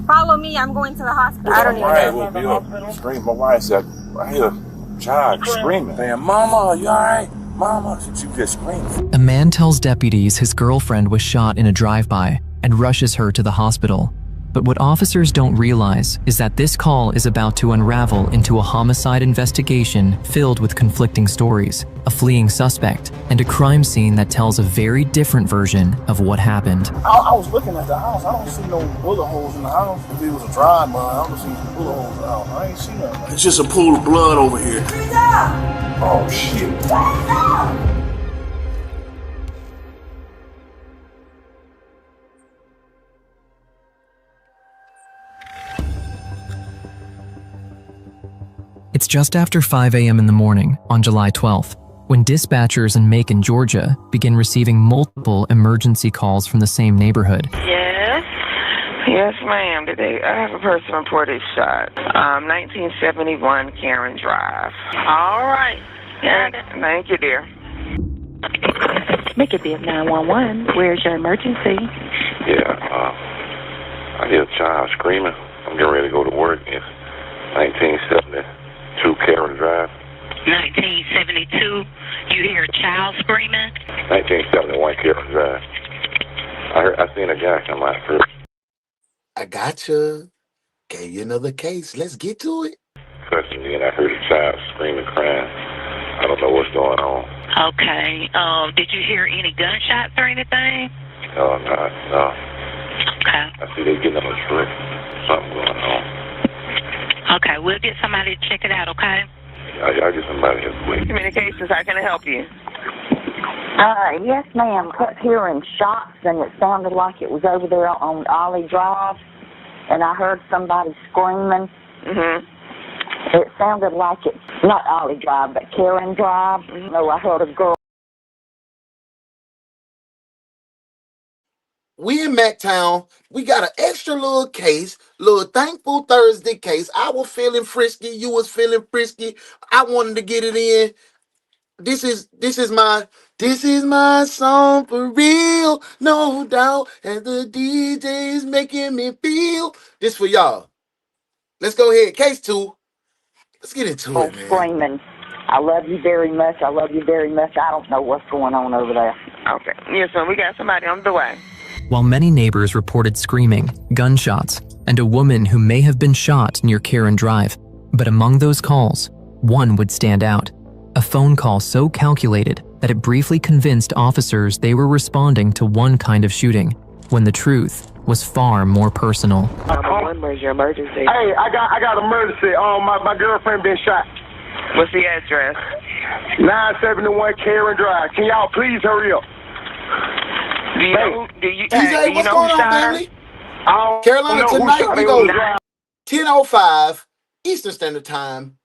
S19: follow me, I'm going to the hospital. I don't even know.
S26: Scream. My wife said, I hear a child screaming. Saying, Mama, you all right? Mama, she just screamed.
S25: A man tells deputies his girlfriend was shot in a drive-by and rushes her to the hospital. But what officers don't realize is that this call is about to unravel into a homicide investigation filled with conflicting stories, a fleeing suspect, and a crime scene that tells a very different version of what happened.
S24: I was looking at the house. I don't see no bullet holes in the house. If it was a drive-by, I don't see no bullet holes in the house. I ain't see nothing.
S21: It's just a pool of blood over here.
S24: Oh, shit.
S25: It's just after 5 a.m. in the morning on July 12th, when dispatchers in Macon, Georgia begin receiving multiple emergency calls from the same neighborhood.
S27: Yes, ma'am. I have a person reported shot. 1971 Karen Drive. All right. Thank you, dear.
S28: Make it be 911. Where's your emergency?
S26: Yeah, I hear a child screaming. I'm getting ready to go to work. It's 1972 Karen Drive.
S28: 1972. You hear a child screaming?
S26: 1971 Karen Drive. I seen a guy come out first.
S3: I gotcha. Gave you another case. Let's get to it.
S26: First, and then I heard a child screaming, crying. I don't know what's going on.
S28: Okay. Did you hear any gunshots or anything?
S26: No.
S28: Okay.
S26: I see they getting on the trip. Something going on.
S28: Okay, we'll get somebody to check it out, okay?
S26: I'll get somebody here quick.
S27: Communications, how can I help you?
S28: Yes, ma'am. Kept hearing shots, and it sounded like it was over there on Ollie Drive, and I heard somebody screaming. It sounded like it, not Ollie Drive, but Karen Drive. No, I heard a girl.
S3: We in Mactown. We got an extra little case, little Thankful Thursday case. I was feeling frisky. You was feeling frisky. I wanted to get it in. This is my song for real, no doubt. And the DJ's making me feel. This for y'all. Let's go ahead. Case 2. Let's get into it, man.
S28: Screaming, I love you very much. I love you very much. I don't know what's going on over there.
S27: Okay. Yes, sir. We got somebody on the way.
S25: While many neighbors reported screaming, gunshots, and a woman who may have been shot near Karen Drive, but among those calls, one would stand out. A phone call so calculated that it briefly convinced officers they were responding to one kind of shooting, when the truth was far more personal.
S27: Where's your emergency?
S8: Hey, I got emergency. My girlfriend been shot.
S27: What's the address?
S8: 971 Karen Drive. Can y'all please hurry up?
S3: TJ, what's going on, family? Carolina, tonight we go 10:05 Eastern Standard Time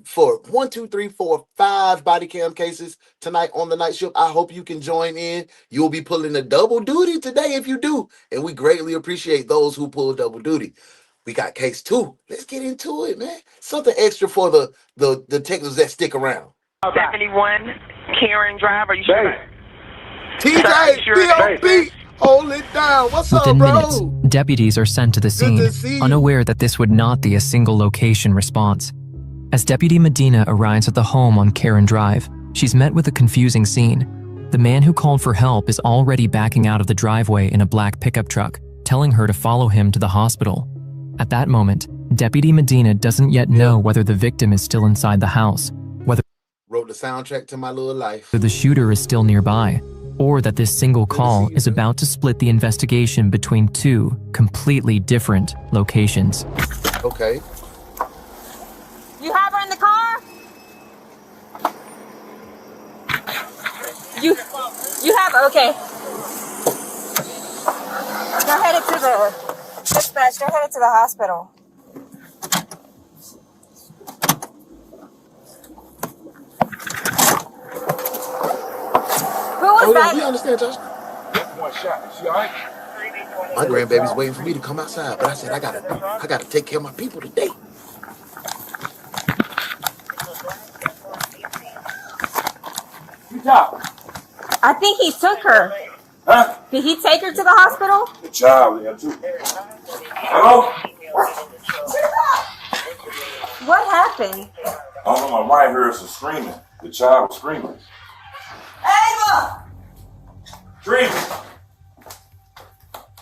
S3: for 1, 2, 3, 4, 5 body cam cases tonight on the night shift. I hope you can join in. You'll be pulling a double duty today if you do, and we greatly appreciate those who pull double duty. We got case 2. Let's get into it, man. Something extra for the detectives that stick around.
S27: 71 Karen Drive. Are you sure?
S3: TJ, B.O.B., hold it down. What's up,
S25: Within
S3: bro?
S25: minutes, deputies are sent to the scene, unaware that this would not be a single location response. As Deputy Medina arrives at the home on Karen Drive, she's met with a confusing scene. The man who called for help is already backing out of the driveway in a black pickup truck, telling her to follow him to the hospital. At that moment, Deputy Medina doesn't yet know whether the victim is still inside the house, whether
S3: Wrote the soundtrack to my little life.
S25: the shooter is still nearby, or that this single call is about to split the investigation between two completely different locations.
S3: Okay.
S19: You have her in the car? You have her, okay. Go headed to the dispatch, go headed to the hospital. Who was that?
S3: We understand, Josh.
S26: One shot. Is she all right?
S3: My grandbaby's waiting for me to come outside, but I said I gotta take care of my people today.
S26: Good job.
S19: I think he took her.
S26: Huh?
S19: Did he take her to the hospital?
S26: Good job, yeah, too. Hello?
S19: What happened?
S26: I don't know, my right heard some screaming. The child was screaming.
S19: Ava!
S26: Screaming!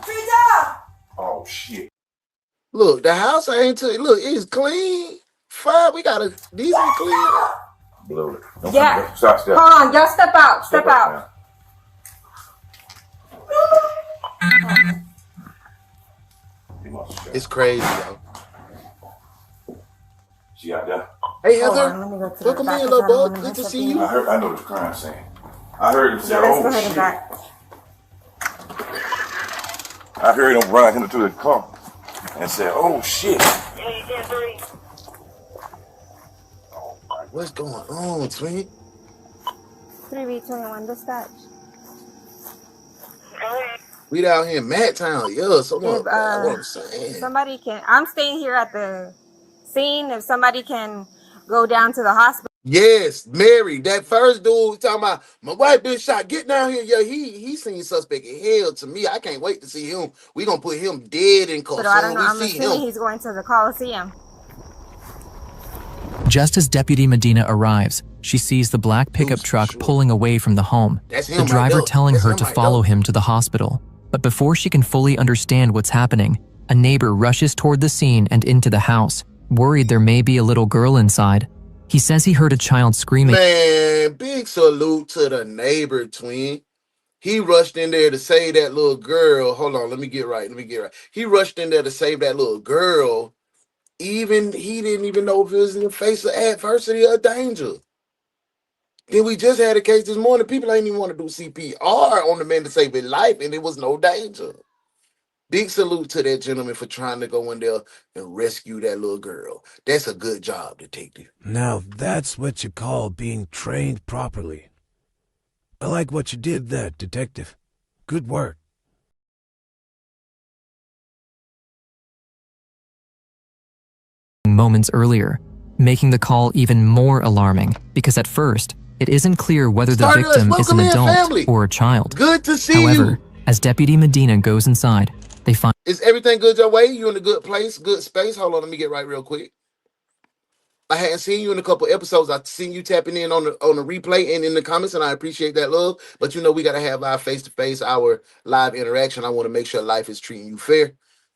S19: Frida!
S26: Oh, shit.
S3: Look, the house ain't look, it's clean. Fine, we got a decent clean.
S26: Blow it. Don't
S19: Yeah.
S26: come stop, step.
S19: Hold on, y'all step out. Step out.
S26: Now.
S3: It's crazy, yo.
S26: She out there.
S3: Hey,
S19: Hold
S3: Heather.
S19: on, let me go to
S3: Welcome
S19: the back
S3: in,
S19: because
S3: little
S19: I don't
S3: bug.
S19: wanna
S3: Good to
S19: mess
S3: see
S19: up
S3: you.
S26: I know what the crime saying. I heard him say,
S19: Yeah, let's go
S26: oh,
S19: ahead and
S26: shit.
S19: back.
S26: I heard him run into the car and said, oh, shit.
S3: What's going on, twin?
S19: 3B21 dispatch.
S3: We down here in Madtown, yeah. Someone,
S19: If,
S3: what I'm saying.
S19: somebody can, I'm staying here at the scene. If somebody can go down to the hospital.
S3: Yes, Mary, that first dude talking about my wife been shot. Get down here, yeah. He seen suspect in hell to me. I can't wait to see him. We gonna put him dead in court.
S19: But I don't know.
S3: We
S19: I'm
S3: see
S19: assuming
S3: him.
S19: he's going to the Coliseum.
S25: Just as Deputy Medina arrives, she sees the black pickup truck pulling away from the home,
S3: That's him
S25: the
S3: right
S25: driver
S3: there.
S25: telling
S3: That's
S25: her
S3: him
S25: to
S3: right
S25: follow
S3: there.
S25: him to the hospital. But before she can fully understand what's happening, a neighbor rushes toward the scene and into the house, worried there may be a little girl inside. He says he heard a child screaming.
S3: Man, big salute to the neighbor, twin. He rushed in there to save that little girl. Hold on, let me get right. He rushed in there to save that little girl. Even he didn't even know if it was in the face of adversity or danger. Then we just had a case this morning. People ain't even want to do CPR on the man to save his life, and there was no danger. Big salute to that gentleman for trying to go in there and rescue that little girl. That's a good job, detective.
S10: Now that's what you call being trained properly. I like what you did there, detective. Good work.
S25: Moments earlier, making the call even more alarming because at first, it isn't clear whether the victim is an adult or a child.
S3: Good to see
S25: However,
S3: you.
S25: as Deputy Medina goes inside, they find...
S3: Is everything good your way? You in a good place, good space? Hold on, let me get right real quick. I hadn't seen you in a couple episodes. I've seen you tapping in on the replay and in the comments, and I appreciate that love. But you know, we got to have our face-to-face, our live interaction. I want to make sure life is treating you fair.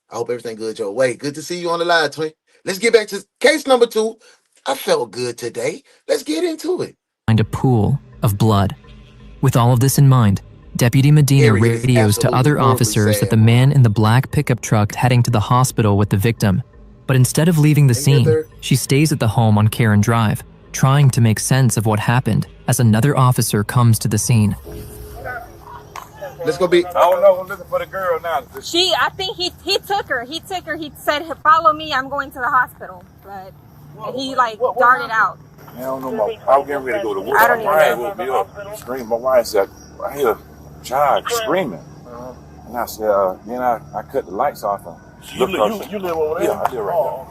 S3: I hope everything good your way. Good to see you on the live, twin. Let's get back to case number 2. I felt good today. Let's get into it.
S25: Find a pool of blood. With all of this in mind, Deputy Medina radios to other officers that the man in the black pickup truck heading to the hospital with the victim. But instead of leaving the scene, she stays at the home on Karen Drive, trying to make sense of what happened as another officer comes to the scene.
S3: Let's go be.
S26: I don't know. I'm looking for the girl now.
S19: I think he took her. He said, follow me, I'm going to the hospital. But he like darted out.
S26: I don't know. I was getting ready to go to work.
S19: I don't even
S26: My wife
S19: know.
S26: woke me up. Screaming. My wife said, I hear a child screaming. And I said, then I cut the lights off. And
S24: You live over there?
S26: Yeah, I live right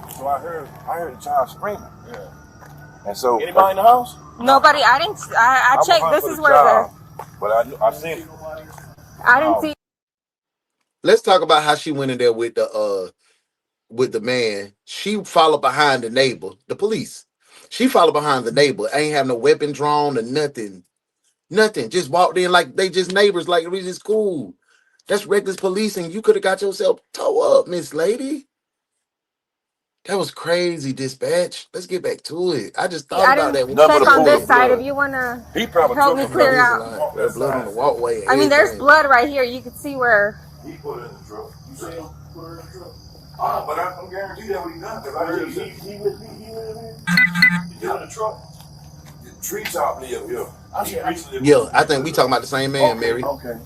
S26: there. So I heard the child screaming.
S24: Yeah.
S26: And so
S24: anybody in the house?
S19: Nobody. I didn't. I checked. This is where
S26: but I seen it.
S19: I didn't see.
S3: Let's talk about how she went in there with the man. She followed behind the neighbor, the police. She followed behind the neighbor. Ain't have no weapon drawn or nothing. Nothing. Just walked in like they just neighbors, like we just cool. That's reckless policing. You could have got yourself towed up, Miss Lady. That was crazy, dispatch. Let's get back to it. I just thought about that.
S19: Check on this side if you want to help me clear out.
S3: There's blood on the walkway.
S19: I mean, there's blood right here. You can see where.
S26: He put it in the truck. You see him put it in the truck? Oh, but I'm guaranteed that what he done. Because I heard he with me. He in the truck. The tree top live here.
S3: Yeah, I think we talking about the same man, Mary.
S26: Okay.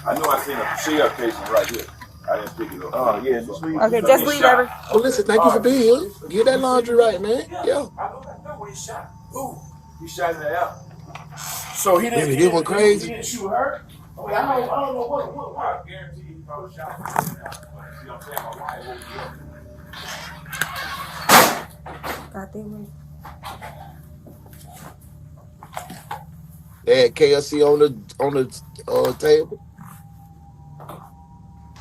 S26: I know I seen a shell casing right here. I didn't pick it up. Oh, yeah.
S19: Okay, just leave everything.
S3: Oh, listen, thank you for being here. Get that laundry right, man. Yeah.
S26: I know where he shot. Ooh, he shot in the air.
S24: So he didn't.
S3: This one crazy.
S24: He didn't shoot her. I mean, I don't know what.
S26: I guarantee he probably shot her. See what I'm saying? My wife woke me up.
S19: God damn it.
S3: They had KFC on the table.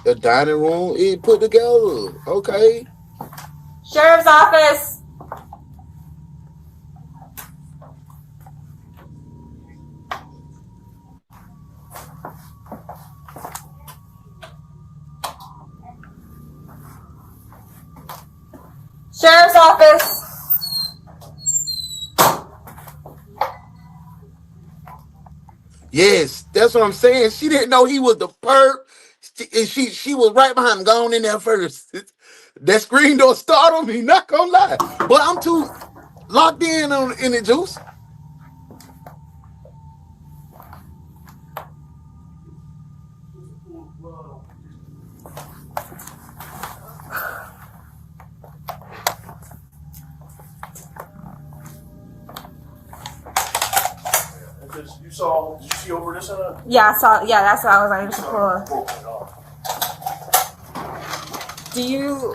S3: The dining room, it put together. Okay.
S19: Sheriff's office. Sheriff's office.
S3: Yes, that's what I'm saying. She didn't know he was the perp. She was right behind him, gone in there first. That screen door startled me, not gonna lie. But I'm too locked in the juice.
S24: Did you see over this?
S19: Yeah, I saw. Yeah, that's what I was able to pull. Do you?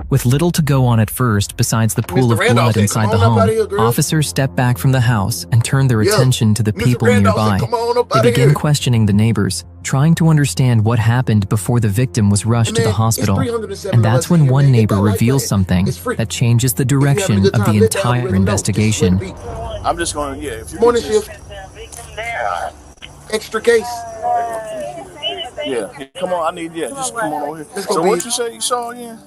S25: With little to go on at first besides the pool of blood inside the home, officers step back from the house and turn their attention to the people nearby. They begin questioning the neighbors, trying to understand what happened before the victim was rushed to the hospital. And that's when one neighbor reveals something that changes the direction of the entire investigation.
S24: I'm just going to, if you
S3: morning shift. Extra case.
S24: Yeah, come on, just come on over here. So what you say you saw again?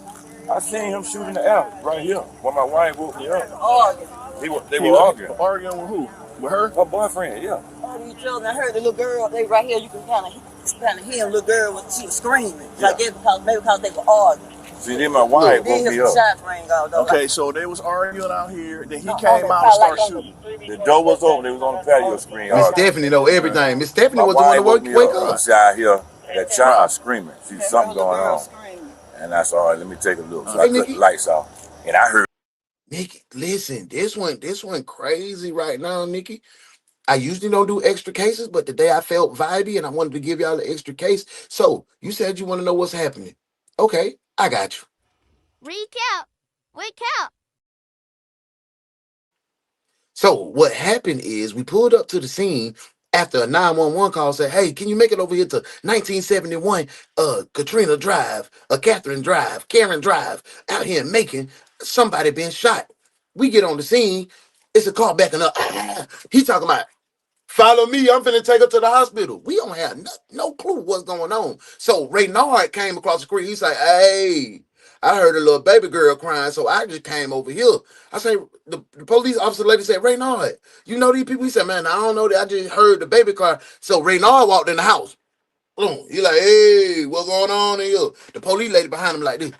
S26: I seen him shooting the air right here when my wife woke me up. They were arguing.
S24: Arguing with who? With her?
S26: Her boyfriend, yeah.
S28: Oh, you children, I heard the little girl, they right here, you can kind of hear the little girl, she was screaming. Like maybe because they were arguing.
S26: See, then my wife woke me up.
S24: Okay, so they was arguing out here, then he came out and started shooting.
S26: The door was open, they was on the patio screen.
S3: Miss Stephanie know everything. Miss Stephanie was the one to wake up.
S26: I said, out here, that child screaming. See something going on. And I said, all right, let me take a look. So I cut the lights off. And I heard.
S3: Nikki, listen, this one crazy right now, Nikki. I usually don't do extra cases, but today I felt vibey and I wanted to give y'all an extra case. So you said you want to know what's happening. Okay, I got you.
S11: Recap.
S3: So what happened is we pulled up to the scene after a 911 call said, hey, can you make it over here to 1971 Katrina Drive, Catherine Drive, Karen Drive, out here in Macon, somebody been shot. We get on the scene, it's a car backing up. He talking about, follow me, I'm finna take her to the hospital. We don't have no clue what's going on. So Raynard came across the street. He's like, hey, I heard a little baby girl crying, so I just came over here. I say, the police officer lady said, Raynard, you know these people? He said, man, I don't know that. I just heard the baby cry. So Raynard walked in the house. Boom. He like, hey, what's going on in here? The police lady behind him like this.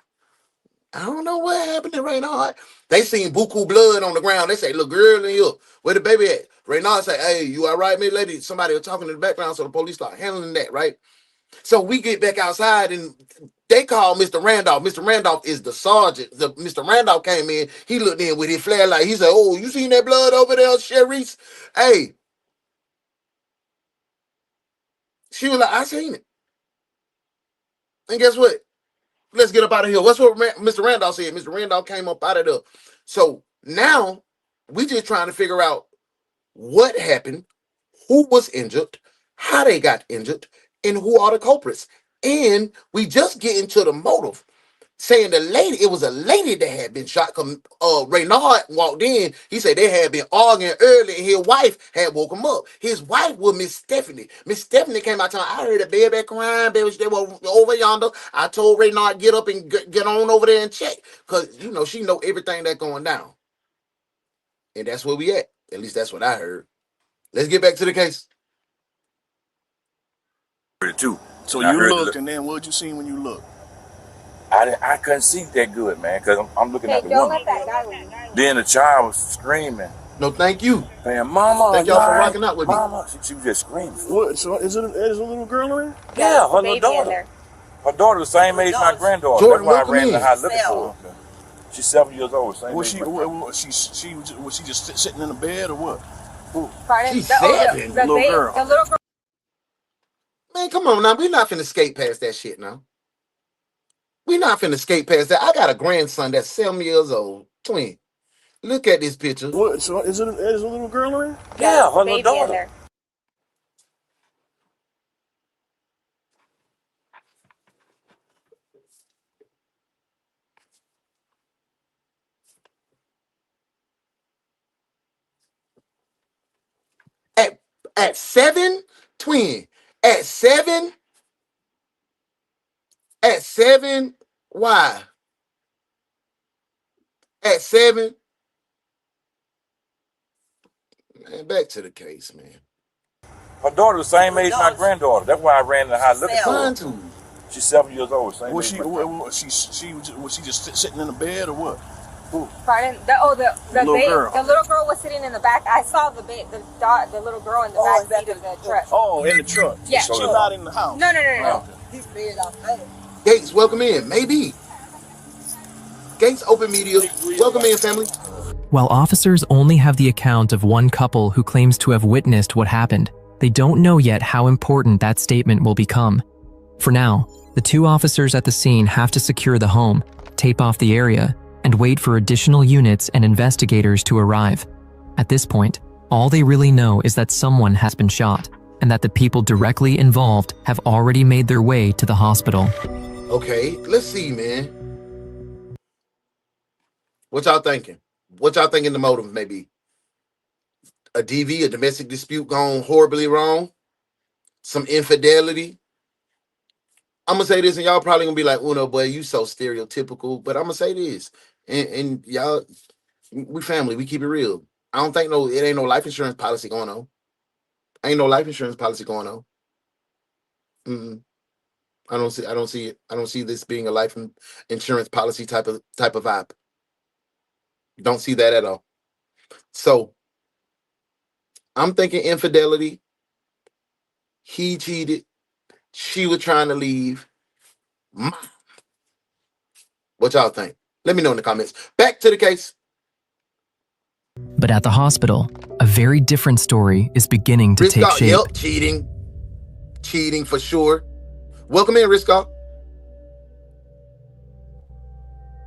S3: I don't know what happened to Raynard. They seen buku blood on the ground. They say, look, girl in here. Where the baby at? Raynard say, hey, you all right, me lady? Somebody was talking in the background, so the police start handling that, right? So we get back outside and they call Mr. Randolph. Mr. Randolph is the sergeant. Mr. Randolph came in. He looked in with his flashlight. He said, oh, you seen that blood over there, Sharice? Hey. She was like, I seen it. And guess what? Let's get up out of here. What's what Mr. Randolph said? Mr. Randolph came up out of there. So now we just trying to figure out what happened, who was injured, how they got injured, and who are the culprits. And we just get into the motive, saying it was a lady that had been shot. Raynard walked in. He said they had been arguing early, and his wife had woke him up. His wife was Miss Stephanie. Miss Stephanie came out telling, I heard a baby crying, baby. They were over yonder. I told Raynard get up and get on over there and check, because she know everything that's going down. And that's where we at. At least that's what I heard. Let's get back to the case.
S24: So you looked, and then what'd you see when you looked?
S26: I couldn't see that good, man, because I'm looking at the window. Then the child was screaming.
S3: No, thank you.
S26: Man, mama,
S3: thank y'all for rocking out with
S26: mama. She was just screaming.
S24: What? So is it a little girl in there?
S26: Yeah, her little daughter. Her daughter the same age as my granddaughter.
S3: Jordan,
S26: that's why I ran in the house looking for her. She's 7 years old. Same
S24: Was she just sitting in the bed or what?
S3: She's 7.
S24: The little girl.
S19: The little girl.
S3: Man, come on now. We're not finna skate past that shit now. We're not finna skate past that. I got a grandson that's 7 years old. Twin. Look at this picture.
S24: What? So is it a little girl in there?
S26: Yeah, her little daughter.
S3: At 7, twin. At 7. At 7. Why? At 7. Man, back to the case, man.
S26: Her daughter the same age as my granddaughter. That's why I ran in the house looking for her. She's 7 years old. Same
S24: Was she just sitting in the bed or what?
S19: Pardon? The
S24: little girl.
S19: The little girl was sitting in the back. I saw the little girl in the back seat of the truck.
S24: Oh, in the truck.
S19: Yeah.
S24: She's not in the house.
S19: No.
S3: Gates, welcome in. Maybe. Gates Open Media. Welcome in, family.
S25: While officers only have the account of one couple who claims to have witnessed what happened, they don't know yet how important that statement will become. For now, the two officers at the scene have to secure the home, tape off the area, and wait for additional units and investigators to arrive. At this point, all they really know is that someone has been shot, and that the people directly involved have already made their way to the hospital.
S3: Okay, let's see, man. What y'all thinking? What y'all thinking the motive may be? A DV, a domestic dispute gone horribly wrong? Some infidelity? I'm going to say this, and y'all probably going to be like, Uno, boy, you so stereotypical. But I'm going to say this. And y'all, we family. We keep it real. I don't think it ain't no life insurance policy going on. Ain't no life insurance policy going on. I don't see it. I don't see this being a life insurance policy type of vibe. Don't see that at all. So I'm thinking infidelity. He cheated. she was trying to leave. What y'all think? Let me know in the comments. Back to the case.
S25: But at the hospital, a very different story is beginning to take shape.
S3: Yep, cheating. Cheating for sure. Welcome in, Risco.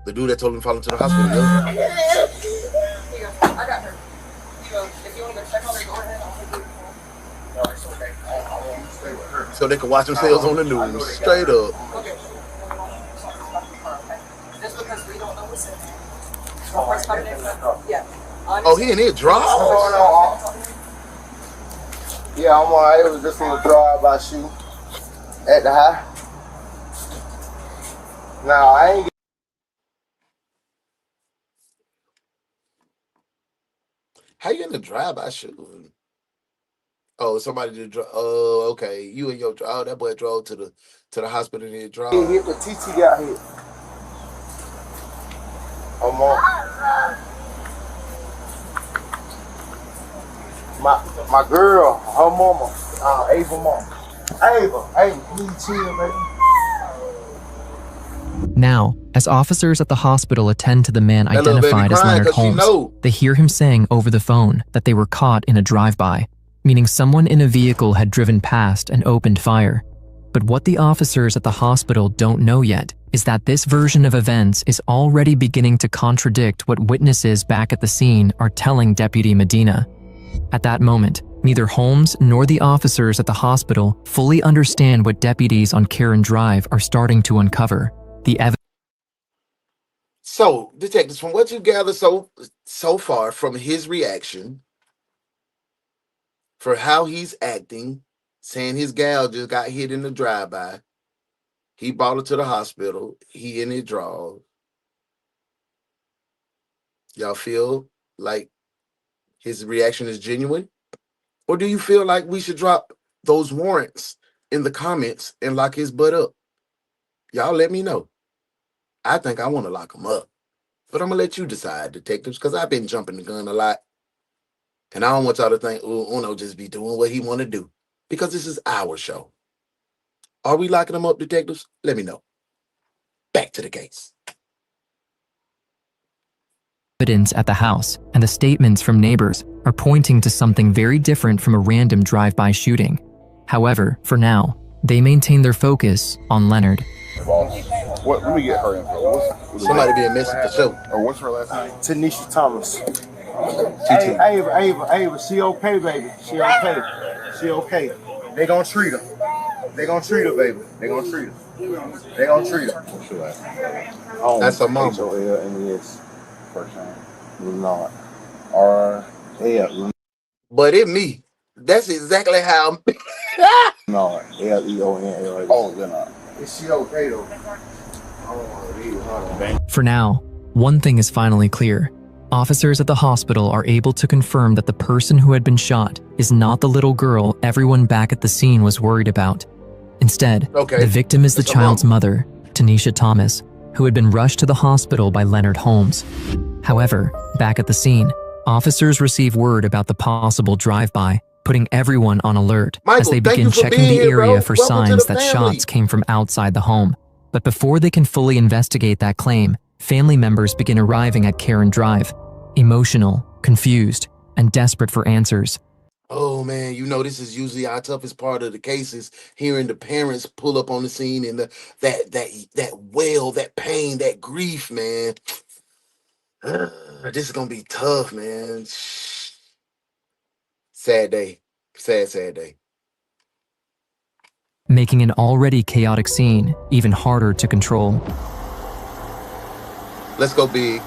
S3: The dude that told him to fall into the hospital, yo.
S28: I got her. If you want to go check on her, go ahead. No, it's okay. I want to stay with her.
S3: So they can watch themselves on the news. Straight up.
S28: Okay. Just because we don't know what's in there. First coming in, yeah.
S3: Oh, he in here dry?
S11: Yeah, I'm alright. It was just a little drive-by shoot at the high. Now, I ain't.
S3: How you in the drive-by shooting? Oh, somebody did drive. Oh, okay. You and your oh, that boy drove to the hospital and he drove.
S11: He hit, but TT got hit. I'm on. My girl, her mama, Ava mama. Ava, you chill, baby.
S25: Now, as officers at the hospital attend to the man identified as Leonard Holmes, they hear him saying over the phone that they were caught in a drive-by, meaning someone in a vehicle had driven past and opened fire. But what the officers at the hospital don't know yet is that this version of events is already beginning to contradict what witnesses back at the scene are telling Deputy Medina. At that moment, neither Holmes nor the officers at the hospital fully understand what deputies on Karen Drive are starting to uncover. The evidence.
S3: So, detectives, from what you gather so far from his reaction, for how he's acting, saying his gal just got hit in the drive-by, he brought her to the hospital, he in his drawers. Y'all feel like his reaction is genuine? Or do you feel like we should drop those warrants in the comments and lock his butt up? Y'all let me know. I think I want to lock him up. But I'm going to let you decide, detectives, because I've been jumping the gun a lot. And I don't want y'all to think, oh, Uno just be doing what he want to do. Because this is our show. Are we locking him up, detectives? Let me know. Back to the case.
S25: Evidence at the house and the statements from neighbors are pointing to something very different from a random drive-by shooting. However, for now, they maintain their focus on Leonard.
S24: What? Let me get her info.
S3: Somebody being missing for sure.
S24: Or what's her last name?
S11: Tanisha Thomas. Ava, she okay, baby. She okay. She okay. They gonna treat her. They gonna treat her, baby. They gonna treat her. They gonna treat her. What's your last name?
S3: That's her mom.
S24: HOLNES. First name. Renard. R-L.
S3: But it me. That's exactly how I'm.
S24: No, Leonl. Oh, Leonard.
S11: Is she okay though?
S25: For now, one thing is finally clear. Officers at the hospital are able to confirm that the person who had been shot is not the little girl everyone back at the scene was worried about. Instead, the victim is the child's mother, Tanisha Thomas, who had been rushed to the hospital by Leonard Holmes. However, back at the scene, officers receive word about the possible drive-by, putting everyone on alert as they begin checking the area for signs that shots came from outside the home. But before they can fully investigate that claim, family members begin arriving at Karen Drive, emotional, confused, and desperate for answers.
S3: Oh man, you know this is usually our toughest part of the cases, hearing the parents pull up on the scene and that wail, that pain, that grief, man. This is gonna be tough, man. Sad day. Sad day.
S25: Making an already chaotic scene even harder to control.
S3: Let's go big.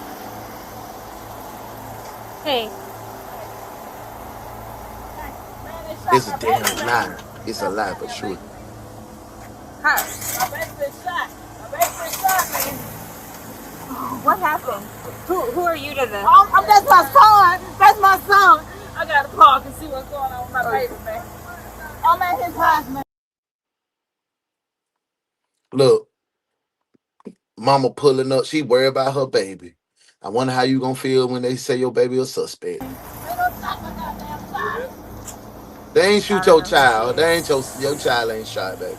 S19: Hey.
S3: It's a damn lie. It's a lie for sure.
S19: Hi. What happened? Who are you to them?
S28: That's my son. That's my son. I gotta park and see what's going on with my baby, man. I'm at his house, man.
S3: Look, mama pulling up. She worried about her baby. I wonder how you gonna feel when they say your baby a suspect. They ain't shoot your child. They ain't your child ain't shot, baby.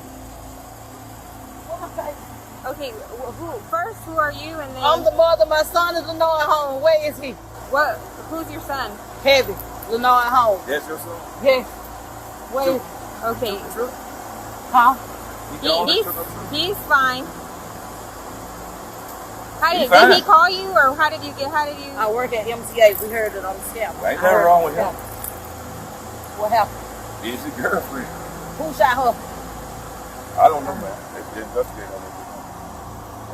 S19: Okay, who are you? And then
S28: I'm the mother. My son is Lenore at home. Where is he?
S19: Who's your son?
S28: Heavy. Lenore at home.
S26: That's your son?
S28: Yes. Where is
S19: Okay.
S28: Huh?
S19: He's fine. Did he call you, or how did you?
S28: I work at MTA. We heard it on the scam.
S26: Ain't nothing wrong with him.
S28: What happened?
S26: He's a girlfriend.
S28: Who shot her?
S26: I don't know, man. They investigate on it.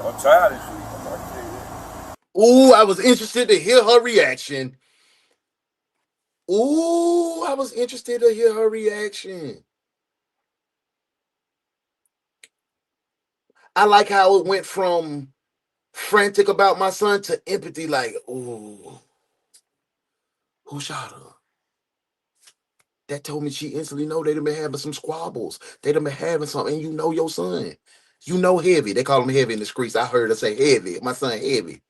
S26: I'm tired of shit. I can tell you that.
S3: Ooh, I was interested to hear her reaction. I like how it went from frantic about my son to empathy, like, ooh, who shot her? That told me she instantly know they'd have been having some squabbles. They'd have been having something, and you know your son. You know Heavy. They call him Heavy in the streets. I heard her say Heavy. My son Heavy.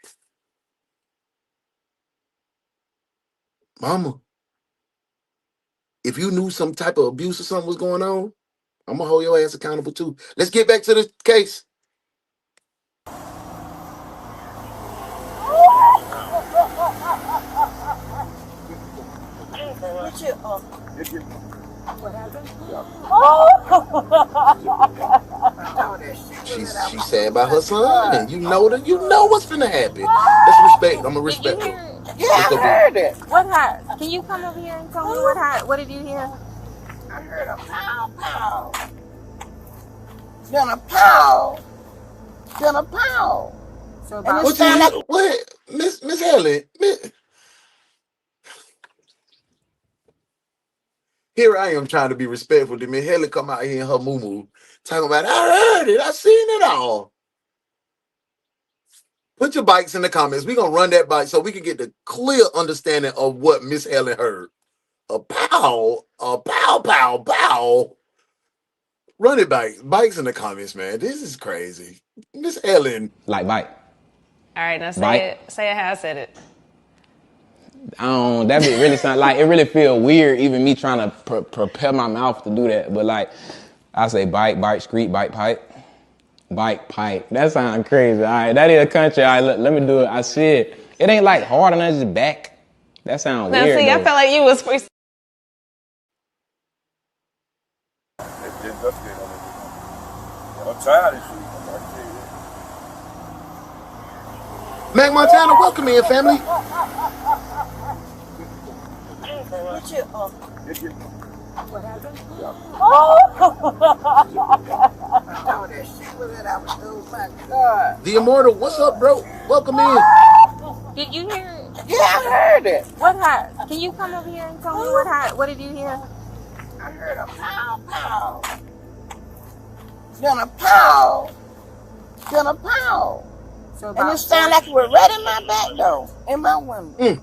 S3: Mama, if you knew some type of abuse or something was going on, I'm going to hold your ass accountable too. Let's get back to the case.
S28: What happened?
S3: She's sad about her son. You know what's finna happen. Let's respect. I'm gonna respect her.
S28: Yeah, I heard it.
S19: What happened? Can you come over here and tell me what happened? What did you hear?
S28: I heard a pow pow. Then a pow. Then a pow.
S19: So about
S3: what? Miss Helen. Here I am trying to be respectful to Miss Helen come out here in her moo-moo talking about, I heard it, I seen it all. Put your bikes in the comments. We're going to run that bike so we can get the clear understanding of what Miss Helen heard. A pow, pow, pow. Run it bikes in the comments, man. This is crazy. Miss Helen.
S12: Like bike.
S13: All right, now say
S12: Bike.
S13: it. Say it how I said it.
S12: That bit really sound like, it really feel weird even me trying to prepare my mouth to do that. But like, I say bike, street, bike, pipe. Bike, pipe. That sounds crazy. All right, that is a country. All right, let me do it. I said, it ain't like hard enough, just back. That sounds
S13: Now
S12: weird.
S13: see, I felt like you was free.
S26: They investigate on it. I'm tired of shit. I can tell you that.
S3: Mac Montana, welcome in, family.
S28: What happened?
S3: The Immortal, what's up, bro? Welcome in.
S19: Did you hear it?
S28: Yeah, I heard it.
S19: What happened? Can you come over here and tell me what happened? What did you hear?
S28: I heard a pow pow. Then a pow. Then a pow.
S19: So
S28: and it sounded like it was right in my back though, in my window.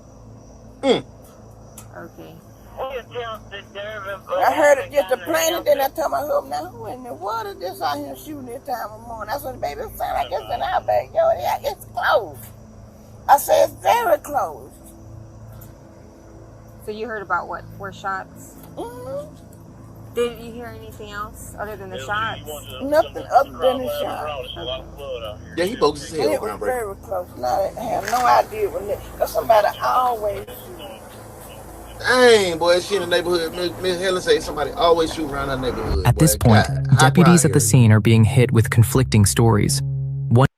S19: Okay.
S28: I heard it just a plane, and then I told my husband, now who in the water is this out here shooting this time of morning? I said, baby, it sound like it's in our backyard. Yeah, it's close. I said, it's very close.
S19: So you heard about what? 4 shots?
S28: Mm-hmm.
S19: Did you hear anything else other than the shots?
S28: Nothing other than the shots.
S3: Yeah, he bogus his head.
S28: It was very close. No, I have no idea what it is. Because somebody always shoots.
S3: Dang, boy, she in the neighborhood. Miss Helen say somebody always shoot around her neighborhood.
S25: At this point, deputies at the scene are being hit with conflicting stories. One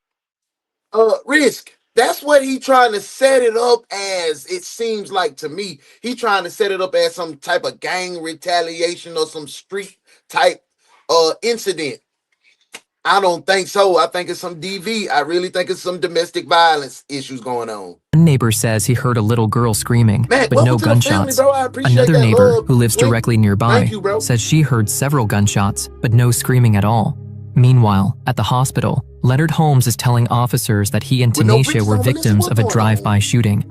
S3: Risk. That's what he trying to set it up as. It seems like to me, he trying to set it up as some type of gang retaliation or some street type incident. I don't think so. I think it's some DV. I really think it's some domestic violence issues going on.
S25: One neighbor says he heard a little girl screaming,
S3: Matt,
S25: but no gunshots. Another neighbor, who lives directly nearby, says she heard several gunshots, but no screaming at all. Meanwhile, at the hospital, Leonard Holmes is telling officers that he and Tanisha were victims of a drive-by shooting.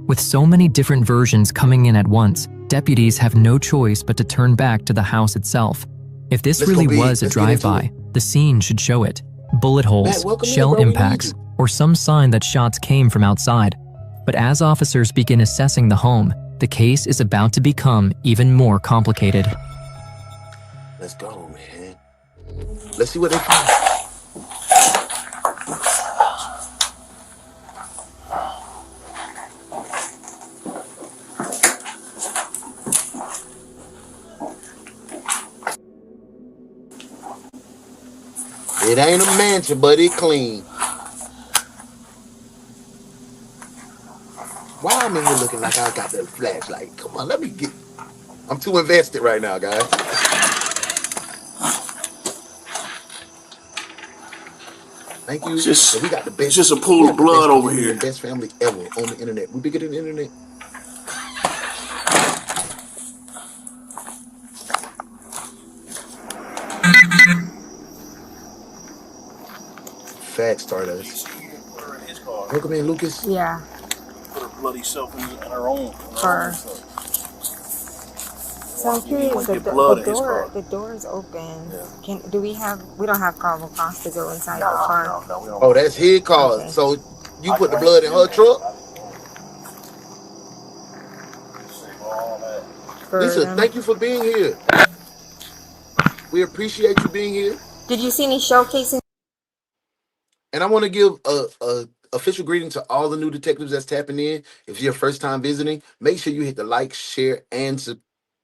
S25: With so many different versions coming in at once, deputies have no choice but to turn back to the house itself. If this really was a drive-by, the scene should show it. Bullet holes, shell impacts, or some sign that shots came from outside. But as officers begin assessing the home, the case is about to become even more complicated.
S3: Let's go, man. Let's see what they find. It ain't a mansion, but it clean. Why I'm in here looking like I got the flashlight? Come on, let me get. I'm too invested right now, guys. Thank you. So we got the best.
S24: It's just a pool of blood over here.
S3: The best family ever on the internet. We bigger than the internet. Facts, Stardust. Welcome in, Lucas.
S19: Yeah.
S24: Put her bloody self in her own.
S19: So I'm curious, the door is open. Yeah. We don't have probable cause to go inside the car.
S24: No, we don't.
S3: Oh, that's his car. Okay. So you put the blood in her truck? Lisa, thank you for being here. We appreciate you being here.
S19: Did you see any showcasing?
S3: And I want to give a official greeting to all the new detectives that's tapping in. If you're your first time visiting, make sure you hit the like, share, and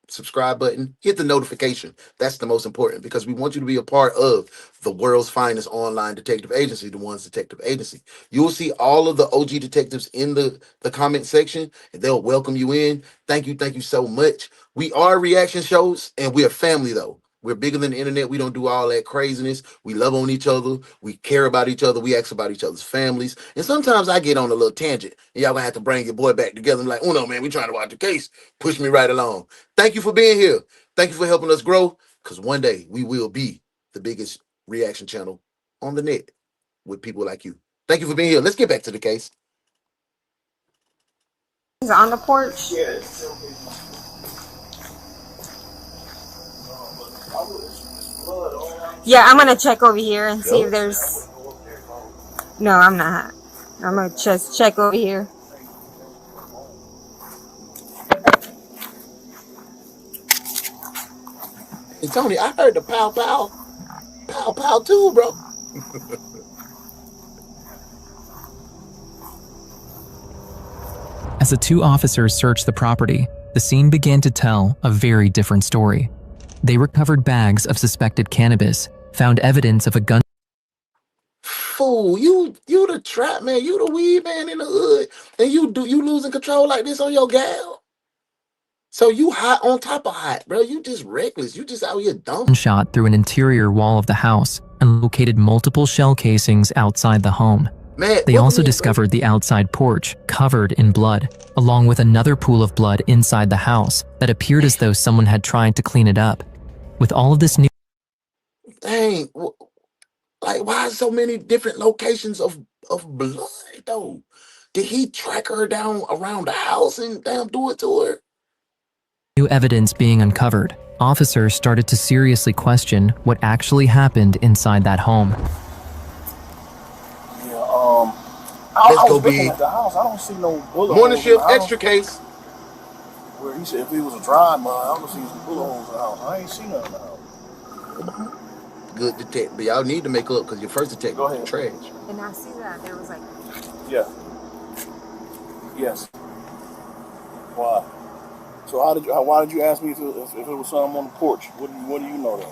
S3: subscribe button. Hit the notification. That's the most important because we want you to be a part of the world's finest online detective agency, the One's Detective Agency. You'll see all of the OG detectives in the comment section, and they'll welcome you in. Thank you so much. We are reaction shows, and we are family, though. We're bigger than the internet. We don't do all that craziness. We love on each other. We care about each other. We ask about each other's families. And sometimes I get on a little tangent, and y'all gonna have to bring your boy back together and like, oh no, man, we trying to watch the case. Push me right along. Thank you for being here. Thank you for helping us grow, because one day we will be the biggest reaction channel on the net with people like you. Thank you for being here. Let's get back to the case.
S19: Is it on the porch?
S24: Yes.
S19: Yeah, I'm gonna check over here and see if there's. No, I'm not. I'm gonna just check over here.
S3: Hey, Tony, I heard the pow pow too, bro.
S25: As the two officers searched the property, the scene began to tell a very different story. They recovered bags of suspected cannabis, found evidence of a gun.
S3: Fool, you the trap man, you the weed man in the hood, and you losing control like this on your gal. So you hot on top of hot, bro. You just reckless. You just out here dumb.
S25: Shot through an interior wall of the house and located multiple shell casings outside the home.
S3: Man,
S25: they also discovered the outside porch covered in blood, along with another pool of blood inside the house that appeared as though someone had tried to clean it up. With all of this new...
S3: Dang, like why so many different locations of blood though? Did he track her down around the house and damn do it to her?
S25: New evidence being uncovered, officers started to seriously question what actually happened inside that home.
S24: Let's go be at the house. I don't see no bullet
S3: morning shift extra case.
S24: Where he said if it was a dry mine, I don't see some bullet holes in the house. I ain't seen none in the house.
S3: Good detective, but y'all need to make up because your first detective was trash.
S19: And I see that there was like.
S24: Yeah. Yes. Why? So why did you ask me if it was something on the porch? What do you know then?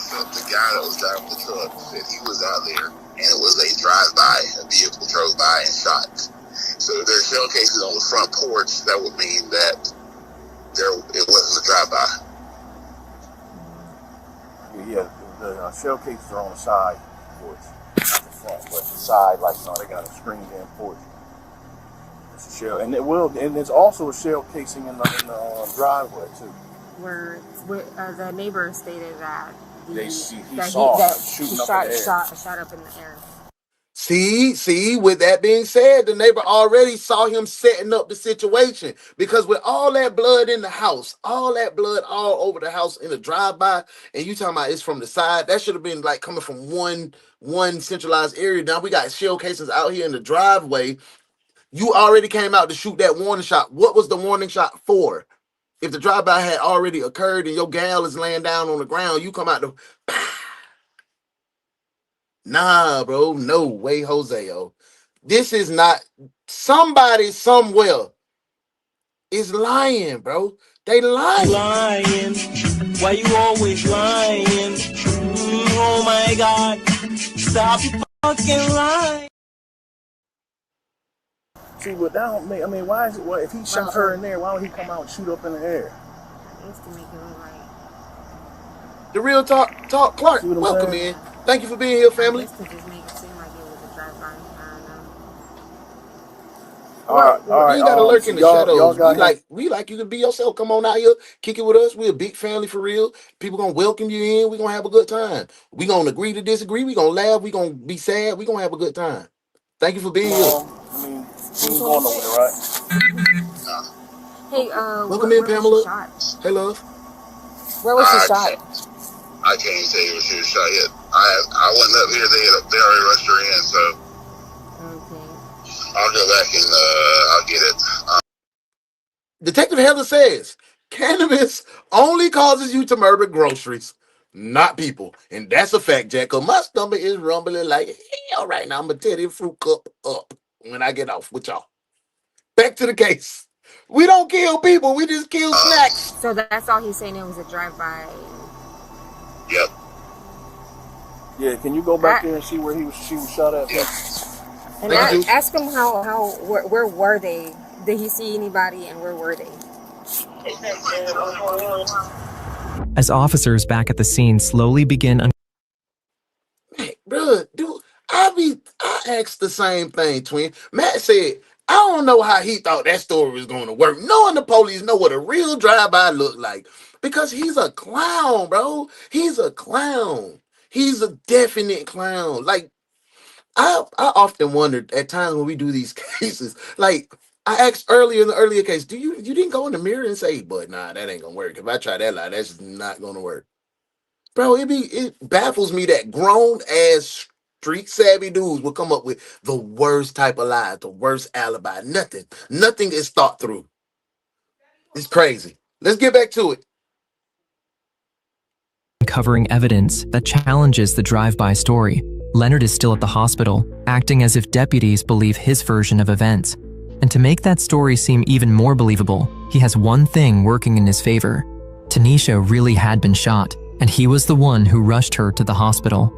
S5: The guy that was driving the truck said he was out there and it was a drive-by, a vehicle drove by and shot. So if there's shell cases on the front porch, that would mean that it wasn't a drive-by.
S24: Yeah, the shell cases are on the side porch, not the front, but the side, like they got a screened-in porch. It's a shell, and there's also a shell casing in the driveway too.
S19: Where the neighbor stated that
S24: he shot
S19: up in the air.
S3: See, with that being said, the neighbor already saw him setting up the situation because with all that blood in the house, all that blood all over the house in the drive-by, and you talking about it's from the side, that should have been like coming from one centralized area. Now we got shell casings out here in the driveway. You already came out to shoot that warning shot. What was the warning shot for? If the drive-by had already occurred and your gal is laying down on the ground, you come out to... Nah, bro. No way, Joseo. This is not... Somebody somewhere is lying, bro. They lying.
S4: Why you always lying? Oh my God, stop your fucking lying.
S24: See, but that don't make. I mean, why is it? Well, if he shot her in there, why would he come out and shoot up in the air?
S19: It's to make it look like.
S3: The Real Talk Clark, welcome in. Thank you for being here, family.
S19: To just make it seem like it was a drive-by. I don't know.
S24: All right.
S3: You gotta lurk in the
S24: y'all
S3: shadows. We like you to be yourself. Come on out here, kick it with us. We're a big family for real. People gonna welcome you in. We're gonna have a good time. We gonna agree to disagree. We gonna laugh. We gonna be sad. We gonna have a good time. Thank you for being here.
S24: I mean, he ain't going nowhere, right?
S19: Hey,
S3: welcome in, Pamela. Hey, love.
S19: Where was she shot?
S5: I can't even tell you where she was shot yet. I wasn't up here. They already rushed her in, so I'll go back and I'll get it.
S3: Detective Heather says cannabis only causes you to murder groceries, not people. And that's a fact, Jack, because my stomach is rumbling like hell right now. I'm going to tear this fruit cup up when I get off with y'all. Back to the case. We don't kill people. We just kill snacks.
S19: So that's all he's saying. It was a drive-by.
S5: Yep.
S24: Yeah, can you go back there and see where she was shot at?
S5: Yeah.
S19: And ask him where were they? Did he see anybody and where were they?
S25: As officers back at the scene slowly begin
S3: Hey, bro, dude, I asked the same thing, twin. Matt said, I don't know how he thought that story was going to work. Knowing the police know what a real drive-by look like. Because he's a clown, bro. He's a clown. He's a definite clown. Like, I often wondered at times when we do these cases, like I asked earlier in the earlier case, you didn't go in the mirror and say, but nah, that ain't gonna work. If I try that lie, that's not gonna work. Bro, it baffles me that grown ass street savvy dudes will come up with the worst type of lies, the worst alibi. Nothing is thought through. It's crazy. Let's get back to it.
S25: uncovering evidence that challenges the drive-by story. Leonard is still at the hospital, acting as if deputies believe his version of events. And to make that story seem even more believable, he has one thing working in his favor. Tanisha really had been shot, and he was the one who rushed her to the hospital.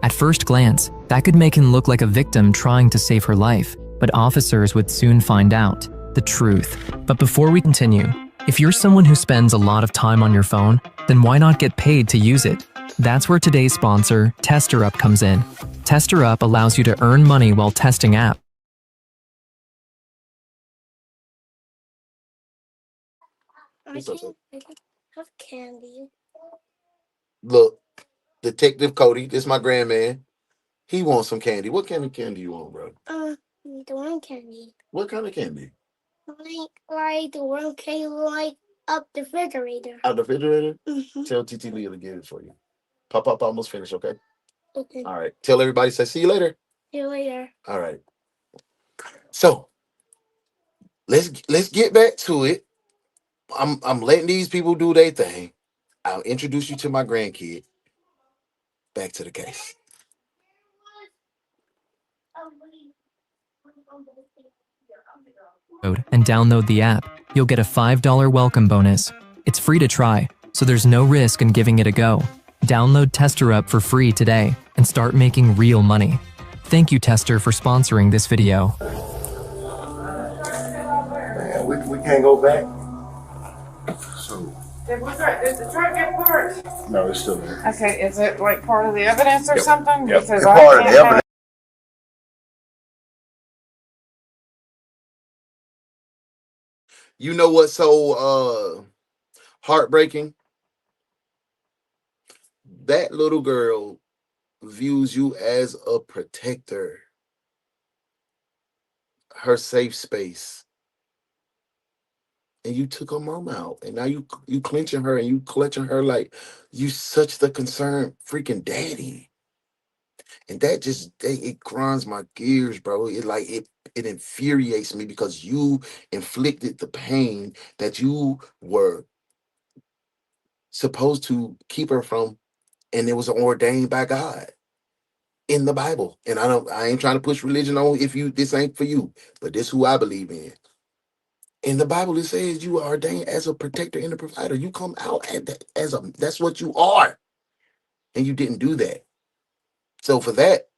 S25: At first glance, that could make him look like a victim trying to save her life, but officers would soon find out the truth. But before we continue, if you're someone who spends a lot of time on your phone, then why not get paid to use it? That's where today's sponsor, TesterUp, comes in. TesterUp allows you to earn money while testing apps.
S2: I have candy.
S3: Look, Detective Cody, this is my grandman. He wants some candy. What kind of candy you want, bro?
S2: The one candy.
S3: What kind of candy?
S2: Like the one candy, like up the refrigerator.
S3: Out the refrigerator?
S2: Mm-hmm.
S3: Tell TT Leah to get it for you. Pop almost finished, okay?
S2: Okay.
S3: All right. Tell everybody, say see you later.
S2: See you later.
S3: All right. So let's get back to it. I'm letting these people do their thing. I'll introduce you to my grandkid. Back to the case.
S25: And download the app. You'll get a $5 welcome bonus. It's free to try, so there's no risk in giving it a go. Download TesterUp for free today and start making real money. Thank you, Tester, for sponsoring this video.
S24: Man, we can't go back. So
S7: Did the truck get parked?
S24: no, it's still there.
S7: Okay, is it like part of the evidence or something?
S24: Yep.
S7: Because
S24: It's part of the evidence.
S3: You know what's so heartbreaking? That little girl views you as a protector, her safe space. And you took her mom out, and now you clenching her and you clutching her like you such the concerned freaking daddy. And that just it grinds my gears, bro. It infuriates me because you inflicted the pain that you were supposed to keep her from, and it was ordained by God in the Bible. And I ain't trying to push religion on this ain't for you, but this who I believe in. In the Bible, it says you are ordained as a protector and a provider. You come out at that as a, that's what you are. And you didn't do that. So for that,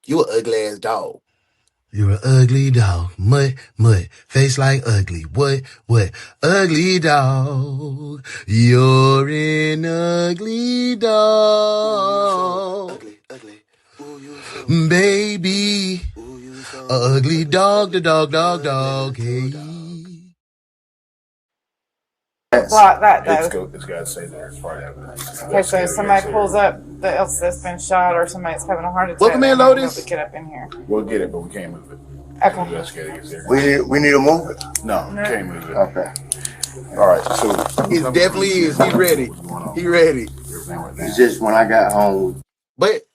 S3: you an ugly ass dog.
S4: You're an ugly dog, mutt, face like ugly, what, ugly dog, you're an ugly dog,
S3: Ugly.
S4: baby, ugly dog, the dog, hey.
S7: Block that though.
S24: It's got to say there as part of evidence.
S7: Okay, so if somebody pulls up that's been shot or somebody's having a heart attack,
S3: Welcome in, Lotus.
S7: Get up in here.
S24: We'll get it, but we can't move it.
S7: Okay.
S11: We need to move it.
S24: No, can't move it.
S11: Okay.
S24: All right, so
S3: He definitely is. He ready. He ready.
S11: It's just when I got home.
S3: But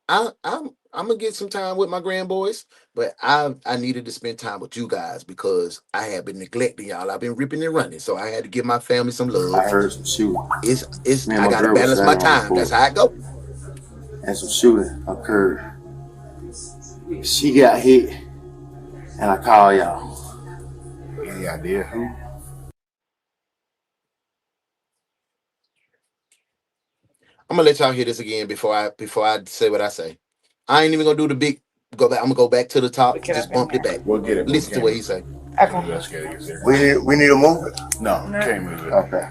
S3: I'm gonna get some time with my grandboys. But I needed to spend time with you guys because I had been neglecting y'all. I've been ripping and running, so I had to give my family some love.
S11: I heard some shooting.
S3: It's I gotta balance my time. That's how I go.
S11: And some shooting occurred. She got hit, and I called y'all.
S24: Any idea who?
S3: I'm gonna let y'all hear this again before I say what I say. I ain't even gonna do the big go back. I'm gonna go back to the top. Just bump it back.
S24: We'll get it.
S3: Listen to what he say.
S7: Okay.
S11: We need to move it.
S24: No, can't move it.
S11: Okay.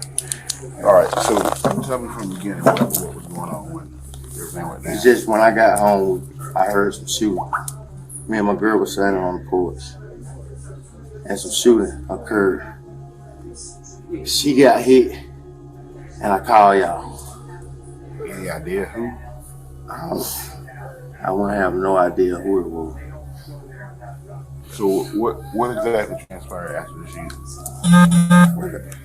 S24: All right, so tell me from the beginning what was going on with everything right now.
S11: It's just when I got home, I heard some shooting. Me and my girl was standing on the porch, and some shooting occurred. She got hit, and I called y'all.
S24: Any idea who?
S11: I won't have no idea who it was.
S24: So what exactly transpired after the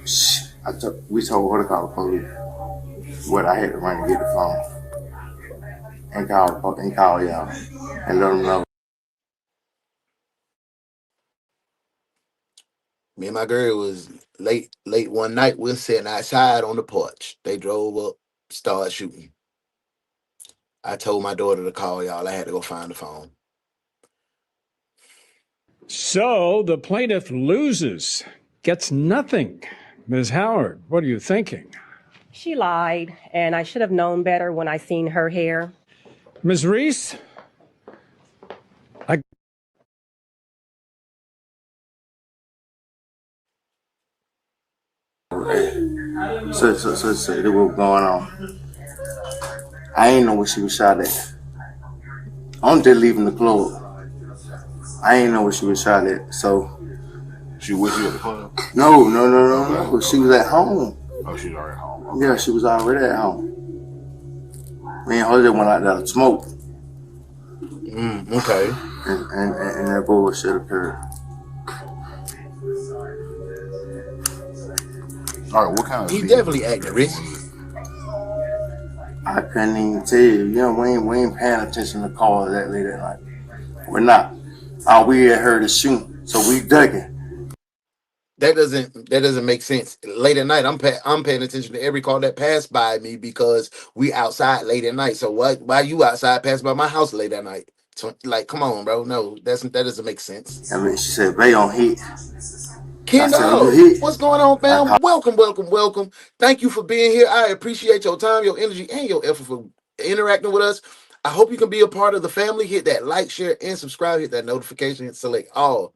S24: shooting?
S11: We told her to call the police. But I had to run and get the phone and call y'all and let them know.
S3: Me and my girl was late one night. We were sitting outside on the porch. They drove up, started shooting. I told my daughter to call y'all. I had to go find the phone.
S14: So the plaintiff loses, gets nothing. Ms. Howard, what are you thinking?
S15: She lied, and I should have known better when I seen her hair.
S14: Ms. Reese?
S11: So what was going on? I ain't know where she was shot at. I'm just leaving the club. I ain't know where she was shot at. So
S24: she with you at the club?
S11: No. She was at home.
S24: Oh, she was already home. Okay.
S11: Yeah, she was already at home. Me and her just went out there to smoke.
S3: Okay.
S11: And that bullshit occurred.
S24: All right, what kind of?
S3: He definitely acting rich.
S11: I couldn't even tell you. You know, we ain't paying attention to calls that late at night. We're not. All we had heard is shooting, so we ducking.
S3: That doesn't make sense. Late at night, I'm paying attention to every call that passed by me because we outside late at night. So why you outside passing by my house late at night? So, like, come on, bro. No, that doesn't make sense.
S11: I mean, she said, "Bay on hit."
S3: Kendall, what's going on, fam? Welcome. Thank you for being here. I appreciate your time, your energy, and your effort for interacting with us. I hope you can be a part of the family. Hit that like, share, and subscribe. Hit that notification and select all.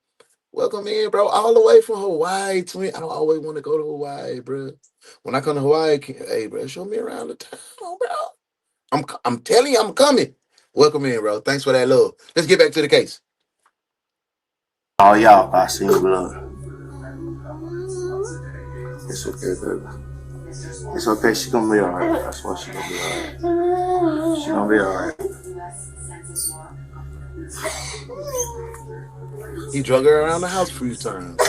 S3: Welcome in, bro. All the way from Hawaii, twin. I don't always want to go to Hawaii, bro. When I come to Hawaii, hey, bro, show me around the town, bro. I'm telling you, I'm coming. Welcome in, bro. Thanks for that love. Let's get back to the case.
S11: Oh, y'all, I seen blood. It's okay, baby. It's okay. She gonna be all right. That's why she gonna be all right. She gonna be all right.
S3: He drug her around the house a few times.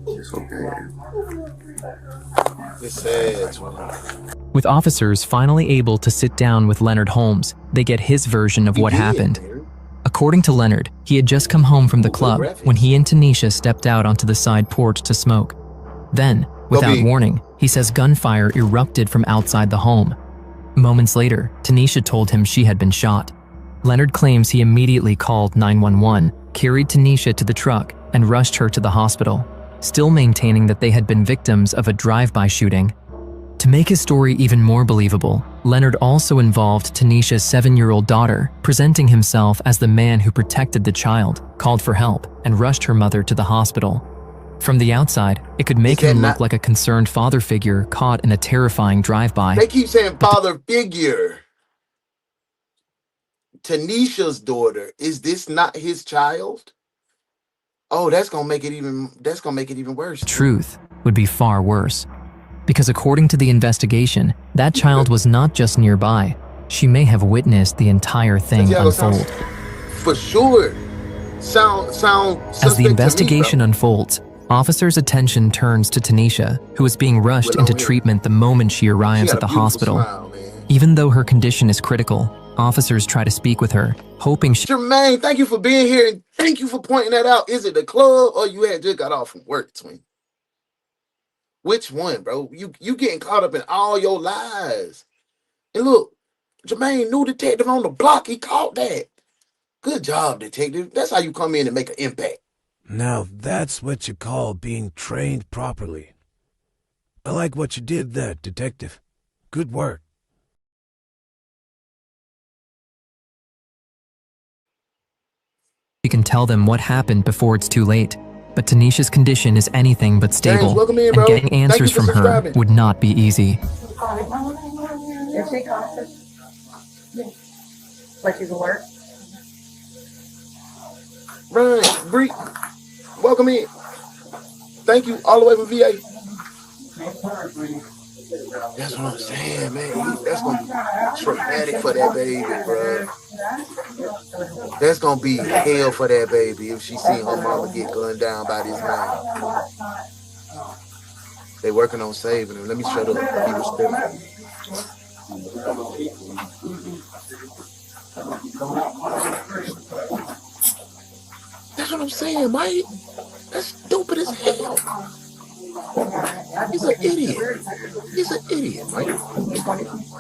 S11: It's okay.
S3: It's sad.
S25: With officers finally able to sit down with Leonard Holmes, they get his version of what happened. According to Leonard, he had just come home from the club when he and Tanisha stepped out onto the side porch to smoke. Then, without warning, he says gunfire erupted from outside the home. Moments later, Tanisha told him she had been shot. Leonard claims he immediately called 911, carried Tanisha to the truck, and rushed her to the hospital, still maintaining that they had been victims of a drive-by shooting. To make his story even more believable, Leonard also involved Tanisha's 7-year-old daughter, presenting himself as the man who protected the child, called for help, and rushed her mother to the hospital. From the outside, it could make him look like a concerned father figure caught in a terrifying drive-by.
S3: They keep saying father figure. Tanisha's daughter, is this not his child? Oh, that's gonna make it even worse.
S25: The truth would be far worse. Because according to the investigation, that child was not just nearby. She may have witnessed the entire thing unfold.
S3: For sure.
S25: As the investigation unfolds, officers' attention turns to Tanisha, who is being rushed into treatment the moment she arrives at the hospital. Even though her condition is critical, officers try to speak with her, hoping she...
S3: Jermaine, thank you for being here, and thank you for pointing that out. Is it the club or you had just got off from work, twin? Which one, bro? You getting caught up in all your lies. And look, Jermaine, new detective on the block, he caught that. Good job, detective. That's how you come in and make an impact.
S10: Now that's what you call being trained properly. I like what you did there, detective. Good work.
S25: She can tell them what happened before it's too late. But Tanisha's condition is anything but stable,
S3: James,
S25: and getting answers from her would not be easy.
S7: Like you can work.
S3: Ryan, Bree, welcome in. Thank you, all the way from VA. That's what I'm saying, man. That's gonna be traumatic for that baby, bro. That's gonna be hell for that baby if she see her mama get gunned down by this man. They working on saving him. Let me shut up. Be respectful. That's what I'm saying, Mike. That's stupid as hell. He's an idiot. He's an idiot, Mike.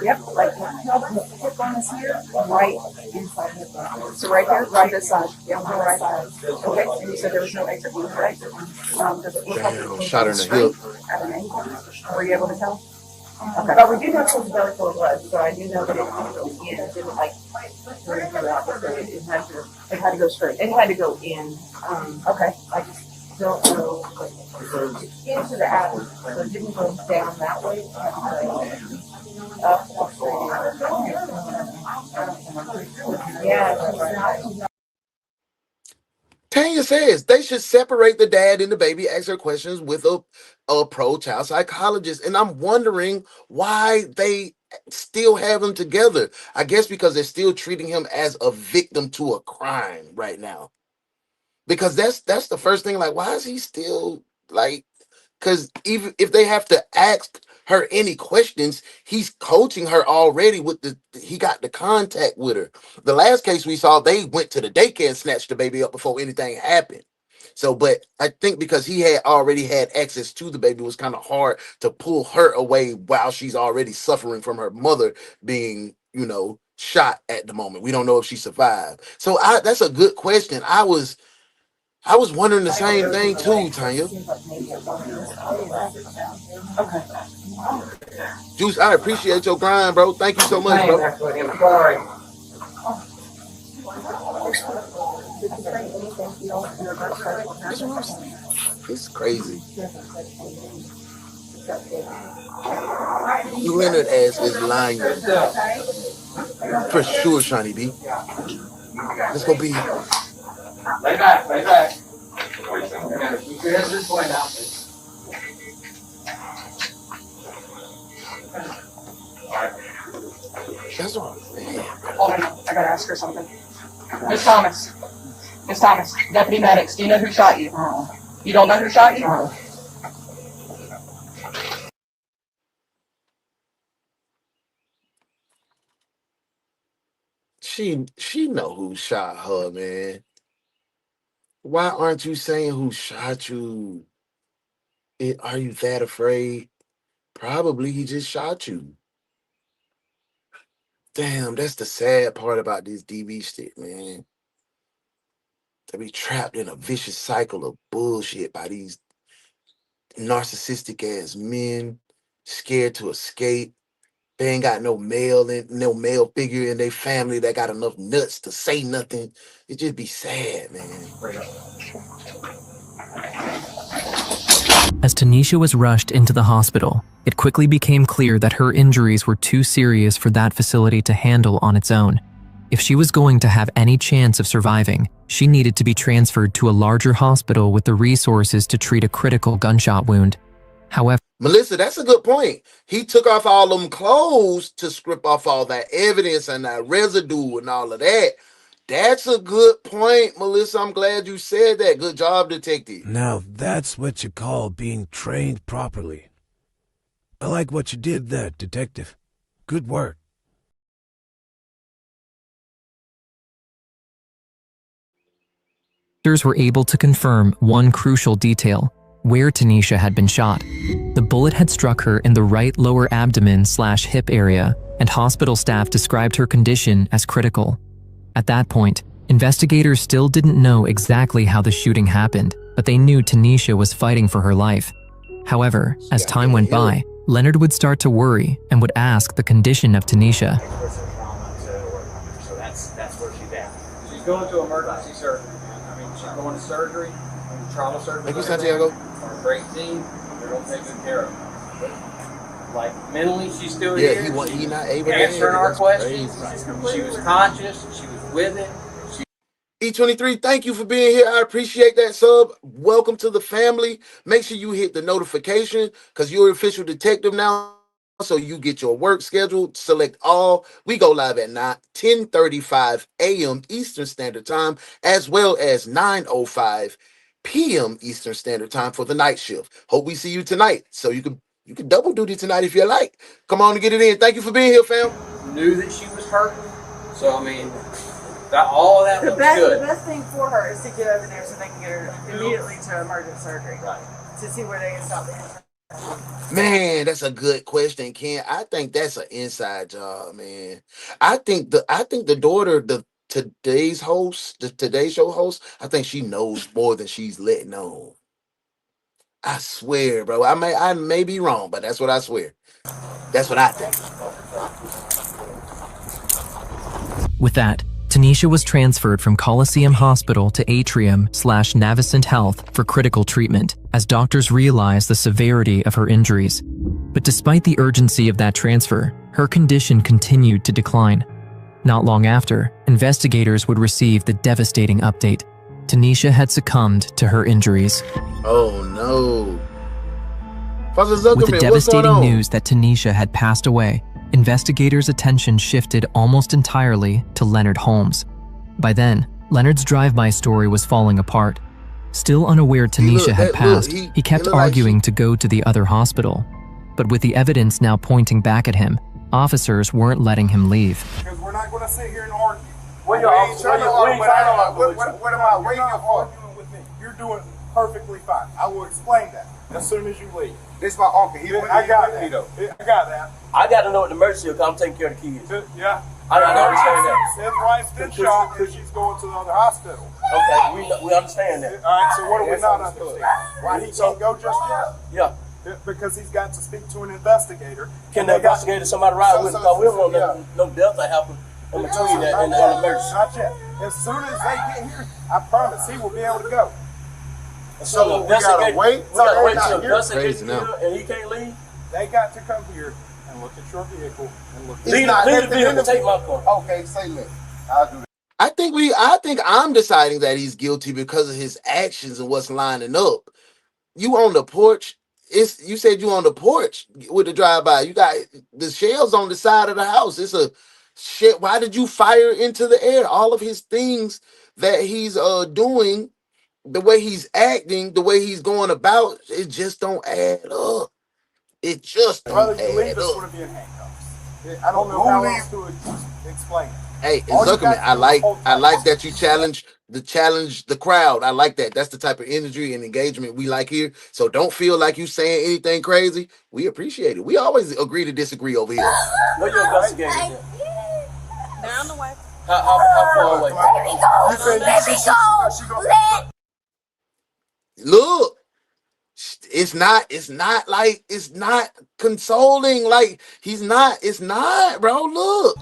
S7: Yep, like hip bone is here, right inside hip bone. So right there, right this side. Yeah, on the right side. Okay, and you said there was no exit wound, right? Does it look like
S3: Damn, shot her in the hip.
S7: At an angle? Were you able to tell? Okay. But we do have some belly full of blood, so I do know that it had to go in. It didn't like turn throughout. It had to go straight. It had to go in. Okay. I just don't know. Into the attic, so it didn't go down that way. It had to go up straight. Yeah.
S3: Tanya says they should separate the dad and the baby, ask her questions with a pro-child psychologist. And I'm wondering why they still have him together. I guess because they're still treating him as a victim to a crime right now. Because that's the first thing, like, why is he still, like, because even if they have to ask her any questions, he's coaching her already with he got the contact with her. The last case we saw, they went to the daycare and snatched the baby up before anything happened. So, but I think because he had already had access to the baby, it was kind of hard to pull her away while she's already suffering from her mother being, shot at the moment. We don't know if she survived. So that's a good question. I was wondering the same thing too, Tanya.
S7: Okay.
S3: Juice, I appreciate your grind, bro. Thank you so much, bro. It's crazy. Leonard ass is lying. For sure, Shawnee B. It's gonna be.
S1: Lay back, lay back.
S3: That's what I'm saying.
S7: Oh, I gotta ask her something. Miss Thomas. Miss Thomas, Deputy Medics, do you know who shot you? You don't know who shot you?
S3: She know who shot her, man. Why aren't you saying who shot you? Are you that afraid? Probably he just shot you. Damn, that's the sad part about this DV shit, man. To be trapped in a vicious cycle of bullshit by these narcissistic ass men, scared to escape. They ain't got no male figure in their family that got enough nuts to say nothing. It just be sad, man.
S25: As Tanisha was rushed into the hospital, it quickly became clear that her injuries were too serious for that facility to handle on its own. If she was going to have any chance of surviving, she needed to be transferred to a larger hospital with the resources to treat a critical gunshot wound. However,
S3: Melissa, that's a good point. He took off all them clothes to strip off all that evidence and that residue and all of that. That's a good point, Melissa. I'm glad you said that. Good job, detective.
S10: Now that's what you call being trained properly. I like what you did there, detective. Good work.
S25: Doctors were able to confirm one crucial detail: where Tanisha had been shot. The bullet had struck her in the right lower abdomen/hip area, and hospital staff described her condition as critical. At that point, investigators still didn't know exactly how the shooting happened, but they knew Tanisha was fighting for her life. However, as time went by, Leonard would start to worry and would ask the condition of Tanisha.
S6: So that's where she's at. She's going to emergency surgery. I mean, she's going to surgery, trauma surgery.
S3: Thank you, Santiago.
S6: Our great team, they're going to take good care of her. But, like, mentally, she's still
S3: Yeah,
S6: here.
S3: he not able to
S6: answering our
S3: That's
S6: questions.
S3: crazy.
S6: She was conscious. She was with it.
S3: E23, thank you for being here. I appreciate that sub. Welcome to the family. Make sure you hit the notification because you're an official detective now. So you get your work scheduled. Select all. We go live at 10:35 a.m. Eastern Standard Time, as well as 9:05 p.m. Eastern Standard Time for the night shift. Hope we see you tonight. So you can double duty tonight if you like. Come on and get it in. Thank you for being here, fam.
S6: Knew that she was hurting. So, I mean, all of that looks good.
S7: The best thing for her is to get over there so they can get her immediately to emergency surgery. Right. To see where they can stop the infection.
S3: Man, that's a good question, Ken. I think that's an inside job, man. I think the daughter, the today's host, the Today Show host, I think she knows more than she's letting on. I swear, bro. I may be wrong, but that's what I swear. That's what I think.
S25: With that, Tanisha was transferred from Coliseum Hospital to Atrium/Navicent Health for critical treatment, as doctors realized the severity of her injuries. But despite the urgency of that transfer, her condition continued to decline. Not long after, investigators would receive the devastating update: Tanisha had succumbed to her injuries.
S3: Oh no.
S25: With the devastating news that Tanisha had passed away, investigators' attention shifted almost entirely to Leonard Holmes. By then, Leonard's drive-by story was falling apart. Still unaware Tanisha had passed, he kept arguing to go to the other hospital. But with the evidence now pointing back at him, officers weren't letting him leave.
S9: Because we're not going to sit here and argue.
S26: What am I waiting for?
S9: You're doing perfectly fine. I will explain that as soon as you leave.
S26: This my uncle.
S9: I got that. I got that.
S16: I got to know what the emergency is because I'm taking care of the kids.
S9: Yeah.
S16: I don't understand that.
S9: His wife's been shot and she's going to the other hospital.
S16: Okay, we understand that.
S9: All right, so what do we not understand? Why he can't go just yet?
S16: Yeah.
S9: Because he's got to speak to an investigator.
S16: Can the investigator somebody ride with him? Because we don't want no death to happen in between that and the emergency.
S9: Not yet. As soon as they get here, I promise he will be able to go.
S16: So
S9: we gotta wait.
S16: We gotta wait till Gus gets here and he can't leave.
S9: They got to come here and look at your vehicle and look.
S16: Leave the vehicle. Take my car.
S26: Okay, say less. I'll do that.
S3: I think I'm deciding that he's guilty because of his actions and what's lining up. You on the porch. You said you on the porch with the drive-by. You got the shells on the side of the house. It's a shit. Why did you fire into the air? All of his things that he's doing, the way he's acting, the way he's going about, it just don't add up. It just don't
S9: Brother, you
S3: add
S9: leave us
S3: up.
S9: going to be in handcuffs. I don't know how else to explain it.
S3: Hey, Zuckerman, I like that you challenge the crowd. I like that. That's the type of energy and engagement we like here. So don't feel like you saying anything crazy. We appreciate it. We always agree to disagree over here.
S16: Where your investigator at?
S28: They're on the way.
S16: How far away?
S28: Let me go. Let me go.
S3: Look, it's not consoling. Like it's not, bro. Look.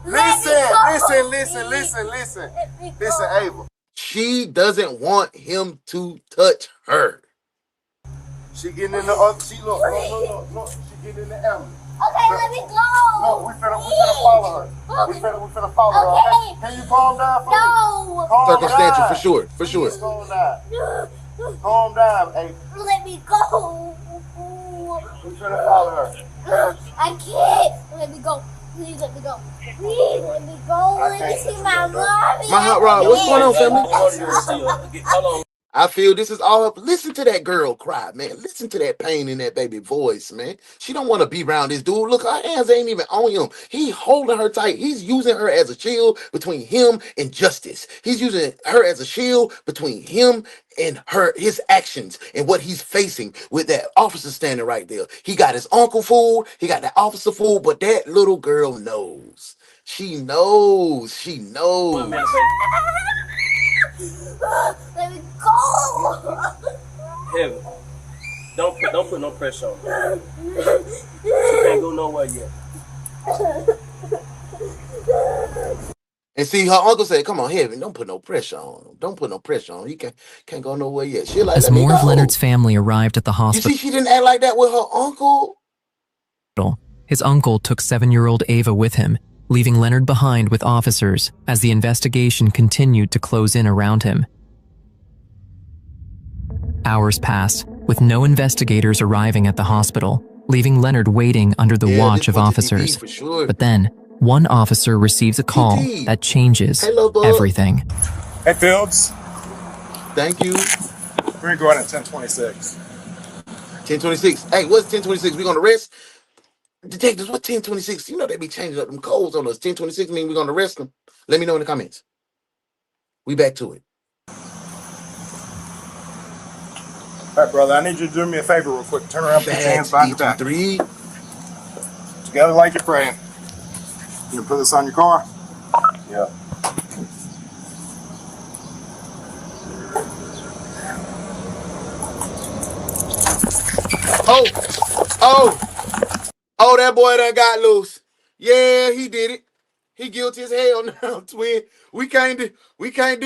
S11: Listen, Ava.
S3: She doesn't want him to touch her.
S11: She getting in the other. She look. She getting in the ambulance.
S28: Okay, let me go.
S11: No, we finna follow her. We finna follow her. Okay? Can you calm down for me?
S3: Circumstantial, for sure.
S11: Please calm down. Calm down, Ava.
S28: Let me go.
S11: We finna follow her.
S28: I can't. Let me go. Please let me go. Please let me go. Let me see my mommy.
S3: My hot rod, what's going on, family?
S16: Hold on.
S3: I feel this is all up. Listen to that girl cry, man. Listen to that pain in that baby voice, man. She don't want to be around this dude. Look, her hands ain't even on him. He holding her tight. He's using her as a shield between him and justice. He's using her as a shield between him and his actions and what he's facing with that officer standing right there. He got his uncle fooled. He got that officer fooled, but that little girl knows. She knows. She knows.
S28: Let me go.
S16: Heavy. Don't put no pressure on her. She can't go nowhere yet.
S3: And see, her uncle said, "Come on, Heaven, don't put no pressure on him. Don't put no pressure on him. He can't go nowhere yet." She like,
S25: As
S3: "Let me
S25: more of
S3: go."
S25: Leonard's family arrived at the
S3: You
S25: hospital,
S3: see, she didn't act like that with her uncle.
S25: his uncle took 7-year-old Ava with him, leaving Leonard behind with officers as the investigation continued to close in around him. Hours passed, with no investigators arriving at the hospital, leaving Leonard waiting under the watch of officers.
S3: for sure.
S25: But then, one officer receives a call that changes everything.
S9: Hey, Fields.
S3: Thank you.
S9: We're going at 10:26.
S3: 10:26. Hey, what's 10:26? We gonna rest? Detectives, what 10:26? You know they be changing up them codes on us. 10:26 mean we gonna arrest them. Let me know in the comments. We back to it.
S9: All right, brother, I need you to do me a favor real quick. Turn around, put your hands behind your back.
S3: Together
S9: like you're praying. You put this on your car? Yeah.
S3: Oh, that boy that got loose. Yeah, he did it. He guilty as hell now, twin. We can't do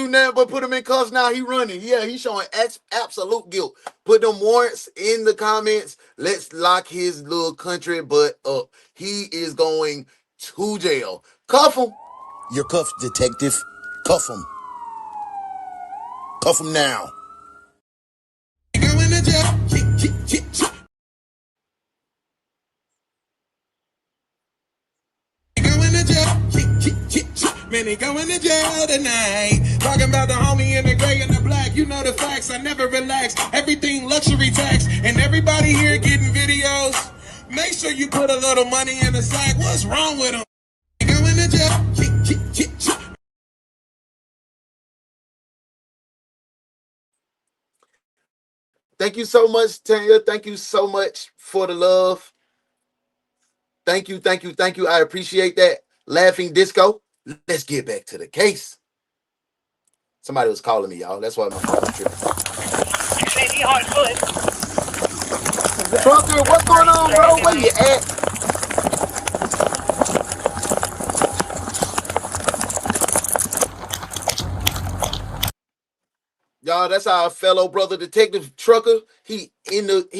S3: nothing but put him in cuffs now. He running. Yeah, he's showing absolute guilt. Put them warrants in the comments. Let's lock his little country butt up. He is going to jail. Cuff him.
S4: You're cuffed, detective. Cuff him. Cuff him now.
S8: Man, he going to jail tonight. Talking about the homie in the gray and the black. You know the facts, I never relax. Everything luxury tax. And everybody here getting videos. Make sure you put a little money in the sack. What's wrong with him? He going to jail.
S3: Thank you so much, Tanya. Thank you so much for the love. Thank you. I appreciate that. Laughing Disco. Let's get back to the case. Somebody was calling me, y'all. That's why my phone was tripping. Trucker, what's going on, bro? Where you at? Y'all, that's our fellow brother detective Trucker. He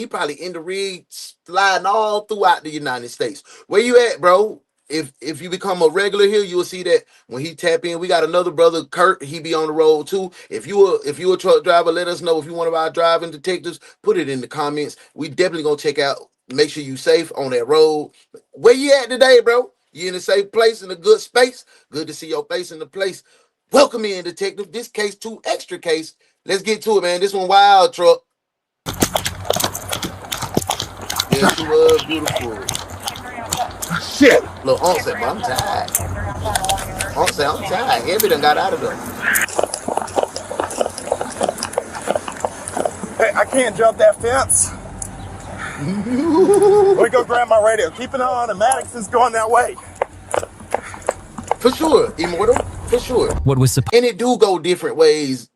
S3: probably in the rig sliding all throughout the United States. Where you at, bro? If you become a regular here, you will see that when he tap in. We got another brother, Kurt. He be on the road too. If you a truck driver, let us know. If you one of our driving detectives, put it in the comments. We definitely gonna check out. Make sure you safe on that road. Where you at today, bro? You in a safe place, in a good space? Good to see your face in the place. Welcome in, detective. This case 2 extra case. Let's get to it, man. This one wild, truck. Yeah, she was beautiful. Shit. Look, Aunt said, but I'm tired. Aunt said, I'm tired. Heavy done got out of there.
S9: Hey, I can't jump that fence. Let me go grab my radio. Keep it on. The Maddox is going that way.
S3: For sure, immortal, for sure.
S25: What was
S3: And it do go different ways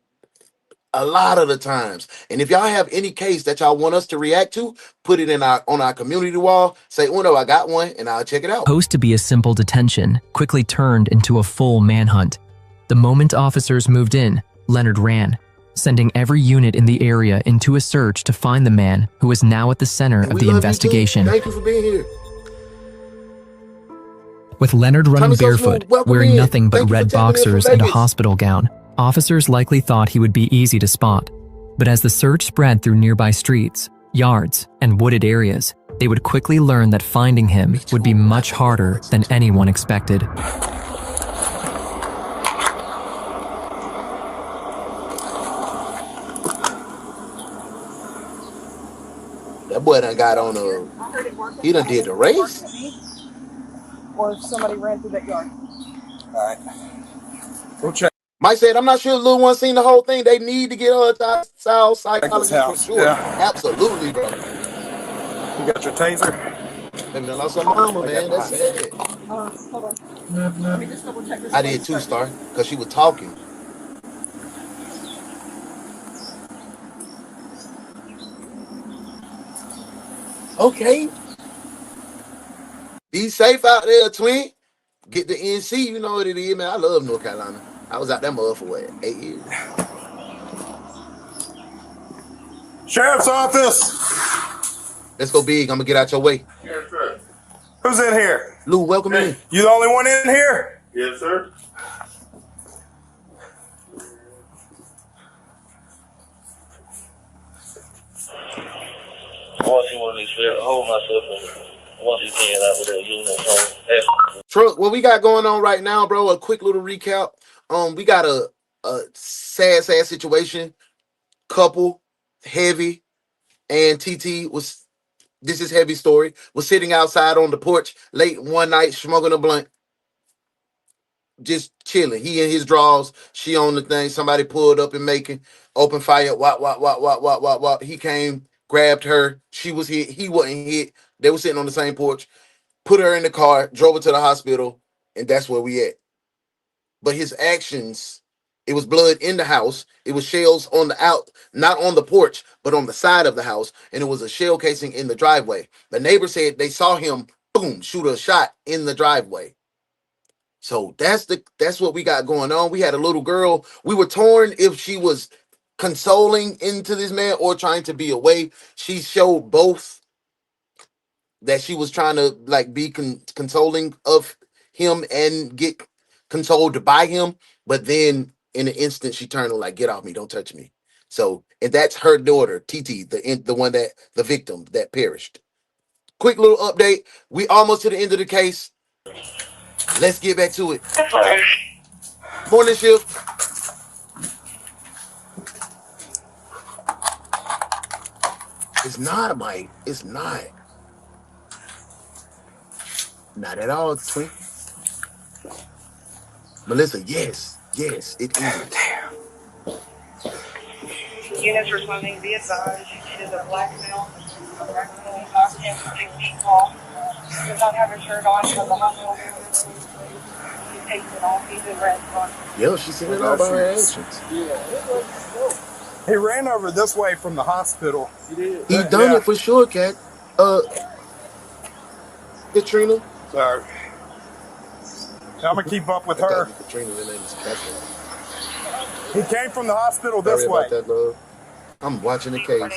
S3: a lot of the times. And if y'all have any case that y'all want us to react to, put it in on our community wall. Say, Uno, I got one, and I'll check it out.
S25: supposed to be a simple detention quickly turned into a full manhunt. The moment officers moved in, Leonard ran, sending every unit in the area into a search to find the man who was now at the center of the investigation.
S3: Thank you for being here.
S25: With Leonard running barefoot, wearing nothing but red boxers and a hospital gown, officers likely thought he would be easy to spot. But as the search spread through nearby streets, yards, and wooded areas, they would quickly learn that finding him would be much harder than anyone expected.
S3: That boy done got on he done did the race.
S7: Or if somebody ran through that yard.
S9: All right. We'll check.
S3: Mike said, I'm not sure the little one seen the whole thing. They need to get her to child psychologist for sure.
S9: Yeah.
S3: Absolutely, bro.
S9: You got your taser?
S3: Maybe they lost her mama, man. That's sad.
S7: Hold on. Let me just double check this.
S3: I did too, Star, because she was talking. Okay. Be safe out there, twin. Get the NC, you know what it is, man. I love North Carolina. I was out that mother for what, 8 years?
S9: Sheriff's office.
S3: Let's go big. I'm gonna get out your way.
S26: Yes, sir.
S9: Who's in here?
S3: Lou, welcome in.
S9: You the only one in here?
S26: Yes, sir.
S12: Once you want to hold myself and once you can out with that unit.
S3: Truck, what we got going on right now, bro, a quick little recap. We got a sad situation. Couple, Heavy, and TT was, this is Heavy story, was sitting outside on the porch late one night, smoking a blunt, just chilling. He in his drawers, she on the thing. Somebody pulled up and making, open fire, wop. He came, grabbed her. She was hit. He wasn't hit. They were sitting on the same porch. Put her in the car, drove her to the hospital, and that's where we at. But his actions, it was blood in the house. It was shells on the out, not on the porch, but on the side of the house. And it was a shell casing in the driveway. The neighbor said they saw him, boom, shoot a shot in the driveway. So that's what we got going on. We had a little girl. We were torn if she was consoling into this man or trying to be away. She showed both that she was trying to like be consoling of him and get consoled by him. But then in an instant, she turned like, get off me, don't touch me. So, and that's her daughter, TT, the one that, the victim that perished. Quick little update. We almost to the end of the case. Let's get back to it. Morning shift. It's not, Mike. It's not. Not at all, twin. Melissa, yes, it is.
S7: Damn. Units responding, be advised, it is a black male, approximately 5 to 6 feet tall. Does not have a shirt on from the hospital. He takes it off, he's in red on.
S3: Yeah, she's seen it all by her actions.
S9: He ran over this way from the hospital.
S3: He done it for sure, Cat. Katrina.
S9: Sorry. I'm gonna keep up with her.
S3: Katrina, her name is Catherine.
S9: He came from the hospital this way.
S3: About that, love. I'm watching the case.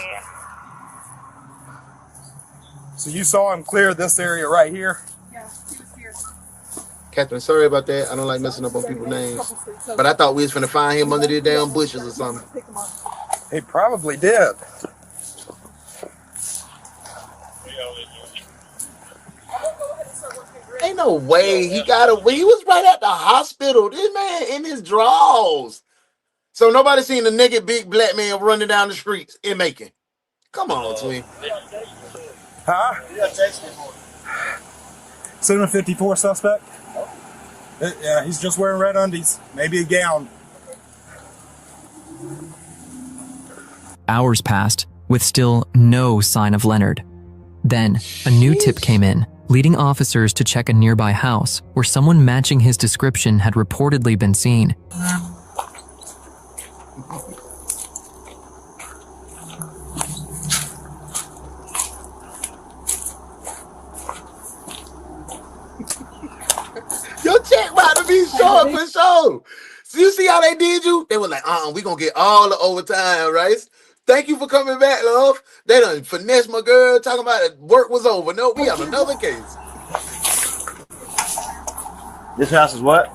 S9: So you saw him clear this area right here?
S7: Yeah, he was here.
S3: Catherine, sorry about that. I don't like messing up on people's names. But I thought we was finna find him under the damn bushes or something.
S9: He probably did.
S3: Ain't no way he got away. He was right at the hospital. This man in his drawers. So nobody seen the naked big black man running down the streets in Macon. Come on, twin.
S9: Huh? 754 suspect? Yeah, he's just wearing red undies. Maybe a gown.
S25: Hours passed, with still no sign of Leonard. Then, a new tip came in. leading officers to check a nearby house where someone matching his description had reportedly been seen.
S3: Your check about to be short for sure. So you see how they did you? They were like, we gonna get all the overtime, right? Thank you for coming back, love. They done finesse my girl, talking about it, work was over. No, we have another case.
S13: This house is what?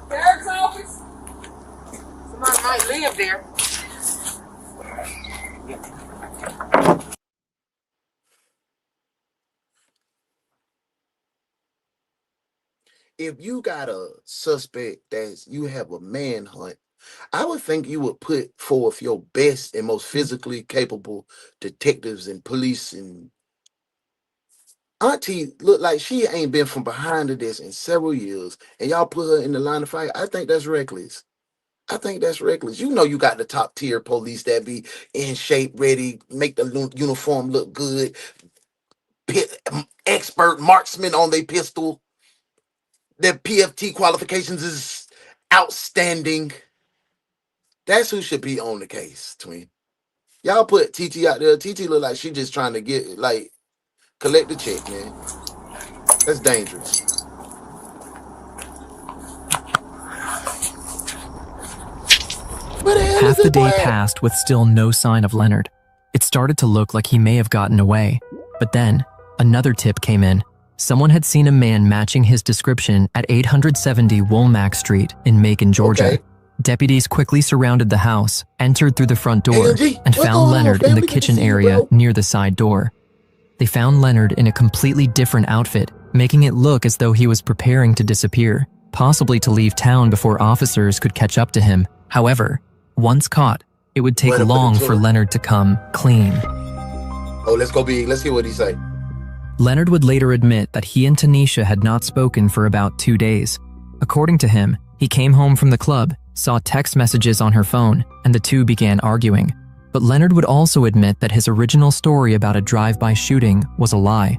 S7: Sheriff's office? Somebody might live there.
S3: If you got a suspect that you have a manhunt, I would think you would put forth your best and most physically capable detectives and police. And Auntie look like she ain't been from behind of this in several years, and y'all put her in the line of fire. I think that's reckless. I think that's reckless. You know you got the top tier police that be in shape, ready, make the uniform look good, expert marksman on their pistol. Their PFT qualifications is outstanding. That's who should be on the case, twin. Y'all put TT out there. TT look like she just trying to get, like, collect the check, man. That's dangerous.
S25: Half the day passed with still no sign of Leonard. It started to look like he may have gotten away. But then, another tip came in. Someone had seen a man matching his description at 870 Womack Street in Macon, Georgia. Okay. Deputies quickly surrounded the house, entered through the front door, and found Leonard in the kitchen area near the side door. They found Leonard in a completely different outfit, making it look as though he was preparing to disappear, possibly to leave town before officers could catch up to him. However, once caught, it would take long for Leonard to come clean.
S3: Oh, let's go big. Let's hear what he say.
S25: Leonard would later admit that he and Tanisha had not spoken for about 2 days. According to him, he came home from the club, saw text messages on her phone, and the two began arguing. But Leonard would also admit that his original story about a drive-by shooting was a lie.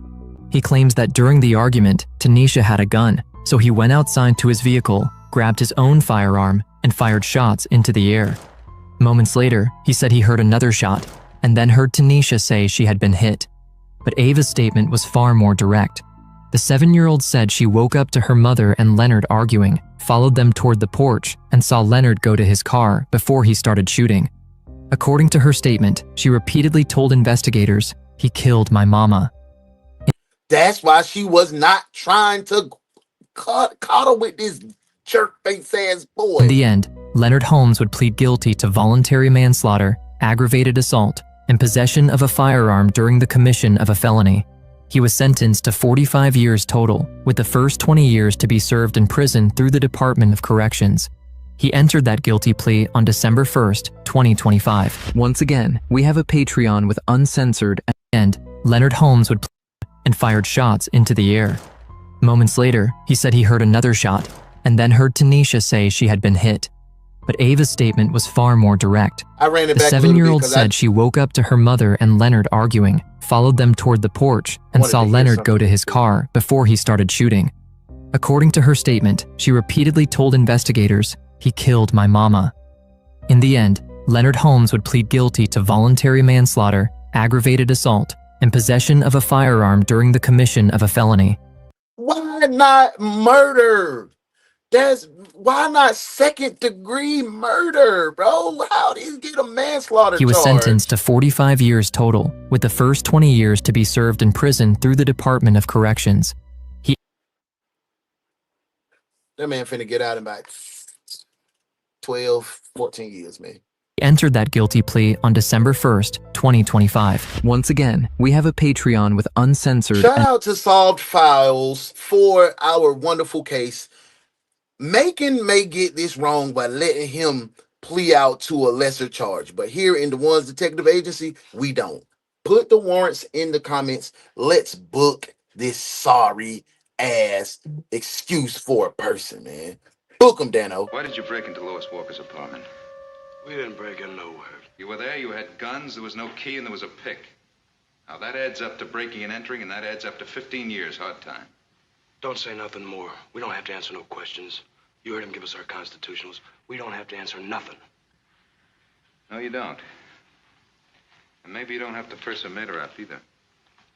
S25: He claims that during the argument, Tanisha had a gun, so he went outside to his vehicle, grabbed his own firearm, and fired shots into the air. Moments later, he said he heard another shot, and then heard Tanisha say she had been hit. But Ava's statement was far more direct. The 7-year-old said she woke up to her mother and Leonard arguing, followed them toward the porch, and saw Leonard go to his car before he started shooting. According to her statement, she repeatedly told investigators, "He killed my mama."
S3: That's why she was not trying to coddle with this jerk-face ass boy.
S25: In the end, Leonard Holmes would plead guilty to voluntary manslaughter, aggravated assault, and possession of a firearm during the commission of a felony. He was sentenced to 45 years total, with the first 20 years to be served in prison through the Department of Corrections. He entered that guilty plea on December 1st, 2025. Once again, we have a Patreon with uncensored, and Leonard Holmes would plead and fired shots into the air. Moments later, he said he heard another shot, and then heard Tanisha say she had been hit. But Ava's statement was far more direct.
S3: I ran it
S25: the
S3: back
S25: 7-year-old said she woke up to her mother and Leonard arguing, followed them toward the porch, and saw Leonard go to his car before he started shooting. According to her statement, she repeatedly told investigators, "He killed my mama." In the end, Leonard Holmes would plead guilty to voluntary manslaughter, aggravated assault, and possession of a firearm during the commission of a felony.
S3: Why not murder? Why not second-degree murder, bro? How do you get a manslaughter
S25: He was
S3: charge?
S25: sentenced to 45 years total, with the first 20 years to be served in prison through the Department of Corrections.
S3: That man finna get out in about 12, 14 years, man.
S25: He entered that guilty plea on December 1st, 2025. Once again, we have a Patreon with uncensored.
S3: Shout out to Solved Files for our wonderful case. Macon may get this wrong by letting him plea out to a lesser charge, but here in the Ones Detective Agency, we don't. Put the warrants in the comments. Let's book this sorry ass excuse for a person, man. Book him, Dano.
S5: Why did you break into Lois Walker's apartment?
S16: We didn't break in nowhere.
S5: You were there, you had guns, there was no key, and there was a pick. Now, that adds up to breaking and entering, and that adds up to 15 years hard time.
S16: Don't say nothing more. We don't have to answer no questions. You heard him give us our constitutionals. We don't have to answer nothing.
S5: No, you don't. And maybe you don't have to purse a murder up either.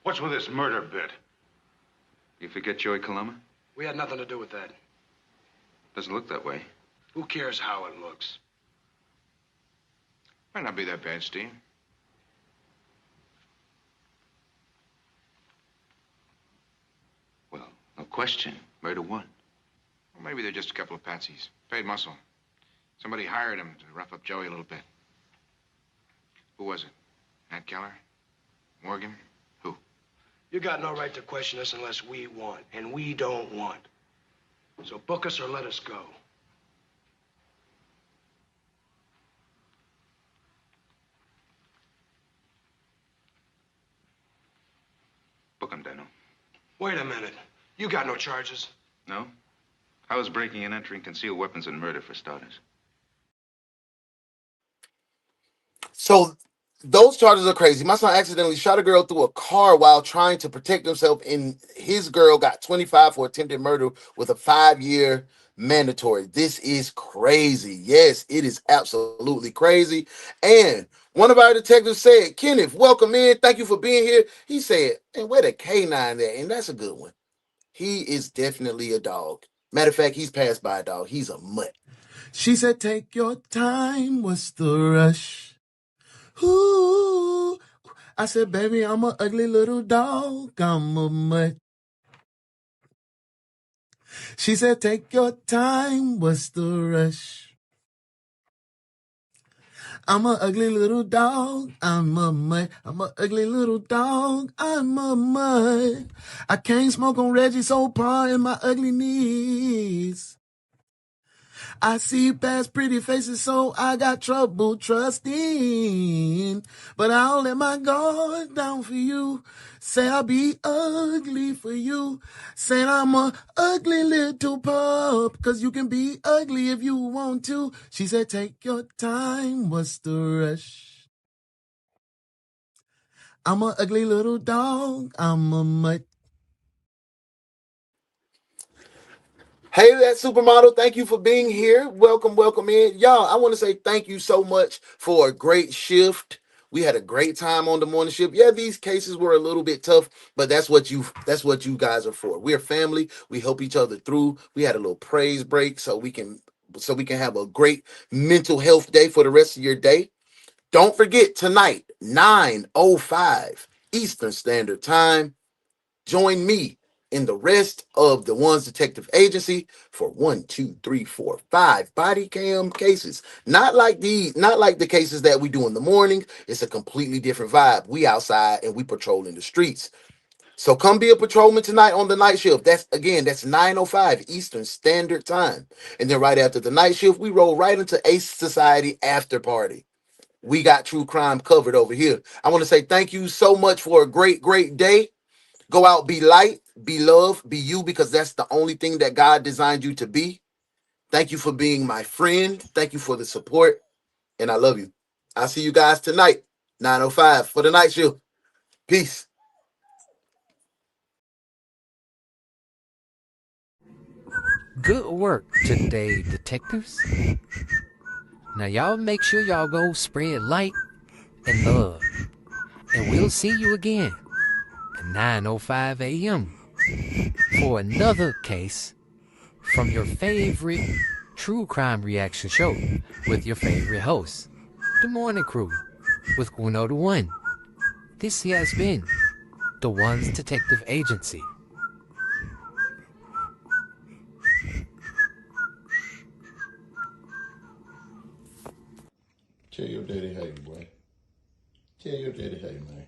S26: What's with this murder bit?
S5: You forget Joey Coloma?
S16: We had nothing to do with that.
S5: Doesn't look that way.
S16: Who cares how it looks?
S5: Might not be that bad, Steve. Well, no question. Murder won.
S17: Well, maybe they're just a couple of patsies. Paid muscle. Somebody hired him to rough up Joey a little bit. Who was it? Nat Keller? Morgan? Who?
S16: You got no right to question us unless we want, and we don't want. So book us or let us go.
S5: Book him, Dano.
S16: Wait a minute. You got no charges.
S5: No? How is breaking and entering, concealed weapons, and murder, for starters?
S3: So those charges are crazy. My son accidentally shot a girl through a car while trying to protect himself, and his girl got 25 for attempted murder with a 5-year mandatory. This is crazy. Yes, it is absolutely crazy. And one of our detectives said, Kenneth, welcome in. Thank you for being here. He said, and where the K9 at? And that's a good one. He is definitely a dog. Matter of fact, he's passed by a dog. He's a mutt.
S4: She said, take your time. What's the rush? Ooh. I said, baby, I'm an ugly little dog. I'm a mutt. She said, take your time. What's the rush? I'm an ugly little dog. I'm a mutt. I'm an ugly little dog. I'm a mutt. I can't smoke on Reggie's old paw in my ugly knees. I see past pretty faces, so I got trouble trusting. But I'll let my guard down for you. Say I'll be ugly for you. Say I'm a ugly little pup, 'cause you can be ugly if you want to. She said, take your time, what's the rush? I'm a ugly little dog, I'm a mutt.
S3: Hey, that supermodel, thank you for being here. Welcome, welcome in. Y'all, I want to say thank you so much for a great shift. We had a great time on the morning shift. Yeah, these cases were a little bit tough, but that's what you guys are for. We're family. We help each other through. We had a little praise break so we can have a great mental health day for the rest of your day. Don't forget tonight, 9:05 Eastern Standard Time. Join me in the rest of the One's Detective Agency for 1, 2, 3, 4, 5 body cam cases. Not like the cases that we do in the morning. It's a completely different vibe. We outside and we patrol in the streets. So come be a patrolman tonight on the night shift. That's 9:05 Eastern Standard Time. And then right after the night shift, we roll right into Ace Society after party. We got true crime covered over here. I want to say thank you so much for a great, great day. Go out, be light, be love, be you, because that's the only thing that God designed you to be. Thank you for being my friend. Thank you for the support. And I love you. I'll see you guys tonight, 9:05 for the night shift. Peace.
S18: Good work today, detectives. Now y'all make sure y'all go spread light and love. And we'll see you again at 9:05 a.m. for another case from your favorite true crime reaction show with your favorite host, The Morning Crew with UnoDaOne. This has been the One's Detective Agency.
S11: Tell your daddy hey, boy. Tell your daddy hey, man.